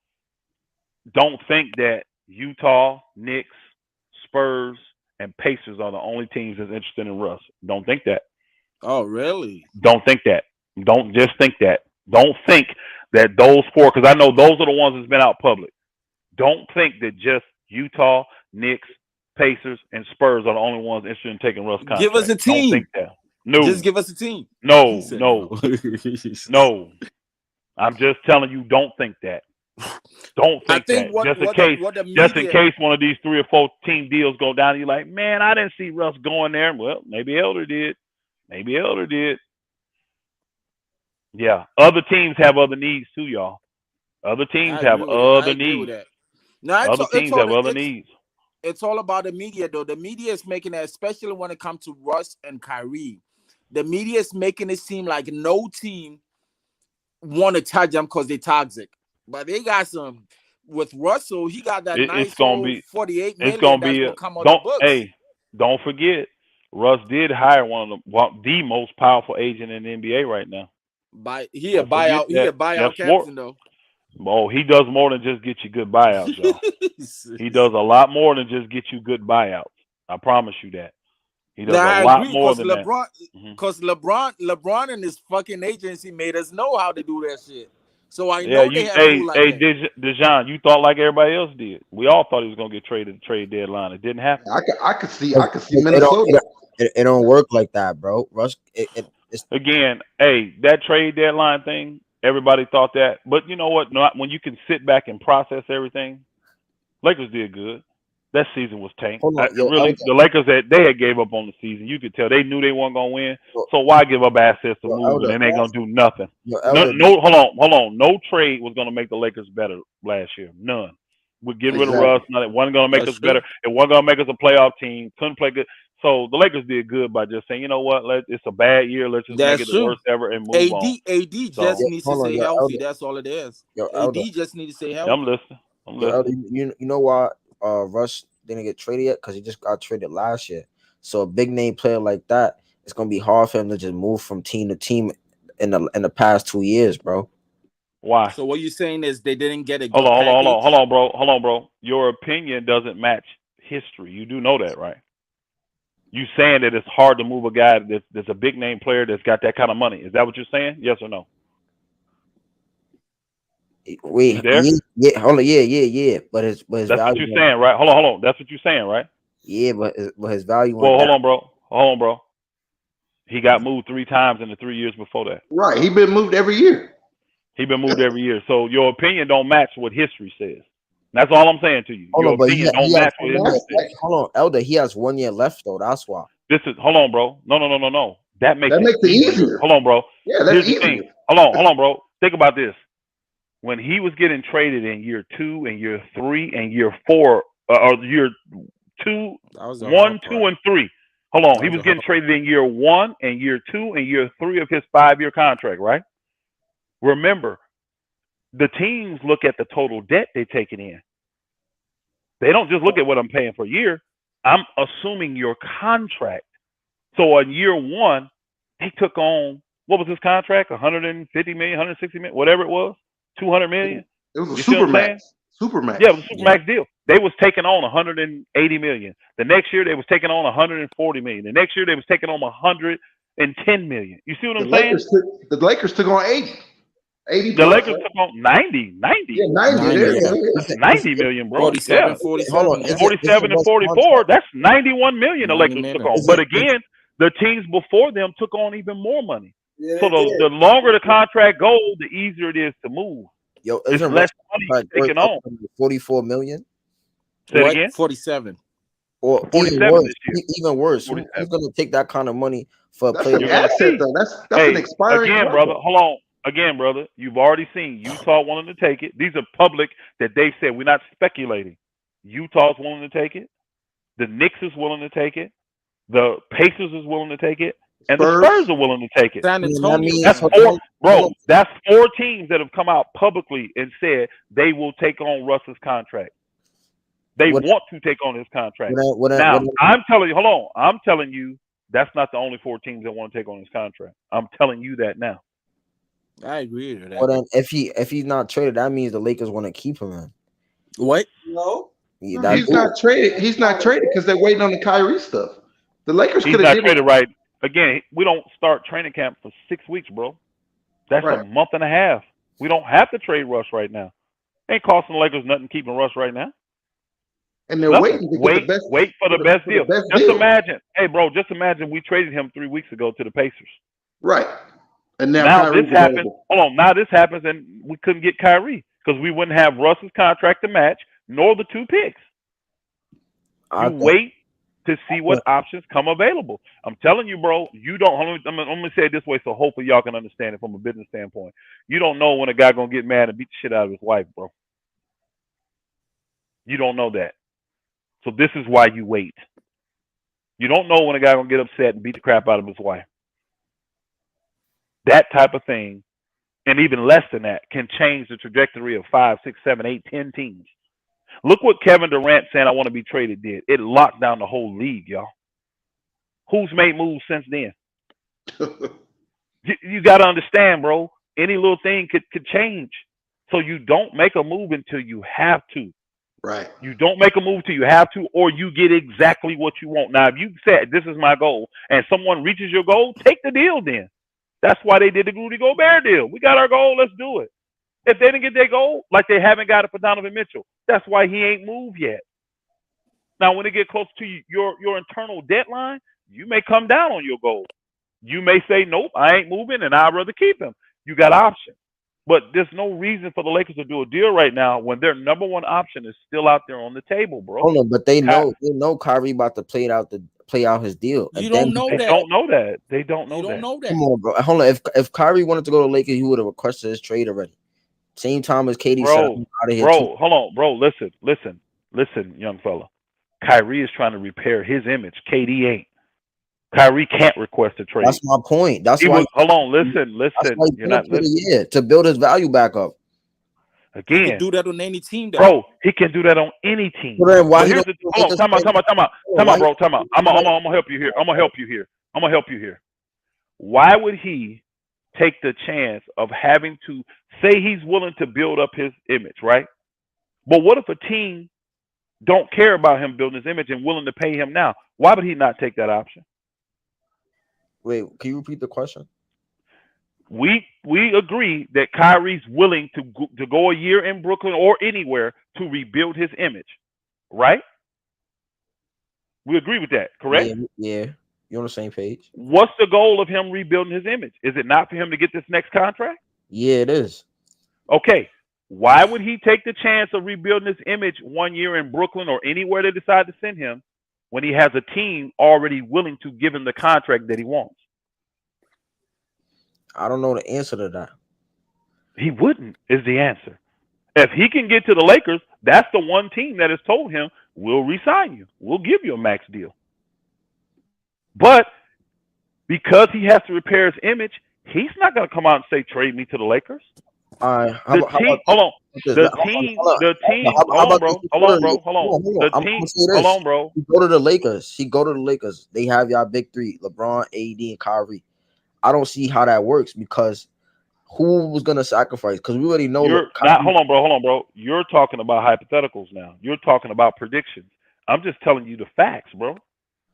Don't think that Utah, Knicks, Spurs, and Pacers are the only teams that's interested in Russ. Don't think that. Oh, really? Don't think that. Don't just think that. Don't think that those 4, because I know those are the ones that's been out public. Don't think that just Utah, Knicks, Pacers, and Spurs are the only ones interested in taking Russ contract. Give us a team. Don't think that. No. Just give us a team. No. No. I'm just telling you, don't think that. Don't think that. Just in case one of these 3 or 4 team deals go down, you're like, man, I didn't see Russ going there. Well, maybe Elder did. Yeah, other teams have other needs too, y'all. Other teams have other needs. Other teams have other needs. It's all about the media, though. The media is making that, especially when it comes to Russ and Kyrie. The media is making it seem like no team want to touch them because they're toxic. But they got some with Russell. He got that nice 48 million. It's gonna be come on the books. Hey, don't forget, Russ did hire one of the most powerful agent in the NBA right now. He a buyout captain though. Oh, he does more than just get you good buyouts, y'all. He does a lot more than just get you good buyouts. I promise you that. He does a lot more than LeBron, that. Because LeBron and his fucking agency made us know how to do that shit. So I know they have to like that. Dejan, you thought like everybody else did. We all thought he was gonna get traded at the trade deadline. It didn't happen. I could see Minnesota. It don't work like that, bro. Russ, again, that trade deadline thing, everybody thought that. But you know what? When you can sit back and process everything, Lakers did good. That season was tanked. Hold on, yo, Really, the Lakers they had gave up on the season. You could tell they knew they weren't gonna win. So why give up assets to move and they ain't gonna do nothing? No, hold on. No trade was gonna make the Lakers better last year. None. We're getting rid of Russ. It wasn't gonna make us better. It wasn't gonna make us a playoff team. Couldn't play good. So the Lakers did good by just saying, you know what? It's a bad year. Let's just make it the worst ever and move on. AD just needs to stay healthy. That's all it is. AD just needs to stay healthy. I'm listening. You know why Russ didn't get traded yet? Because he just got traded last year. So a big name player like that, it's gonna be hard for him to just move from team to team in the past 2 years, bro. Why? So what you're saying is they didn't get a hold on, bro. Your opinion doesn't match history. You do know that, right? You saying that it's hard to move a guy that's a big name player that's got that kind of money. Is that what you're saying? Yes or no? Wait, yeah, hold on, yeah. But his that's value. What you're saying, right? Hold on. That's what you're saying, right? Yeah, but his value. Well, hold on, bro. He got moved 3 times in the 3 years before that. Right, he been moved every year. So your opinion don't match what history says. That's all I'm saying to you. Your opinion don't match what history says. Hold on, Elder. He has 1 year left though. That's why. Hold on, bro. No. That makes it easier. Hold on, bro. Yeah, that's easier. Thing. Hold on, bro. Think about this. When he was getting traded in year 2 and year 3 and year 4, or year 2, 1, 2, and 3. Hold on. He was getting traded in year 1 and year 2 and year 3 of his 5-year contract, right? Remember, the teams look at the total debt they're taking in. They don't just look at what I'm paying for a year. I'm assuming your contract. So in year 1, they took on, what was his contract? 150 million, 160 million, whatever it was, 200 million. It was a supermax. Supermax. Yeah, it was a supermax deal. They was taking on 180 million. The next year they was taking on 140 million. The next year they was taking on 110 million. You see what I'm saying? The Lakers took on 80. 80 the Lakers took on 90. Yeah, 90. That's 90 million, bro. 47, 47. 47 and 44. That's 91 million the Lakers took on. But again, the teams before them took on even more money. Yeah, so the longer the contract goes, the easier it is to move. Yo, it's less money taken on. 44 million. Say it again? 47. Or 47 even worse. Who's gonna take that kind of money for a player? An asset, though. That's an expiring. Again, brother. Hold on. Again, brother, you've already seen Utah wanting to take it. These are public that they said, we're not speculating. Utah's willing to take it. The Knicks is willing to take it. The Pacers is willing to take it. And the Spurs are willing to take it. San Antonio. That's 4 teams that have come out publicly and said they will take on Russ's contract. They want to take on his contract. I'm telling you, hold on. I'm telling you, that's not the only 4 teams that want to take on his contract. I'm telling you that now. I agree with that. Well, then if he's not traded, that means the Lakers want to keep him in. What? No. Yeah, he's not traded. He's not traded because they're waiting on the Kyrie stuff. The Lakers could have traded right. Again, we don't start training camp for 6 weeks, bro. That's a month and a half. We don't have to trade Russ right now. Ain't costing the Lakers nothing keeping Russ right now. And they're waiting to get the best. Wait for the best deal. Just imagine, hey, bro. Just imagine we traded him 3 weeks ago to the Pacers. Right. And now this happens. Hold on. Now this happens, and we couldn't get Kyrie because we wouldn't have Russ's contract to match, nor the 2 picks. Wait to see what options come available. I'm telling you, bro. You don't. I'm gonna say it this way, so hopefully y'all can understand it from a business standpoint. You don't know when a guy gonna get mad and beat the shit out of his wife, bro. You don't know that. So this is why you wait. You don't know when a guy gonna get upset and beat the crap out of his wife. That type of thing, and even less than that, can change the trajectory of 5, 6, 7, 8, 10 teams. Look what Kevin Durant saying I want to be traded did. It locked down the whole league, y'all. Who's made moves since then? you got to understand, bro. Any little thing could change. So you don't make a move until you have to. Right. You don't make a move till you have to, or you get exactly what you want. Now, if you said this is my goal, and someone reaches your goal, take the deal then. That's why they did the Rudy Gobert deal. We got our goal. Let's do it. If they didn't get their goal, like they haven't got it for Donovan Mitchell, that's why he ain't moved yet. Now, when it get close to your internal deadline, you may come down on your goal. You may say, nope, I ain't moving, and I'd rather keep him. You got options. But there's no reason for the Lakers to do a deal right now when their number one option is still out there on the table, bro. Hold on, but they know Kyrie about to play out his deal. You don't know that. They don't know that. They don't know that. Come on, bro. Hold on. If Kyrie wanted to go to Lakers, he would have requested his trade already. Same time as KD said, I'm out of here. Bro, hold on, bro. Listen, young fella. Kyrie is trying to repair his image. KD ain't. Kyrie can't request a trade. That's my point. That's why. Hold on, listen. You're not listening. To build his value back up. Again, he can do that on any team, bro. He can do that on any team. Well, then why here's hold on, time out, bro. Time out. I'm gonna help you here. Why would he take the chance of having to say he's willing to build up his image, right? But what if a team don't care about him building his image and willing to pay him now? Why would he not take that option? Wait, can you repeat the question? We agree that Kyrie's willing to go a year in Brooklyn or anywhere to rebuild his image, right? We agree with that, correct? Yeah. You're on the same page. What's the goal of him rebuilding his image? Is it not for him to get this next contract? Yeah, it is. Okay. Why would he take the chance of rebuilding his image 1 year in Brooklyn or anywhere they decide to send him when he has a team already willing to give him the contract that he wants? I don't know the answer to that. He wouldn't, is the answer. If he can get to the Lakers, that's the one team that has told him, we'll re-sign you. We'll give you a max deal. But because he has to repair his image, he's not going to come out and say, trade me to the Lakers. Hold on. The team. He go to the Lakers. They have y'all big three, LeBron, AD, and Kyrie. I don't see how that works because who was going to sacrifice? Because we already know. Hold on, bro. You're talking about hypotheticals now. You're talking about predictions. I'm just telling you the facts, bro.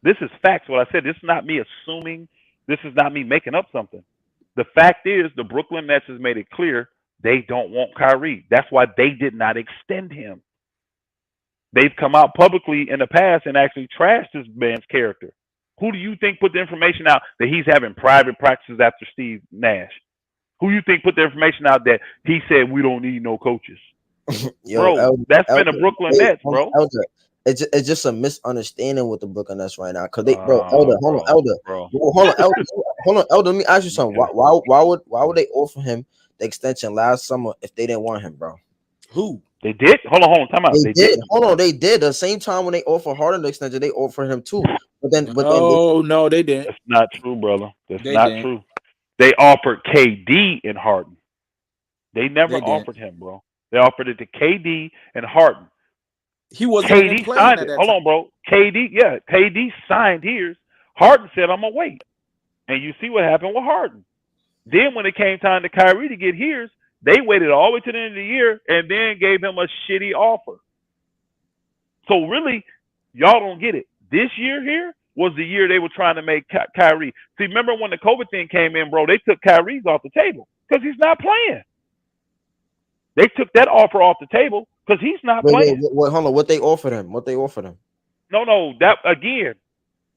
This is facts. What I said, this is not me assuming. This is not me making up something. The fact is the Brooklyn Nets has made it clear they don't want Kyrie. That's why they did not extend him. They've come out publicly in the past and actually trashed this man's character. Who do you think put the information out that he's having private practices after Steve Nash? Who you think put the information out that he said we don't need no coaches? Bro, that's been the Brooklyn Nets, bro. It's just a misunderstanding with the Brooklyn Nets right now. Cause Elder. Let me ask you something. Why would they offer him the extension last summer if they didn't want him, bro? Who? They did? Hold on, time out. They did. Hold on, they did. The same time when they offered Harden the extension, they offered him too. No, they didn't. That's not true, brother. That's not true. They offered KD and Harden. They never offered him, bro. They offered it to KD and Harden. He wasn't KD signed it. Hold on, bro. KD signed his. Harden said, I'm going to wait. And you see what happened with Harden. Then when it came time to Kyrie to get his, they waited all the way to the end of the year and then gave him a shitty offer. So really, y'all don't get it. This year here was the year they were trying to make Kyrie. See, remember when the COVID thing came in, bro, they took Kyrie's off the table because he's not playing. They took that offer off the table because he's not playing. Wait, hold on. What they offered him? No. That again,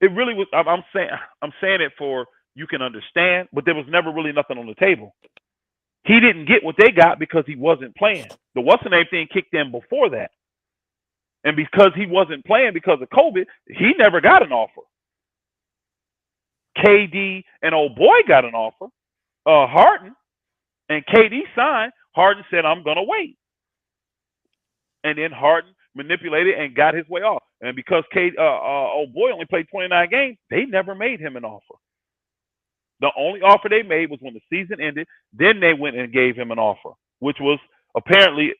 it really was. I'm saying it for you can understand, but there was never really nothing on the table. He didn't get what they got because he wasn't playing. The what's the name thing kicked in before that, and because he wasn't playing because of COVID, he never got an offer. KD and old boy got an offer. Harden and KD signed. Harden said, I'm going to wait. And then Harden manipulated and got his way off. And because old boy only played 29 games, they never made him an offer. The only offer they made was when the season ended. Then they went and gave him an offer, which was apparently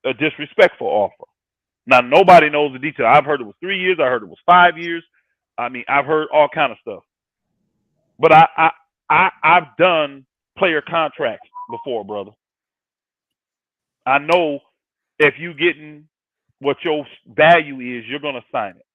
a disrespectful offer. Now, nobody knows the detail. I've heard it was 3 years. I heard it was 5 years. I mean, I've heard all kind of stuff. But I've done player contracts before, brother. I know if you getting what your value is, you're going to sign it.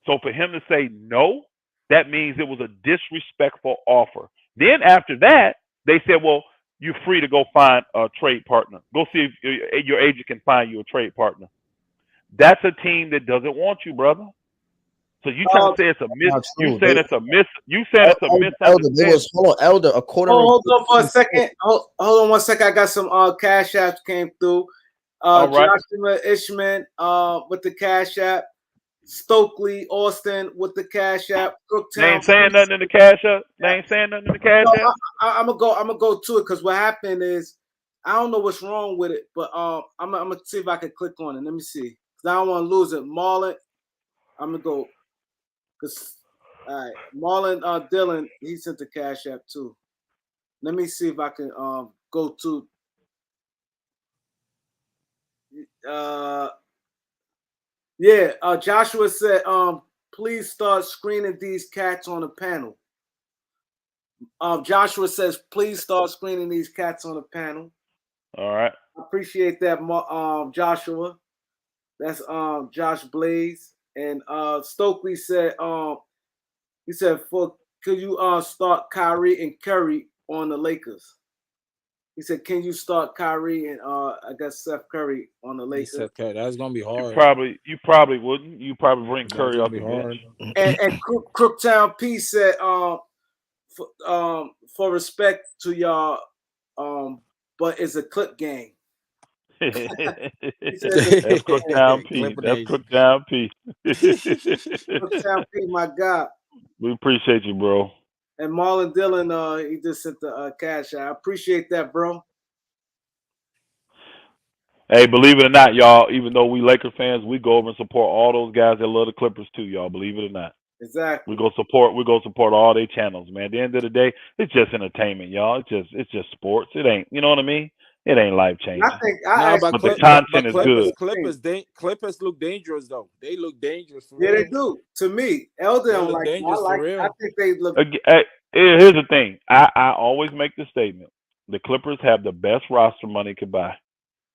So for him to say no, that means it was a disrespectful offer. Then after that, they said, well, you're free to go find a trade partner. Go see if your agent can find you a trade partner. That's a team that doesn't want you, brother. So you trying to say it's a miss? You saying it's a miss? You saying it's a Elder, misunderstanding? hold on, Elder. According hold on for a second. Hold on 1 second. I got some cash apps came through. All right. Joshua Ishman with the cash app. Stokely Austin with the cash app. They ain't saying nothing in the cash app. They ain't saying nothing in the cash app. I'm gonna go to it because what happened is I don't know what's wrong with it, but I'm gonna see if I can click on it. Let me see because I don't want to lose it. Marlon, I'm gonna go because all right, Marlon Dylan he sent the cash app too. Let me see if I can go to Joshua said, please start screening these cats on the panel. Joshua says, please start screening these cats on the panel. All right. I appreciate that, Joshua. That's Josh Blaze. And Stokely said, he said, could you start Kyrie and Curry on the Lakers? He said, can you start Kyrie and I guess Seth Curry on the Lakers? He said, that's gonna be hard. You probably wouldn't. You probably bring Curry off the bench. And Crooktown P said, for respect to y'all, but it's a clip game. That's Crooktown P. That's Crooktown P. Crooktown P, my God. We appreciate you, bro. And Marlon Dillon, he just sent the cash out. I appreciate that, bro. Hey, believe it or not, y'all, even though we Laker fans, we go over and support all those guys that love the Clippers too, y'all. Believe it or not. Exactly. We go support all their channels, man. At the end of the day, it's just entertainment, y'all. It's just sports. It ain't, you know what I mean? It ain't life changing. But the content is good. Clippers look dangerous though. They look dangerous for real. real. They do. To me, Elder don't like. I think they look. Here's the thing. I always make the statement: the Clippers have the best roster money could buy.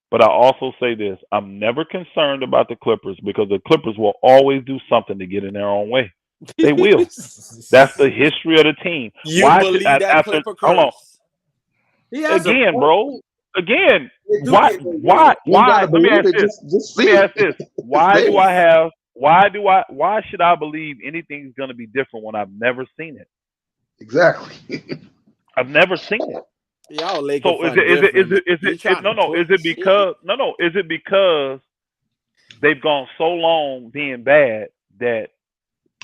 But I also say this: I'm never concerned about the Clippers because the Clippers will always do something to get in their own way. They will. That's the history of the team. You believe that Clipper curse? Hold on. Again, bro. Again, why? Let me ask this. Why should I believe anything's going to be different when I've never seen it? Exactly. I've never seen it. Y'all Lakers so is it because they've gone so long being bad that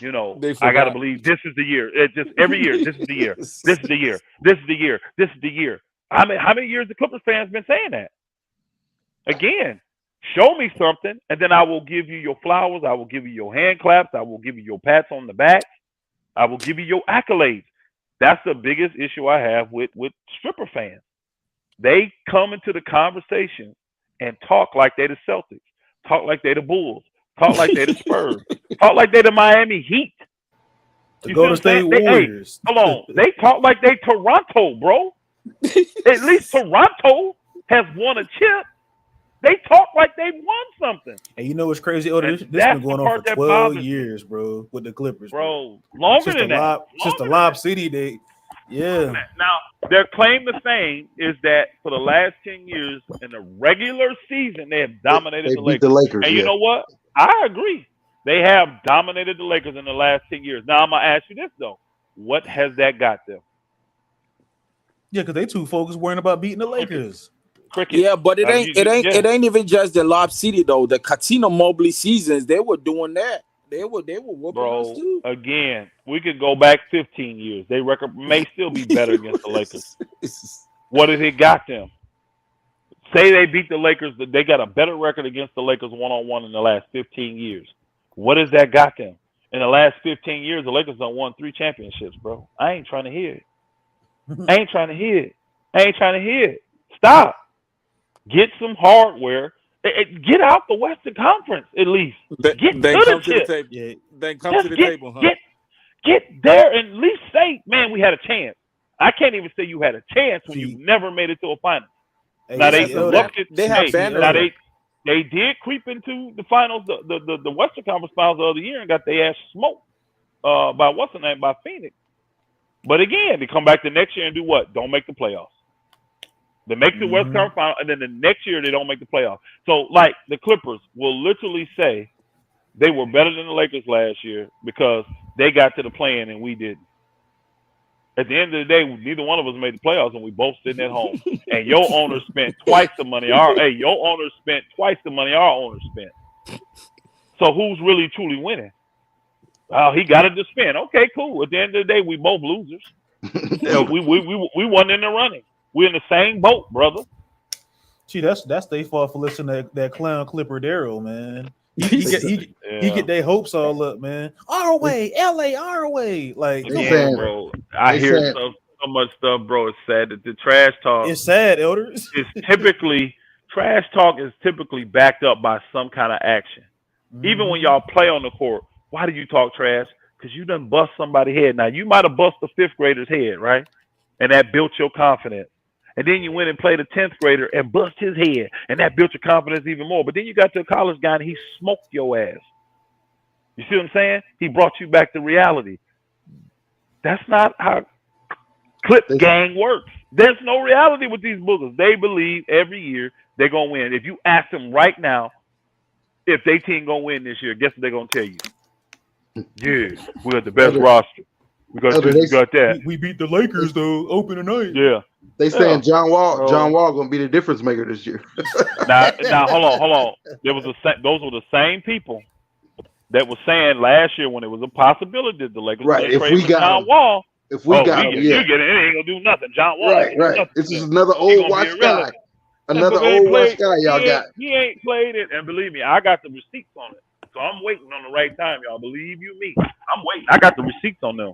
I gotta believe this is the year. It's just every year, this is the year. This is the year. This is the year. This is the year. How many years the Clippers fans been saying that? Again, show me something, and then I will give you your flowers. I will give you your hand claps. I will give you your pats on the back. I will give you your accolades. That's the biggest issue I have with stripper fans. They come into the conversation and talk like they the Celtics, talk like they the Bulls, talk like they the Spurs, talk like they the Miami Heat. The Golden State Warriors. Hold on. They talk like they Toronto, bro. At least Toronto has won a chip. They talk like they won something. And you know what's crazy? This been going on for 12 years, bro, with the Clippers. Bro, longer than that. Just a Lob City, yeah. Now, their claim to fame is that for the last 10 years in the regular season, they have dominated the Lakers. And you know what? I agree. They have dominated the Lakers in the last 10 years. Now, I'm going to ask you this, though. What has that got them? Yeah, because they too focused worrying about beating the Lakers. Cricket. Yeah, but it ain't even just the Lob City though. The Katina Mobley seasons, they were doing that. They were whooping us too. Again, we could go back 15 years. Their record may still be better against the Lakers. What has it got them? Say they beat the Lakers, they got a better record against the Lakers one-on-one in the last 15 years. What has that got them? In the last 15 years, the Lakers done won 3 championships, bro. I ain't trying to hear it. I ain't trying to hear it. Stop. Get some hardware. Get out the Western Conference at least. Get to the table. Yeah. Then come to the table, huh? Get there and at least say, man, we had a chance. I can't even say you had a chance when you never made it to a final. Hey, now they did creep into the finals, the Western Conference finals the other year and got their ass smoked by by Phoenix. But again, they come back the next year and do what? Don't make the playoffs. They make the West Conference final, and then the next year they don't make the playoffs. So, like, the Clippers will literally say they were better than the Lakers last year because they got to the play-in and we didn't. At the end of the day, neither one of us made the playoffs, and we both sitting at home. And your owner spent twice the money our owner spent. So who's really truly winning? Oh, he got it to spend. Okay, cool. At the end of the day, we both losers. we wasn't in the running. We're in the same boat, brother. Gee, that's their fault for listening to that clown Clipper Darryl, man. He get their hopes all up, man. Our way, LA, our way. Like, yeah, bro. I hear so much stuff, bro. It's sad that the trash talk. It's sad, elders. It's typically trash talk is typically backed up by some kind of action. Even when y'all play on the court, why do you talk trash? Because you done bust somebody's head. Now you might have bust the 5th grader's head, right? And that built your confidence. And then you went and played a 10th grader and bust his head, and that built your confidence even more. But then you got to a college guy and he smoked your ass. You see what I'm saying? He brought you back to reality. That's not how Clip Gang works. There's no reality with these boogers. They believe every year they're going to win. If you ask them right now if they team going to win this year, guess what they're going to tell you? Yeah, we got the best roster. We got this, we got that. We beat the Lakers, though, open tonight. Yeah. They saying John Wall gonna be the difference maker this year. now, hold on. Those were the same people that was saying last year when it was a possibility that the Lakers right. If we got John Wall, if we got him, you get it. It ain't gonna do nothing. John Wall, right. This is another old watch guy. Another old watch guy y'all got. He ain't played it, and believe me, I got the receipts on it. So I'm waiting on the right time, y'all. Believe you me, I'm waiting. I got the receipts on them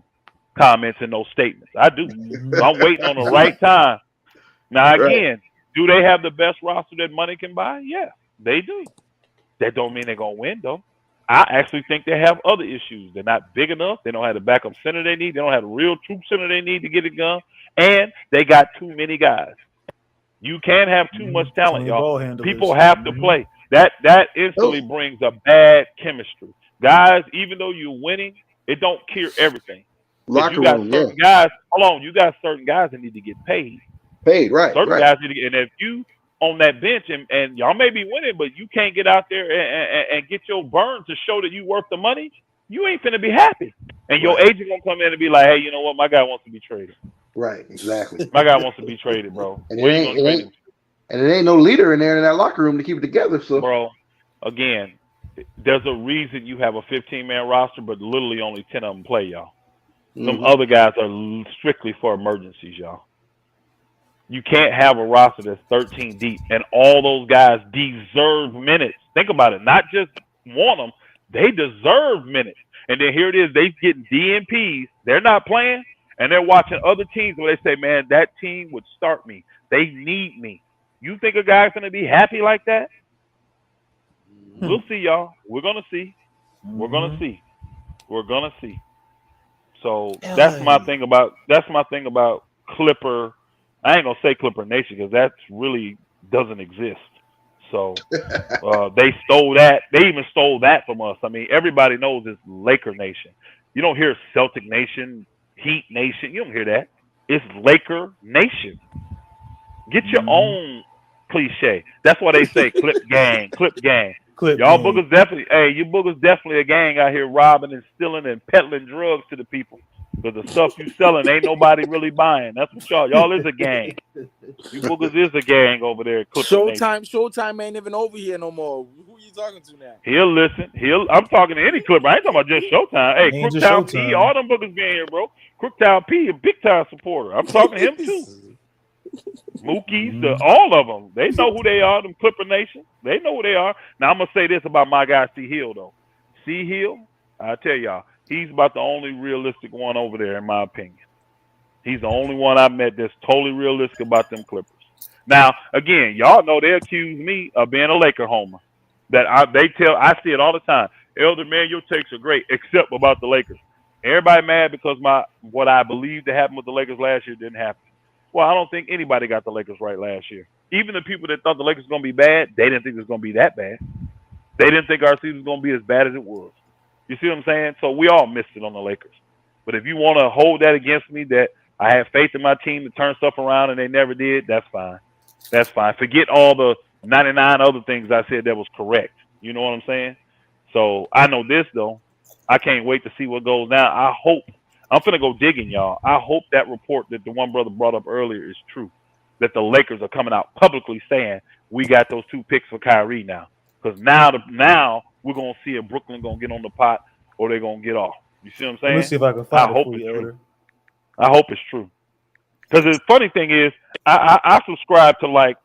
comments and those statements. I do. So I'm waiting on the right time. Now again, do they have the best roster that money can buy? Yeah, they do. That don't mean they're gonna win though. I actually think they have other issues. They're not big enough. They don't have the backup center they need. They don't have the real troop center they need to get it done. And they got too many guys. You can't have too much talent, y'all. People have to play. That instantly brings a bad chemistry. Guys, even though you're winning, it don't cure everything. Locker you got room, certain guys. Hold on, you got certain guys that need to get paid. Right. Certain guys need to get, and if you on that bench and y'all may be winning, but you can't get out there and get your burn to show that you worth the money, you ain't finna be happy. And your agent gonna come in and be like, hey, you know what? My guy wants to be traded. Right, exactly. My guy wants to be traded, bro. And it ain't no leader in there in that locker room to keep it together. So, bro, again, there's a reason you have a 15-man roster, but literally only 10 of them play, y'all. Some other guys are strictly for emergencies, y'all. You can't have a roster that's 13 deep, and all those guys deserve minutes. Think about it. Not just want them. They deserve minutes. And then here it is. They getting DNPs. They're not playing, and they're watching other teams where they say, man, that team would start me. They need me. You think a guy's going to be happy like that? We'll see, y'all. We're going to see. We're going to see. We're going to see. So that's my thing about Clipper. I ain't gonna say Clipper Nation because that really doesn't exist. So they stole that. They even stole that from us. I mean, everybody knows it's Laker Nation. You don't hear Celtic Nation, Heat Nation. You don't hear that. It's Laker Nation. Get your own cliche. That's why they say Clip Gang, Clip Gang. Y'all boogers definitely. Hey, you boogers definitely a gang out here robbing and stealing and peddling drugs to the people. Because the stuff you selling ain't nobody really buying. That's what y'all is a gang. You boogers is a gang over there. Showtime ain't even over here no more. Who you talking to now? He'll listen. I'm talking to any Clipper. I ain't talking about just Showtime. Hey, Crooktown P, all them boogers being here, bro. Crooktown P, a big time supporter. I'm talking to him too. Mookie's, all of them. They know who they are, them Clipper Nation. They know who they are. Now, I'm going to say this about my guy, C. Hill, though. C. Hill, I tell y'all, he's about the only realistic one over there, in my opinion. He's the only one I met that's totally realistic about them Clippers. Now, again, y'all know they accuse me of being a Laker homer. I see it all the time. Elder, man, your takes are great, except about the Lakers. Everybody mad because what I believed to happen with the Lakers last year didn't happen. Well, I don't think anybody got the Lakers right last year. Even the people that thought the Lakers were going to be bad, they didn't think it was going to be that bad. They didn't think our season was going to be as bad as it was. You see what I'm saying? So we all missed it on the Lakers. But if you want to hold that against me, that I have faith in my team to turn stuff around and they never did, that's fine. That's fine. Forget all the 99 other things I said that was correct. You know what I'm saying? So I know this though. I can't wait to see what goes down. I hope I'm finna go digging, y'all. I hope that report that the one brother brought up earlier is true. That the Lakers are coming out publicly saying we got those 2 picks for Kyrie now. Because now we're gonna see if Brooklyn gonna get on the pot or they're gonna get off. You see what I'm saying? Let me see if I can find it for you, Elder. I hope it's true. Because the funny thing is, I subscribe to like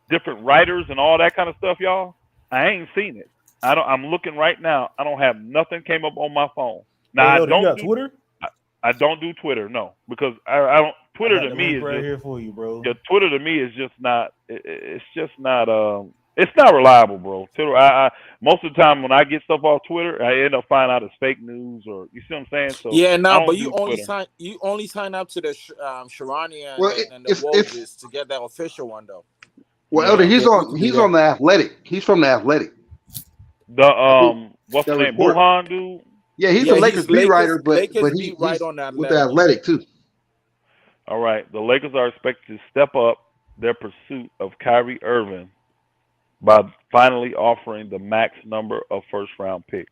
different writers and all that kind of stuff, y'all. I ain't seen it. I'm looking right now. I don't have nothing came up on my phone. Now Hey, I don't do Twitter. I don't do Twitter, no, because I don't. Twitter to me is right just, here for you, bro. Yeah, Twitter to me is just not. It's just not. It's not reliable, bro. Twitter. I most of the time when I get stuff off Twitter, I end up finding out it's fake news or you see what I'm saying. So yeah, no, but you only sign up to the Sharani and the Wojs to get that official one though. Well, Elder, he's on the Athletic. He's from the Athletic. The what's the name? Buhan dude. Yeah, he's a Lakers beat writer, but he's on the with the Athletic too. All right, the Lakers are expected to step up their pursuit of Kyrie Irving by finally offering the max number of first-round picks.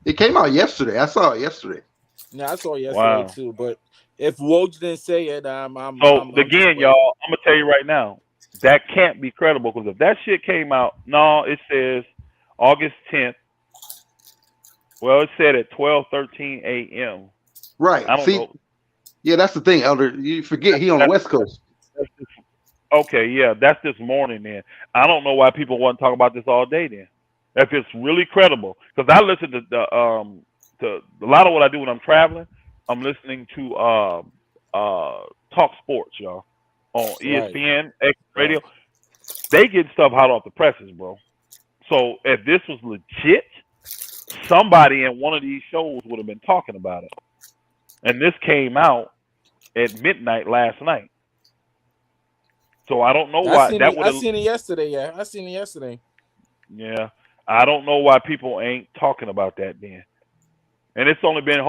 It came out yesterday. I saw it yesterday. Yeah, I saw it yesterday too. But if Woj didn't say it, y'all, I'm gonna tell you right now, that can't be credible because if that shit came out, no, it says August 10th. Well, it said at 12:13 a.m. Right. I don't know. Yeah, that's the thing, Elder. You forget he on the West Coast. Okay, yeah, that's this morning then. I don't know why people want to talk about this all day then. If it's really credible, because I listen to a lot of what I do when I'm traveling. I'm listening to Talk Sports, y'all, on ESPN, X Radio. They get stuff hot off the presses, bro. So if this was legit, somebody in one of these shows would have been talking about it. And this came out at midnight last night. So I don't know why that would have. I seen it yesterday. Yeah, I seen it yesterday. Yeah, I don't know why people ain't talking about that then. And it's only been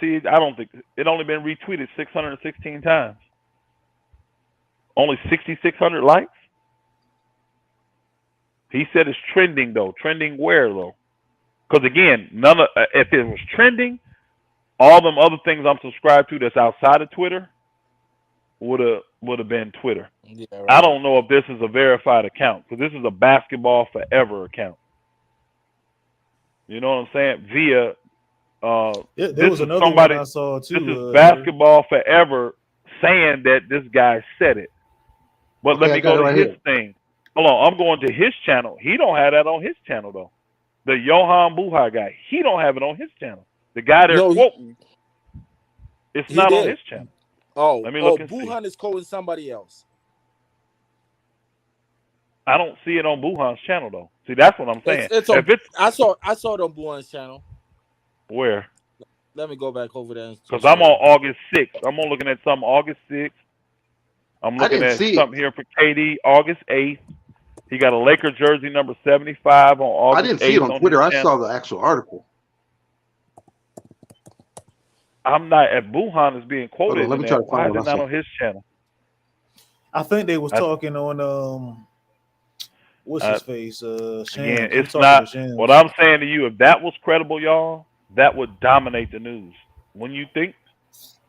See, I don't think it only been retweeted 616 times. Only 6,600 likes. He said it's trending though. Trending where though? Because again, if it was trending, all them other things I'm subscribed to that's outside of Twitter would have been Twitter. Yeah, right. I don't know if this is a verified account because this is a Basketball Forever account. You know what I'm saying? Via there was another one I saw too. This is Basketball Forever saying that this guy said it. But let me go to his thing. Hold on, I'm going to his channel. He don't have that on his channel though. The Johan Buha guy, he don't have it on his channel. The guy they're quoting, it's not on his channel. Oh, let me look and Buhan is quoting somebody else. I don't see it on Buhan's channel though. See, that's what I'm saying. I saw it on Buhan's channel. Where? Let me go back over there. Because I'm on August 6th. I'm looking at something August 6th. I'm looking at something here for KD August 8th. He got a Laker jersey number 75 on August 8th. I didn't see it on Twitter. I saw the actual article. I'm not at Buhan is being quoted. Let me try to find it not on his channel. I think they was talking on what's his face? Again, it's not what I'm saying to you. If that was credible, y'all, that would dominate the news. When you think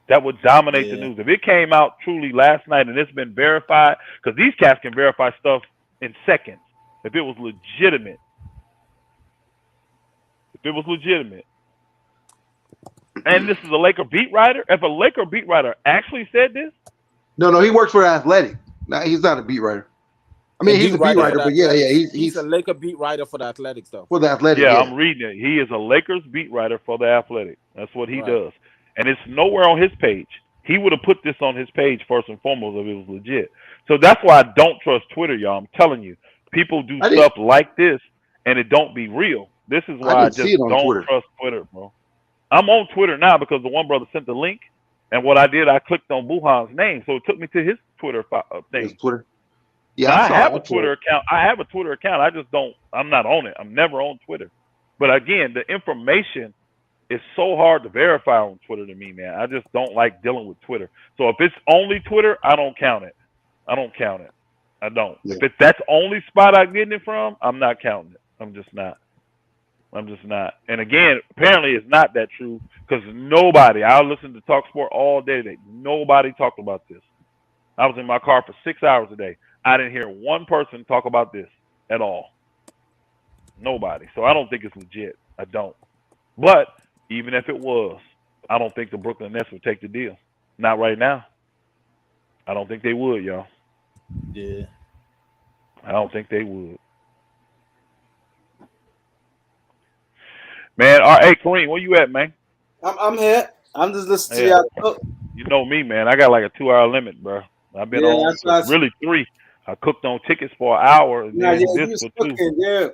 that would dominate the news. If it came out truly last night and it's been verified, because these cats can verify stuff in seconds. If it was legitimate. And this is a Laker beat writer. If a Laker beat writer actually said this. No, he works for Athletic. No, he's not a beat writer. I mean, he's a beat writer, but he's a Laker beat writer for the Athletic stuff. For the Athletic, yeah, I'm reading it. He is a Lakers beat writer for the Athletic. That's what he does. And it's nowhere on his page. He would have put this on his page first and foremost if it was legit. So that's why I don't trust Twitter, y'all. I'm telling you. People do stuff like this and it don't be real. This is why I just don't trust Twitter, bro. I'm on Twitter now because the one brother sent the link. And what I did, I clicked on Buhan's name. So it took me to his Twitter thing. His Twitter. Yeah, I have a Twitter account. I just don't. I'm not on it. I'm never on Twitter. But again, the information is so hard to verify on Twitter to me, man. I just don't like dealing with Twitter. So if it's only Twitter, I don't count it. I don't. Yeah. If that's the only spot I'm getting it from, I'm not counting it. I'm just not. And again, apparently it's not that true because nobody, I listened to Talk Sport all day today. Nobody talked about this. I was in my car for 6 hours a day. I didn't hear one person talk about this at all. Nobody. So I don't think it's legit. I don't. But even if it was, I don't think the Brooklyn Nets would take the deal. Not right now. I don't think they would, y'all. Yeah. I don't think they would. Man, all right, hey, Kareem, where you at, man? I'm here. I'm just listening to y'all cook. You know me, man. I got like a 2-hour limit, bro. I've been on really 3. I cooked on tickets for an hour and then this for 2. Yeah.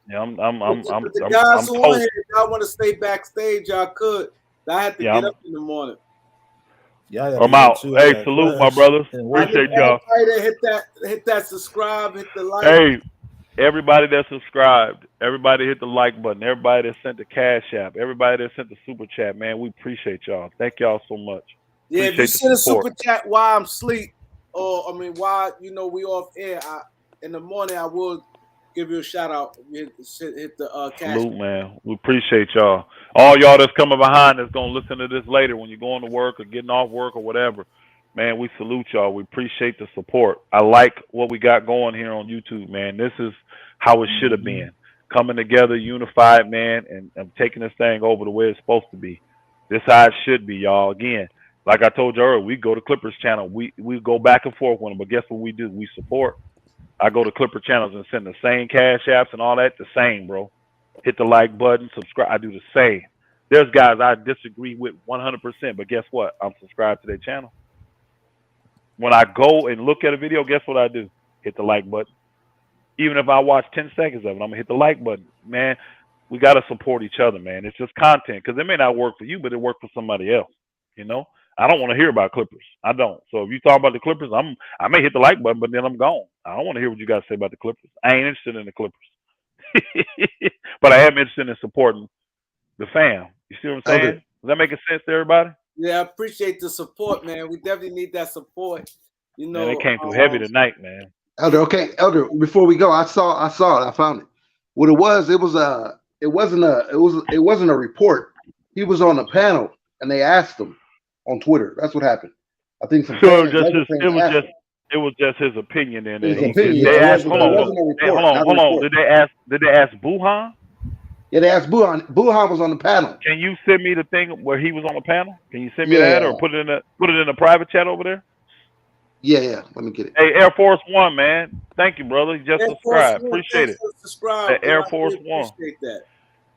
Yeah, I'm the guys who on here, if y'all want to stay backstage, y'all could. I had to get up in the morning. Yeah, I'm out. Hey, salute my brothers. Appreciate y'all. Hit that subscribe, hit the like. Hey, everybody that subscribed, everybody hit the like button, everybody that sent the Cash App, everybody that sent the super chat, man, we appreciate y'all. Thank y'all so much. Yeah, if you send a super chat while I'm asleep, or while we off air, in the morning I will give you a shout out. Hit the cash. Salute, man. We appreciate y'all. All y'all that's coming behind that's gonna listen to this later when you're going to work or getting off work or whatever. Man, we salute y'all. We appreciate the support. I like what we got going here on YouTube, man. This is how it should have been. Coming together, unified, man, and taking this thing over the way it's supposed to be. This how it should be, y'all. Again, like I told you earlier, we go to Clippers channel. We go back and forth with them, but guess what we do? We support. I go to Clipper channels and send the same Cash Apps and all that, the same, bro. Hit the like button, subscribe. I do the same. There's guys I disagree with 100%, but guess what? I'm subscribed to their channel. When I go and look at a video, guess what I do? Hit the like button. Even if I watch 10 seconds of it, I'm going to hit the like button. Man, we got to support each other, man. It's just content because it may not work for you, but it worked for somebody else, you know? I don't want to hear about Clippers. I don't. So if you talk about the Clippers, I may hit the like button, but then I'm gone. I don't want to hear what you guys say about the Clippers. I ain't interested in the Clippers. But I am interested in supporting the fam. You see what I'm saying? Does that make sense to everybody? Yeah, I appreciate the support, man. We definitely need that support. You know, man, it came through heavy tonight, man. Elder, before we go, I saw it. I found it. What it wasn't a report. He was on a panel and they asked him on Twitter. That's what happened. I think some it was just his opinion in there. Hold on. Did they ask Buhan? Yeah, they asked Buhan. Buhan was on the panel. Can you send me the thing where he was on the panel? Can you send me that or put it in a private chat over there? Yeah. Let me get it. Hey, Air Force One, man. Thank you, brother. You just subscribed. Appreciate it. Air Force One. Appreciate that.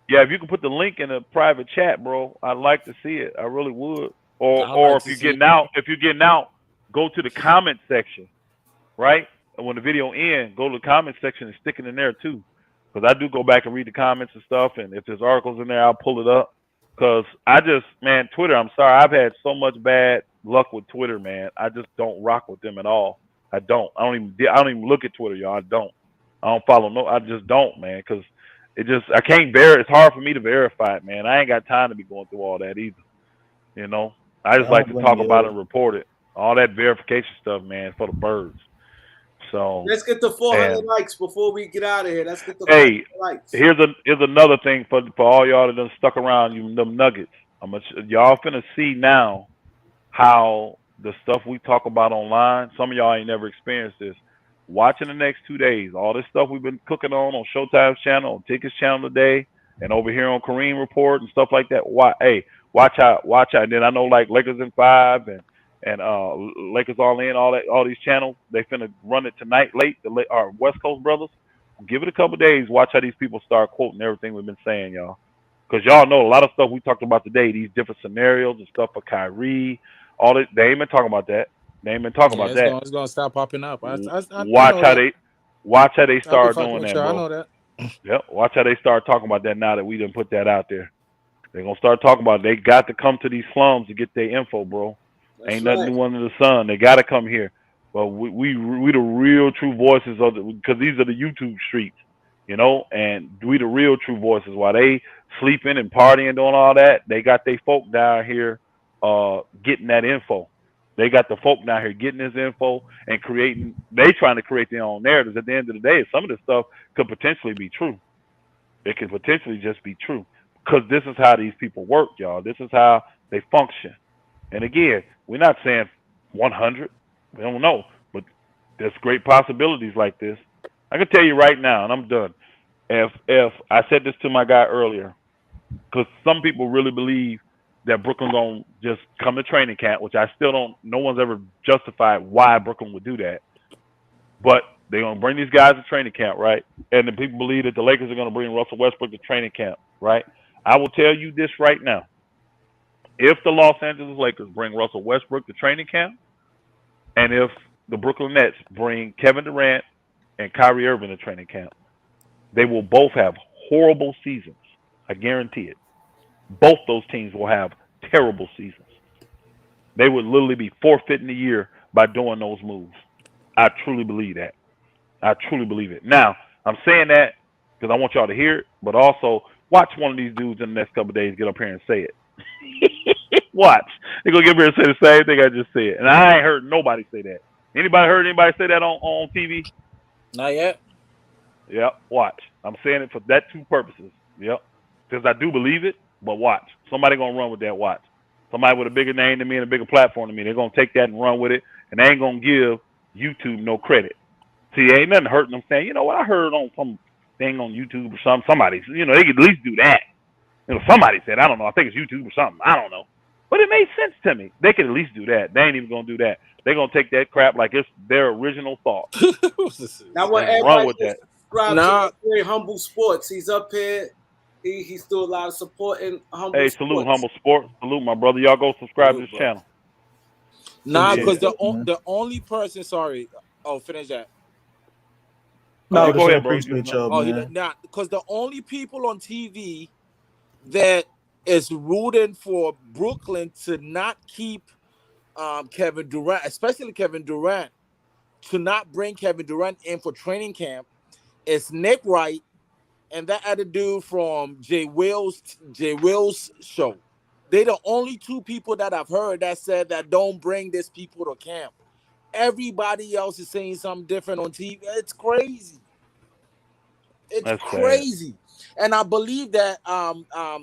Yeah, if you can put the link in a private chat, bro, I'd like to see it. I really would. Or if you're getting out, go to the comment section, right? And when the video ends, go to the comment section and stick it in there too. Because I do go back and read the comments and stuff, and if there's articles in there, I'll pull it up. Because Twitter, I'm sorry, I've had so much bad luck with Twitter, man. I just don't rock with them at all. I don't even look at Twitter, y'all. I don't follow I just don't, man. Because I can't it's hard for me to verify it, man. I ain't got time to be going through all that either. You know, I just like to talk about it and report it. All that verification stuff, man, for the birds. So let's get the 400 likes before we get out of here. Let's get the 400 likes. Here's another thing for all y'all that done stuck around, them nuggets. Y'all finna see now how the stuff we talk about online. Some of y'all ain't never experienced this. Watching the next 2 days, all this stuff we've been cooking on Showtime's channel, on Tickets channel today, and over here on Kareem Report and stuff like that. Watch out. And then I know like Lakers in 5 and Lakers All In, all these channels, they finna run it tonight late. Our West Coast brothers, give it a couple days. Watch how these people start quoting everything we've been saying, y'all. Because y'all know a lot of stuff we talked about today, these different scenarios and stuff for Kyrie, all that. They ain't been talking about that. It's gonna start popping up. Watch how they start doing that, bro. I know that. Yep. Watch how they start talking about that now that we didn't put that out there. They're gonna start talking about it. They got to come to these slums to get their info, bro. Ain't nothing new under the sun. They gotta come here. But we the real true voices of because these are the YouTube streets, you know, and we the real true voices. While they sleeping and partying, doing all that, they got their folk down here getting that info. They got the folk down here getting this info and creating. They trying to create their own narratives. At the end of the day, some of this stuff could potentially be true. It could potentially just be true because this is how these people work, y'all. This is how they function. And again, we're not saying 100. We don't know, but there's great possibilities like this. I can tell you right now, and I'm done. If I said this to my guy earlier, because some people really believe that Brooklyn gonna just come to training camp, which I still don't. No one's ever justified why Brooklyn would do that. But they're gonna bring these guys to training camp, right? And the people believe that the Lakers are gonna bring Russell Westbrook to training camp, right? I will tell you this right now: if the Los Angeles Lakers bring Russell Westbrook to training camp, and if the Brooklyn Nets bring Kevin Durant and Kyrie Irving to training camp, they will both have horrible seasons. I guarantee it. Both those teams will have terrible seasons. They would literally be forfeiting the year by doing those moves. I truly believe that. I truly believe it. Now, I'm saying that because I want y'all to hear it, but also watch one of these dudes in the next couple of days get up here and say it. Watch. They're going to get up here and say the same thing I just said. And I ain't heard nobody say that. Anybody heard anybody say that on TV? Not yet. Yep. Watch. I'm saying it for that two purposes. Yep. Because I do believe it. But watch, somebody gonna run with that. Watch, somebody with a bigger name than me and a bigger platform than me. They're gonna take that and run with it, and they ain't gonna give YouTube no credit. See, ain't nothing hurting them saying, you know what, I heard on some thing on YouTube or something. Somebody, you know, they could at least do that. You know, somebody said, I don't know, I think it's YouTube or something. I don't know, but it made sense to me. They could at least do that. They ain't even gonna do that. They're gonna take that crap like it's their original thought. Now, what run with that. Subscribe to Very Humble Sports. He's up here. He's still a lot of support in Humble Hey, Sports. salute Humble Sports. Salute, my brother. Y'all go subscribe to this channel. Nah, because the only person, sorry. Oh, finish that. No, go ahead, bro. Appreciate y'all, man. Nah, because the only people on TV that is rooting for Brooklyn to not keep Kevin Durant, especially Kevin Durant, to not bring Kevin Durant in for training camp is Nick Wright and that other dude from Jay Will's show. They're the only two people that I've heard that said that don't bring these people to camp. Everybody else is saying something different on TV. It's crazy. It's crazy. Sad. And I believe that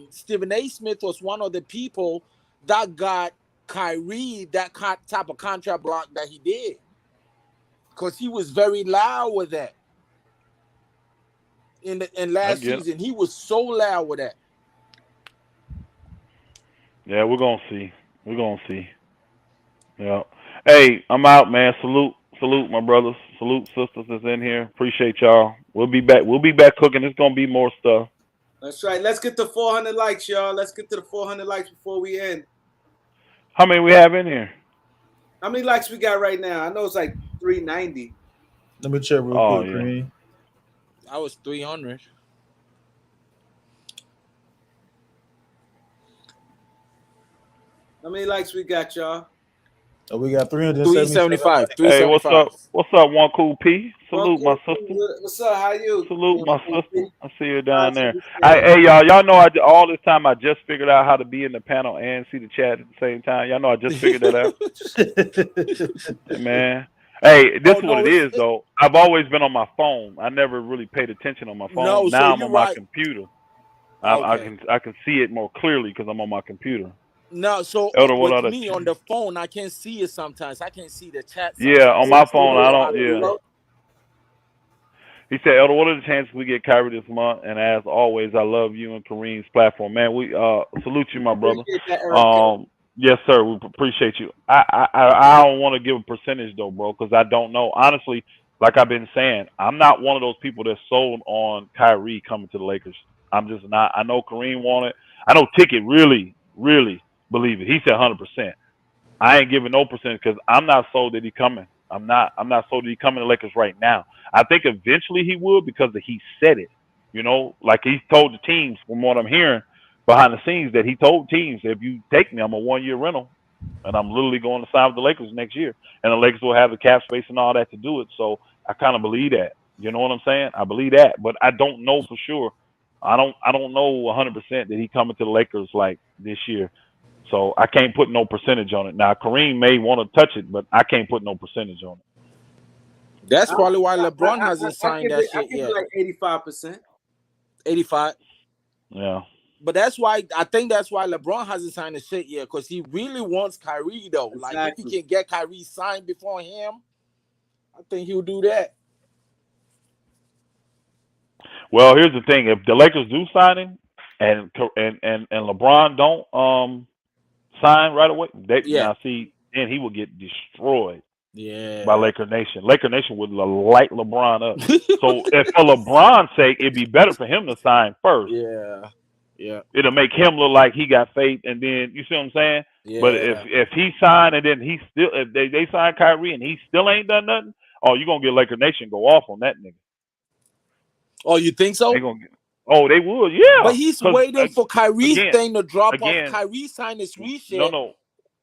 Stephen A. Smith was one of the people that got Kyrie that type of contract block that he did. Because he was very loud with that. In last season, he was so loud with that. Yeah, we're gonna see. We're gonna see. Yeah. Hey, I'm out, man. Salute, my brothers. Salute, sisters that's in here. Appreciate y'all. We'll be back. We'll be back cooking. There's gonna be more stuff. That's right. Let's get to 400 likes, y'all. Let's get to the 400 likes before we end. How many we have in here? How many likes we got right now? I know it's like 390. Let me check real quick, Kareem. I was 300. How many likes we got, y'all? Oh, we got 375. Hey, what's up? What's up, One Cool P? Salute, my sister. What's up? How you? Salute, my sister. I see you down there. Hey, y'all know all this time I just figured out how to be in the panel and see the chat at the same time. Y'all know I just figured that out. Man. Hey, this is what it is, though. I've always been on my phone. I never really paid attention on my phone. Now I'm on my computer. I can see it more clearly because I'm on my computer. No, so with me on the phone, I can't see it sometimes. I can't see the chat. Sometimes. Yeah, on my phone, I don't. Yeah. He said, Elder, what are the chances we get Kyrie this month? And as always, I love you and Kareem's platform. Man, we salute you, my brother. Yes, sir. We appreciate you. I don't want to give a percentage, though, bro, because I don't know. Honestly, like I've been saying, I'm not one of those people that's sold on Kyrie coming to the Lakers. I'm just not. I know Kareem wanted. I know Ticket really believe it. He said 100%. I ain't giving no percentage because I'm not sold that he coming. I'm not sold that he coming to Lakers right now. I think eventually he would because he said it. You know, like he told the teams, from what I'm hearing behind the scenes, that he told teams, if you take me, I'm a 1-year rental, and I'm literally going to sign with the Lakers next year, and the Lakers will have the cap space and all that to do it. So I kind of believe that. You know what I'm saying? I believe that, but I don't know for sure. I don't know 100% that he coming to the Lakers like this year. So I can't put no percentage on it. Now Kareem may want to touch it, but I can't put no percentage on it. That's probably why LeBron hasn't signed that shit yet. Like 85%. 85. Yeah. But that's why I think that's why LeBron hasn't signed the shit yet, because he really wants Kyrie though. Exactly. Like if he can get Kyrie signed before him, I think he'll do that. Well, here's the thing: if the Lakers do sign him, and LeBron don't sign right away, now see, then he will get destroyed. Yeah. By Laker Nation. Laker Nation would light LeBron up. So if for LeBron's sake, it'd be better for him to sign first. Yeah. Yeah. It'll make him look like he got faith, and then you see what I'm saying? Yeah. But if he signed and then he still, if they sign Kyrie and he still ain't done nothing, oh, you're gonna get Laker Nation go off on that nigga. Oh, you think so? They would, yeah. But he's waiting for Kyrie's thing to drop off. Kyrie signed his shit. No.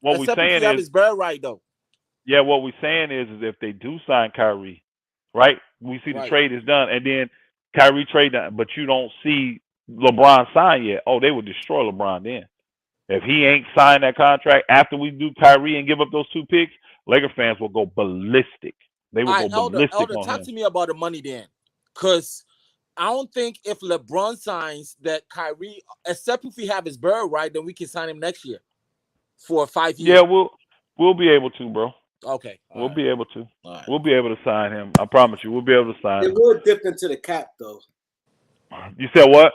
What we're saying is his bird right though. Yeah, what we're saying is if they do sign Kyrie, right? We see the trade is done, and then Kyrie trade done, but you don't see LeBron sign yet. Oh, they would destroy LeBron then. If he ain't signed that contract after we do Kyrie and give up those 2 picks, Laker fans will go ballistic. They will go ballistic Elder, on talk him. to me about the money then, because I don't think if LeBron signs that Kyrie, except if we have his bird right, then we can sign him next year for 5 years. Yeah, we'll be able to, bro. Okay. We'll be able to. Right. We'll be able to sign him. I promise you, we'll be able to sign him. It will dip into the cap, though. You said what?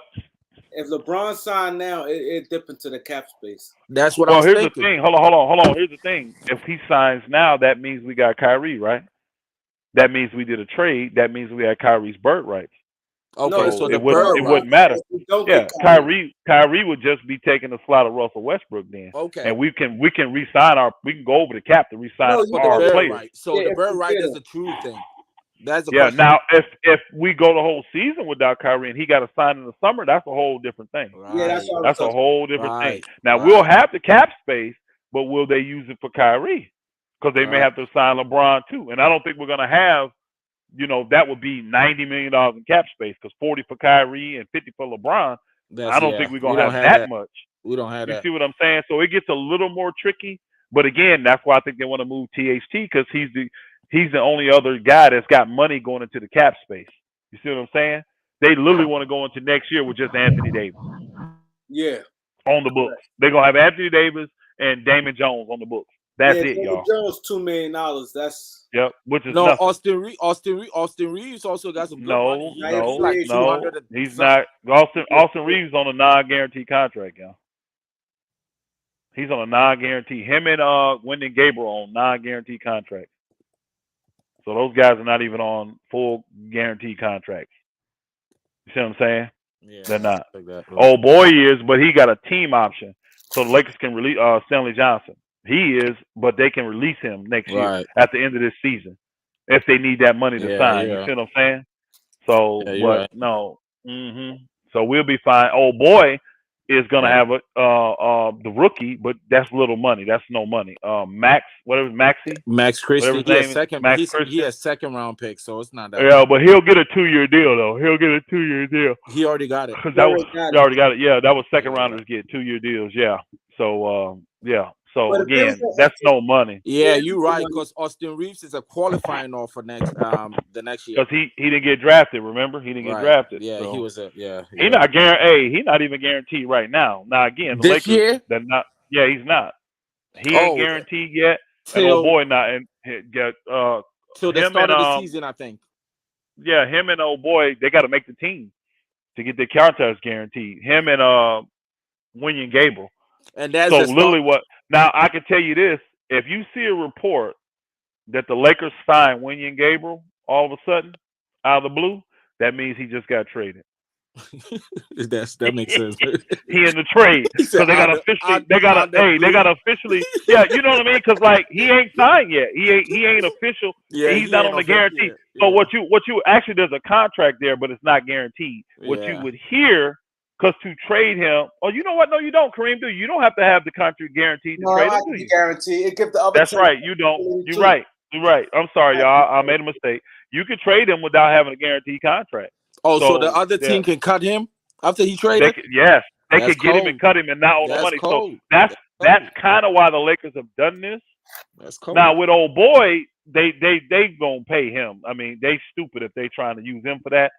If LeBron signed now, it dip into the cap space. That's what I was thinking. thinking. Here's the thing. Hold on. Here's the thing. If he signs now, that means we got Kyrie, right? That means we did a trade. That means we had Kyrie's bird rights. Okay, so it wouldn't matter. Yeah, Kyrie would just be taking the slot of Russell Westbrook then. Okay, and we can re-sign we can go over the cap to re-sign our players. Right. So the bird right is a true thing. That's question. Now if we go the whole season without Kyrie and he got a sign in the summer, that's a whole different thing. Right. Yeah, that's a whole different thing. Now we'll have the cap space, but will they use it for Kyrie? Because they may have to sign LeBron too, and I don't think we're gonna have. That would be $90 million in cap space because 40 for Kyrie and 50 for LeBron. I don't think we're going to have that much. We don't have that. You see what I'm saying? So it gets a little more tricky. But again, that's why I think they want to move THT because he's the only other guy that's got money going into the cap space. You see what I'm saying? They literally want to go into next year with just Anthony Davis. Yeah. On the books. They're going to have Anthony Davis and Damon Jones on the books. That's it, y'all. Jones $2 million. That's which is nothing. Austin Reeves also got some good money. No, he's not. Austin Reeves on a non-guaranteed contract, y'all. He's on a non-guarantee. Him and Wyndon Gabriel on non-guaranteed contracts. So those guys are not even on full guaranteed contracts. You see what I'm saying? Yeah, they're not. Like that, Oh boy, he is, but he got a team option, so the Lakers can release Stanley Johnson. He is, but they can release him next year at the end of this season if they need that money to sign. You see what I'm saying? So, no. So we'll be fine. Old boy is gonna have the rookie, but that's little money. That's no money. Maxey. Max Christie. He has second round pick, so it's not that. Yeah, but he'll get a 2-year deal though. He'll get a 2-year deal. He already got it. He already got it. Yeah, that was second rounders get 2-year deals. Yeah. So So again, that's no money. Yeah, you're right. Because Austin Reeves is a qualifying offer the next year. Because he didn't get drafted. Remember, he didn't get drafted. Yeah, so. he was He's not guaranteed. He's not even guaranteed right now. Now again, the this Lakers, year, they're not. Yeah, he's not. He ain't guaranteed yet. And old boy not. And get till the start of the season, I think. Yeah, him and old boy, they got to make the team to get their contracts guaranteed. Him and Wyndon Gabriel. And that's so literally what. Now, I can tell you this. If you see a report that the Lakers signed Wyndon Gabriel all of a sudden out of the blue, that means he just got traded. That makes sense. He in the trade because they got officially. Yeah, you know what I mean? Because like he ain't signed yet. He ain't official. Yeah, he's not on the guarantee. So what you actually there's a contract there, but it's not guaranteed. What you would hear. Because to trade him, you know what? No, you don't, Kareem. You don't have to have the contract guaranteed to trade him, do you? Guarantee. It gives the other. That's right. You don't. You're right. You're right. I'm sorry, y'all. I made a mistake. You can trade him without having a guaranteed contract. Oh, so the other team can cut him after he traded? Yes, they could get him and cut him and not own the money. Cold. So that's couple. That's kind of why the Lakers have done this. That's cool. Now with old boy, they gonna pay him. I mean, they stupid if they trying to use him for that.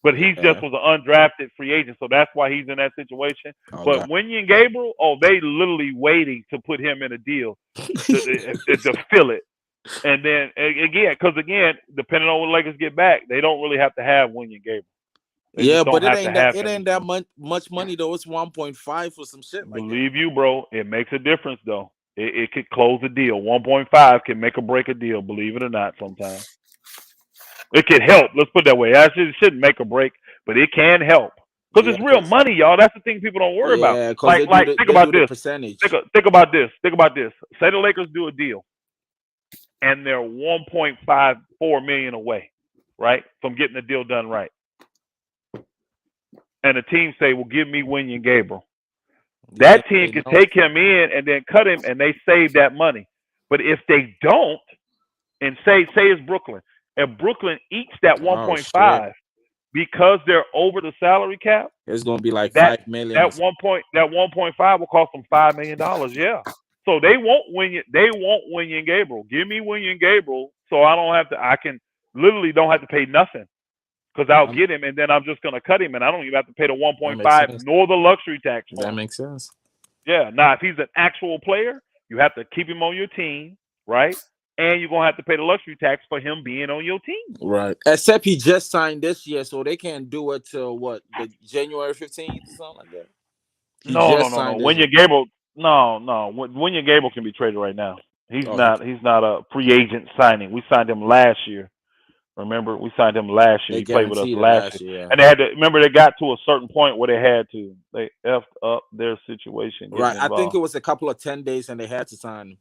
But he just was an undrafted free agent, so that's why he's in that situation. But Wenyen Gabriel, they literally waiting to put him in a deal to fill it. And then again, depending on when the Lakers get back, they don't really have to have Wenyen Gabriel. Yeah, but it ain't that much money though. It's 1.5 for some shit. Believe you, bro, it makes a difference though. It could close a deal. 1.5 can make or break a deal. Believe it or not, sometimes it can help. Let's put it that way. It shouldn't make or break, but it can help because it's real money, y'all. That's the thing people don't worry about. Like think about this. Percentage. Think about this. Think about this. Say the Lakers do a deal, and they're 1.54 million away, right, from getting the deal done right. And the team say, "Well, give me Wenyen Gabriel." That team can take him in and then cut him, and they save that money. But if they don't, and say it's Brooklyn, and Brooklyn eats that 1.5 because they're over the salary cap, it's gonna be like $5 million. That 1.5 will cost them $5 million. Yeah. So they won't Wenyen Gabriel. Give me Wenyen Gabriel, so I can literally don't have to pay nothing. Because I'll get him, and then I'm just going to cut him, and I don't even have to pay the 1.5 nor the luxury tax. That makes sense. Yeah. Now, if he's an actual player, you have to keep him on your team, right? And you're going to have to pay the luxury tax for him being on your team. Right. Except he just signed this year, so they can't do it till what, the January 15th or something like that? No. Wenyen Gabriel, Wenyen Gabriel can be traded right now. He's not a free agent signing. We signed him last year. Remember, we signed him last year. He played with us last year. And they had to remember they got to a certain point where they effed up their situation. Right. I think it was a couple of 10 days and they had to sign him.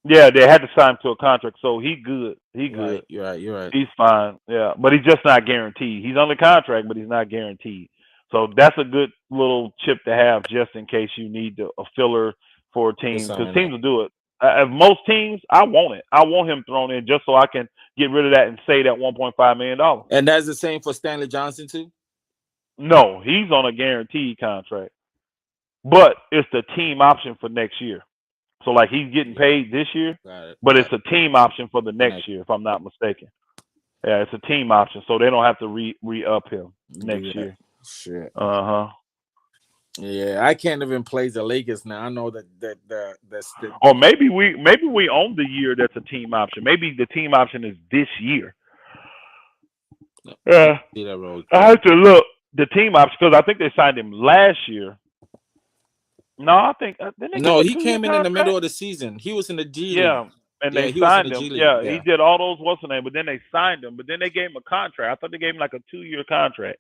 Yeah, they had to sign him to a contract. So he good. He good. Right. You're right. He's fine. Yeah. But he's just not guaranteed. He's under contract, but he's not guaranteed. So that's a good little chip to have just in case you need a filler for a team. Because teams will do it. Most teams, I want it. I want him thrown in just so I can get rid of that and save that $1.5 million. And that's the same for Stanley Johnson too? No, he's on a guaranteed contract. But it's the team option for next year. So like he's getting paid this year, but it's a team option for the next year, if I'm not mistaken. Yeah, it's a team option, so they don't have to re-up him next year. Shit. Yeah, I can't even play the Lakers now. I know that's or maybe we own the year that's a team option. Maybe the team option is this year. Yeah, I have to look the team option because I think they signed him last year. No, I think he came in the middle of the season. He was in the G League. Yeah, and they signed him. Yeah, he did all those what's the name, but then they signed him. But then they gave him a contract. I thought they gave him like a 2-year contract.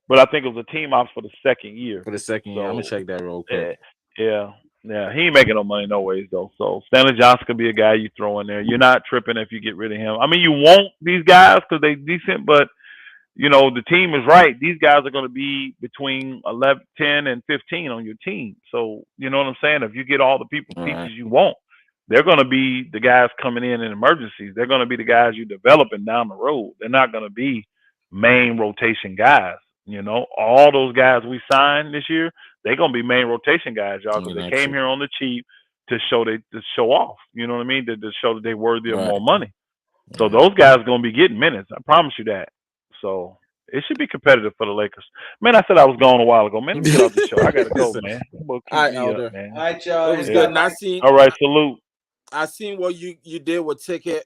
But I think it was a team ops for the second year. For the second year. I'm going to check that real quick. Yeah. He ain't making no money no ways, though. So Stanley Johnson could be a guy you throw in there. You're not tripping if you get rid of him. I mean, you want these guys because they're decent, but, the team is right. These guys are going to be between 11, 10, and 15 on your team. So, you know what I'm saying? If you get all the pieces you want, they're going to be the guys coming in emergencies. They're going to be the guys you're developing down the road. They're not going to be main rotation guys. All those guys we signed this year, they're gonna be main rotation guys, y'all, because they came here on the cheap to show off. You know what I mean? To show that they're worthy of more money. So those guys are gonna be getting minutes. I promise you that. So it should be competitive for the Lakers. Man, I said I was gone a while ago. Man, let me get off the show. I gotta go, man. All right, Elder. All right, y'all. It was good. All right, salute. I seen what you did with Ticket.